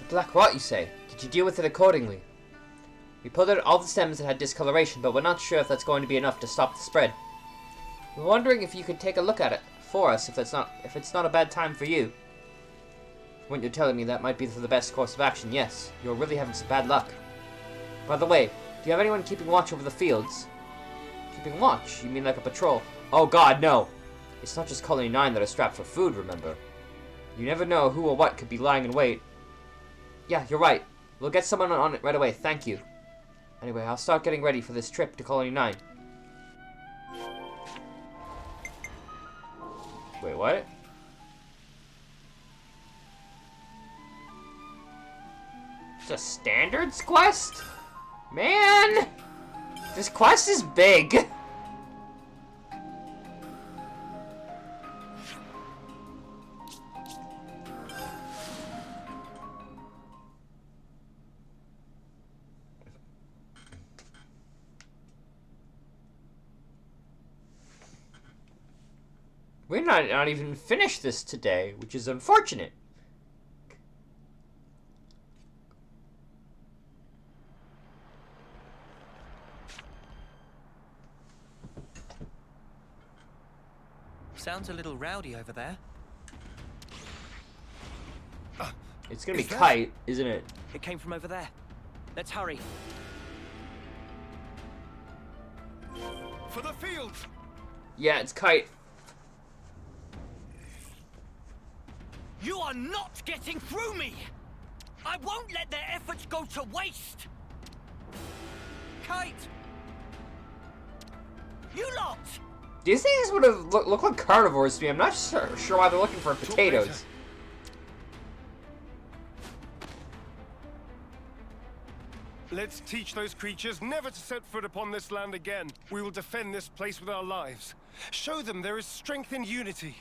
Black rot, you say? Did you deal with it accordingly? We pulled out all the stems that had discoloration, but we're not sure if that's going to be enough to stop the spread. We're wondering if you could take a look at it for us, if it's not a bad time for you. When you're telling me that might be for the best course of action, yes, you're really having some bad luck. By the way, do you have anyone keeping watch over the fields? Keeping watch? You mean like a patrol? Oh god, no! It's not just Colony 9 that are strapped for food, remember? You never know who or what could be lying in wait. Yeah, you're right. We'll get someone on it right away, thank you. Anyway, I'll start getting ready for this trip to Colony 9. Wait, what? Just a standards quest? Man! This quest is big. We're not even finished this today, which is unfortunate. Sounds a little rowdy over there. It's gonna be Kite, isn't it? It came from over there. Let's hurry. For the fields! Yeah, it's Kite. You are not getting through me! I won't let their efforts go to waste! Kite! You lot! These things would have look like carnivores to me. I'm not sure why they're looking for potatoes. Let's teach those creatures never to set foot upon this land again. We will defend this place with our lives. Show them there is strength in unity.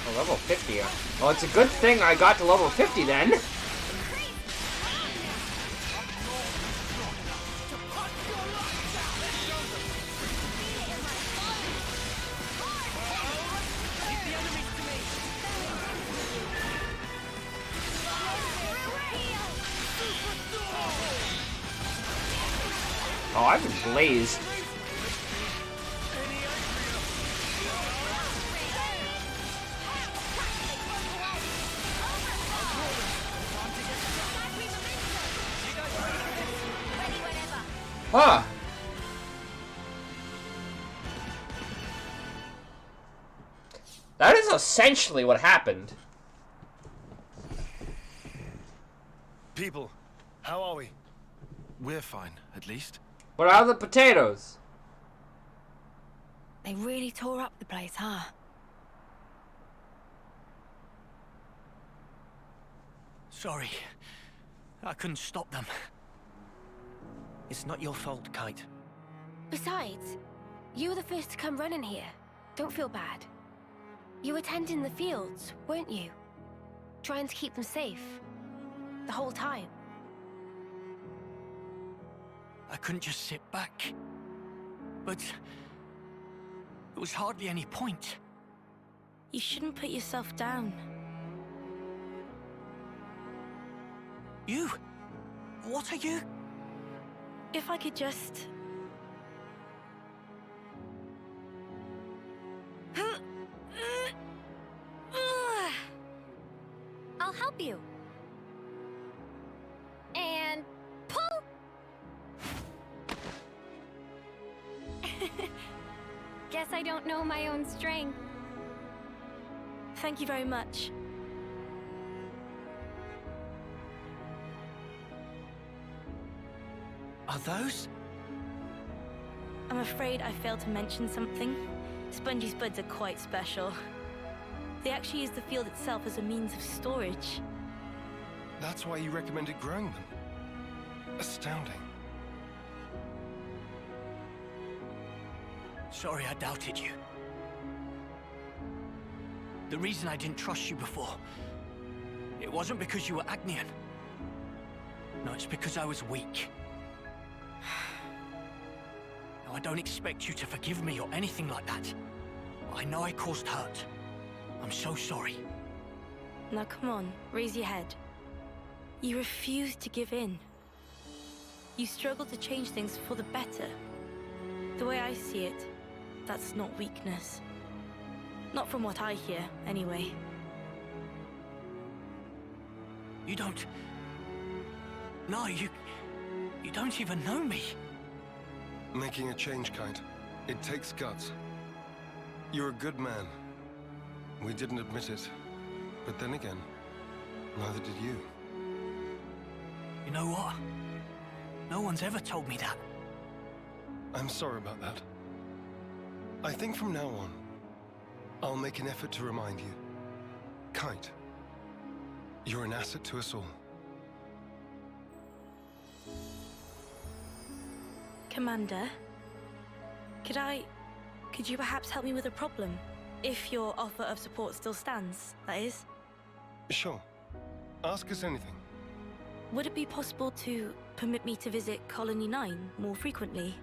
Oh, level 50. Well, it's a good thing I got to level 50 then. Oh, I've been blazed. Huh. That is essentially what happened. People, how are we? We're fine, at least. What are the potatoes? They really tore up the place, huh? Sorry. I couldn't stop them. It's not your fault, Kite. Besides, you were the first to come running here. Don't feel bad. You were tending the fields, weren't you? Trying to keep them safe. The whole time. I couldn't just sit back. But there was hardly any point. You shouldn't put yourself down. You? What are you? If I could just... I'll help you. And pull! Guess I don't know my own strength. Thank you very much. Are those? I'm afraid I failed to mention something. Spongy's buds are quite special. They actually use the field itself as a means of storage. That's why you recommended growing them. Astounding. Sorry I doubted you. The reason I didn't trust you before, it wasn't because you were Agnian. No, it's because I was weak. Now, I don't expect you to forgive me or anything like that. I know I caused hurt. I'm so sorry. Now come on, raise your head. You refuse to give in. You struggle to change things for the better. The way I see it, that's not weakness. Not from what I hear, anyway. You don't... No, you don't even know me. Making a change, Kite. It takes guts. You're a good man. We didn't admit it. But then again, neither did you. You know what? No one's ever told me that. I'm sorry about that. I think from now on, I'll make an effort to remind you. Kite, you're an asset to us all. Commander, could you perhaps help me with a problem? If your offer of support still stands, that is. Sure. Ask us anything. Would it be possible to permit me to visit Colony 9 more frequently?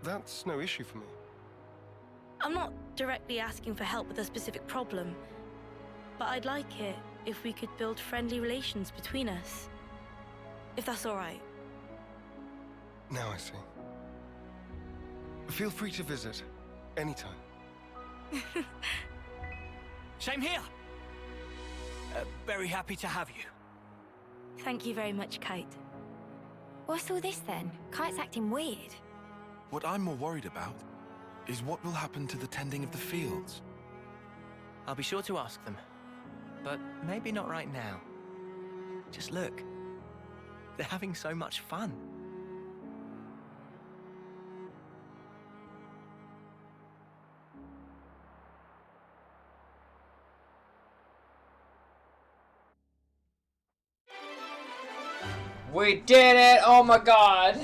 That's no issue for me. I'm not directly asking for help with a specific problem, but I'd like it if we could build friendly relations between us. If that's all right. Now I see. Feel free to visit anytime. Same here. Very happy to have you. Thank you very much, Kite. What's all this then? Kite's acting weird. What I'm more worried about is what will happen to the tending of the fields. I'll be sure to ask them. But maybe not right now. Just look. They're having so much fun. We did it! Oh my god!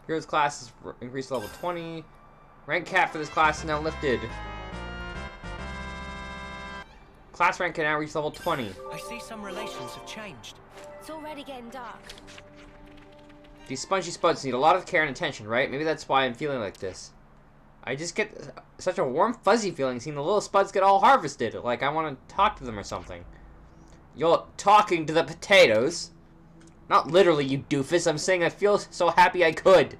Heroes class is increased to level 20. Rank cap for this class is now lifted. Class rank can now reach level 20. I see some relations have changed. It's already getting dark. These spongy spuds need a lot of care and attention, right? Maybe that's why I'm feeling like this. I just get such a warm, fuzzy feeling seeing the little spuds get all harvested. Like I want to talk to them or something. You're talking to the potatoes. Not literally, you doofus. I'm saying I feel so happy I could.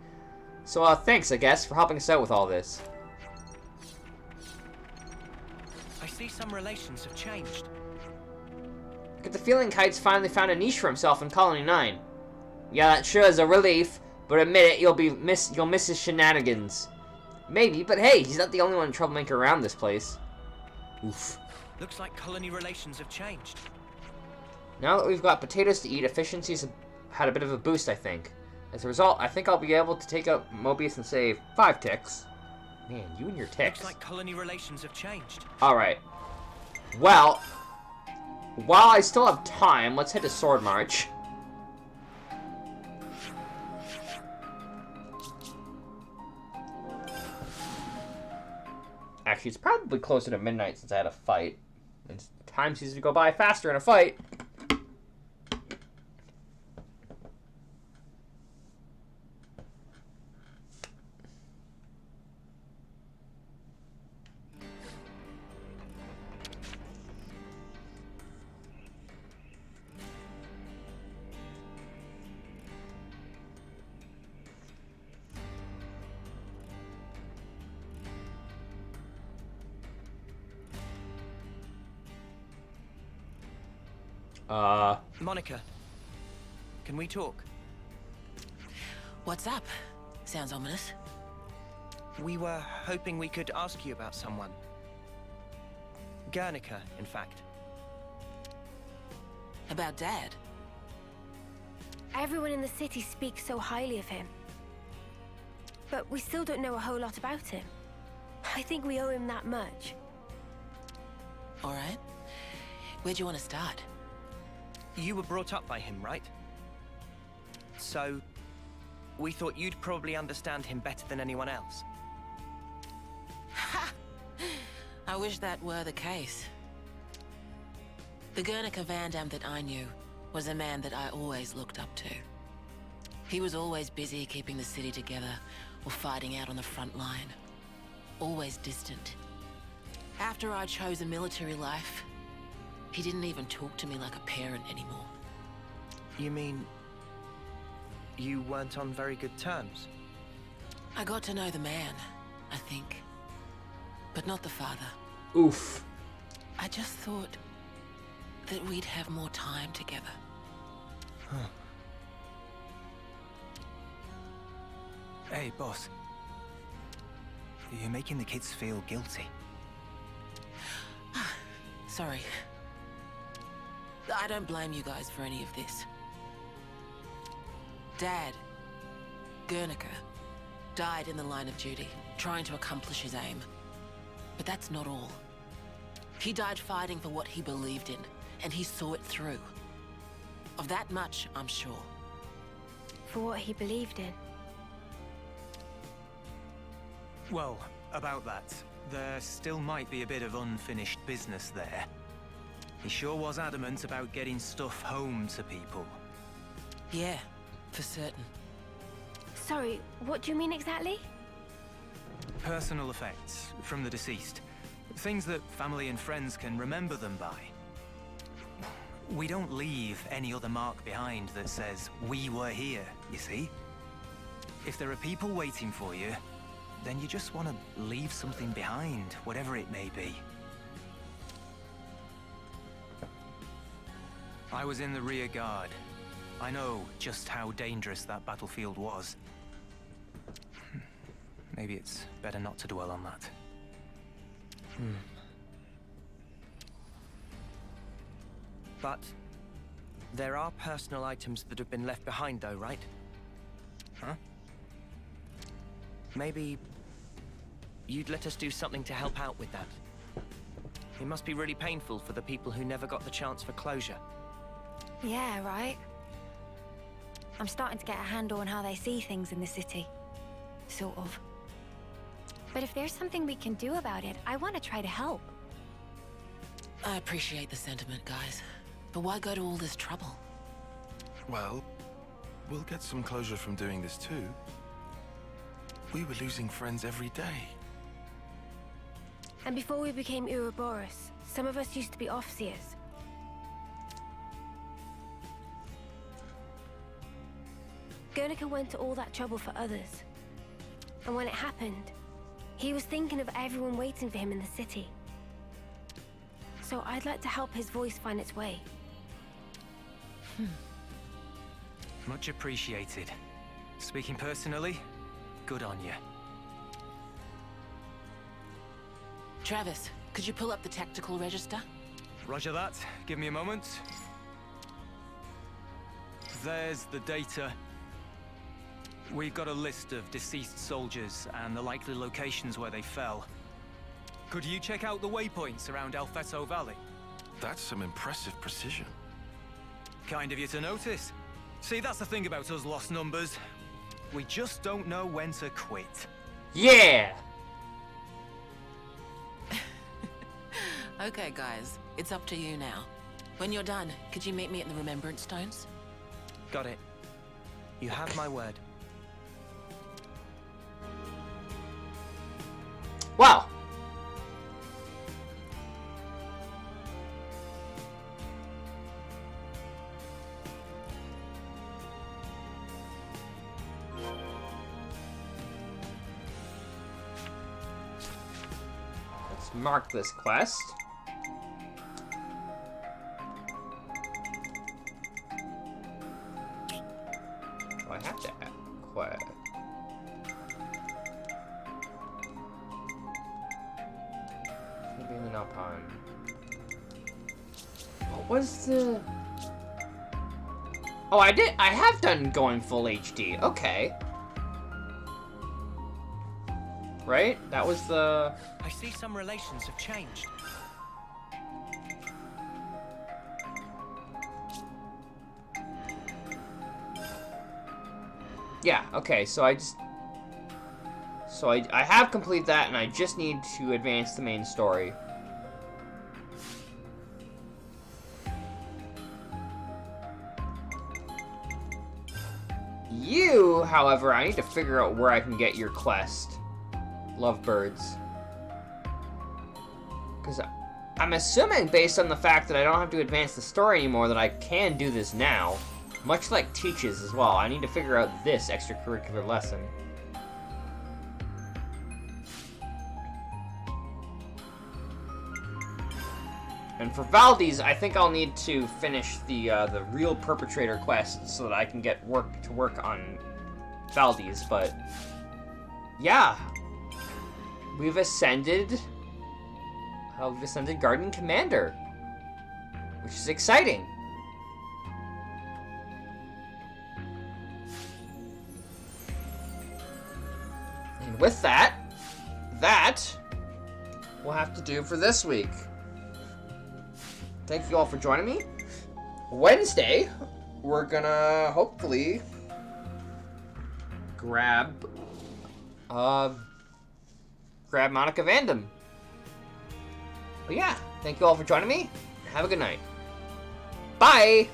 So, thanks, I guess, for helping us out with all this. I see some relations have changed. I get the feeling Kite's finally found a niche for himself in Colony 9. Yeah, that sure is a relief, but admit it, you'll miss his shenanigans. Maybe, but hey, he's not the only one troublemaker around this place. Oof. Looks like colony relations have changed. Now that we've got potatoes to eat, efficiency's had a bit of a boost, I think. As a result, I think I'll be able to take out Mobius and save 5 ticks. Man, you and your ticks. Looks like colony relations have changed. Alright. Well, while I still have time, let's head to Sword March. Actually, it's probably closer to midnight since I had a fight. And time seems to go by faster in a fight. Monica, can we talk? What's up? Sounds ominous. We were hoping we could ask you about someone. Guernica, in fact. About Dad? Everyone in the city speaks so highly of him. But we still don't know a whole lot about him. I think we owe him that much. All right. Where'd you want to start? You were brought up by him, right? So, we thought you'd probably understand him better than anyone else. Ha! I wish that were the case. The Guernica Vandam that I knew was a man that I always looked up to. He was always busy keeping the city together or fighting out on the front line. Always distant. After I chose a military life, he didn't even talk to me like a parent anymore. You mean... you weren't on very good terms? I got to know the man, I think. But not the father. Oof. I just thought that we'd have more time together. Huh. Hey, boss. You're making the kids feel guilty. Sorry. I don't blame you guys for any of this. Dad, Guernica, died in the line of duty, trying to accomplish his aim. But that's not all. He died fighting for what he believed in, and he saw it through. Of that much, I'm sure. For what he believed in. Well, about that, there still might be a bit of unfinished business there. He sure was adamant about getting stuff home to people. Yeah, for certain. Sorry, what do you mean exactly? Personal effects from the deceased. Things that family and friends can remember them by. We don't leave any other mark behind that says, we were here, you see? If there are people waiting for you, then you just want to leave something behind, whatever it may be. I was in the rear guard. I know just how dangerous that battlefield was. Maybe it's better not to dwell on that. But there are personal items that have been left behind though, right? Huh? Maybe you'd let us do something to help out with that. It must be really painful for the people who never got the chance for closure. Yeah, right. I'm starting to get a handle on how they see things in the city. Sort of. But if there's something we can do about it, I want to try to help. I appreciate the sentiment, guys. But why go to all this trouble? Well, we'll get some closure from doing this too. We were losing friends every day. And before we became Ouroboros, some of us used to be Offseers. Guernica went to all that trouble for others. And when it happened, he was thinking of everyone waiting for him in the city. So I'd like to help his voice find its way. Much appreciated. Speaking personally, good on you. Travis, could you pull up the tactical register? Roger that. Give me a moment. There's the data. We've got a list of deceased soldiers and the likely locations where they fell. Could you check out the waypoints around Alfeto Valley? That's some impressive precision. Kind of you to notice. See, that's the thing about us lost numbers. We just don't know when to quit. Yeah! Okay, guys. It's up to you now. When you're done, could you meet me at the Remembrance Stones? Got it. You have my word. Wow! Let's mark this quest. Do I have to add quest? Maybe not on. What was the? Oh, I have done going full HD. Okay. Right? That was the... I see some relations have changed. Yeah, okay, so I just... So I have completed that, and I just need to advance the main story. You, however, I need to figure out where I can get your quest. Lovebirds. Because I'm assuming, based on the fact that I don't have to advance the story anymore, that I can do this now. Much like Teach's as well. I need to figure out this extracurricular lesson. And for Valdez, I think I'll need to finish the real perpetrator quest so that I can get work on Valdez. But yeah, we've ascended Guardian Commander, which is exciting. And with that we'll have to do for this week. Thank you all for joining me. Wednesday, we're gonna hopefully grab Monica Vandam. But yeah, thank you all for joining me. Have a good night. Bye!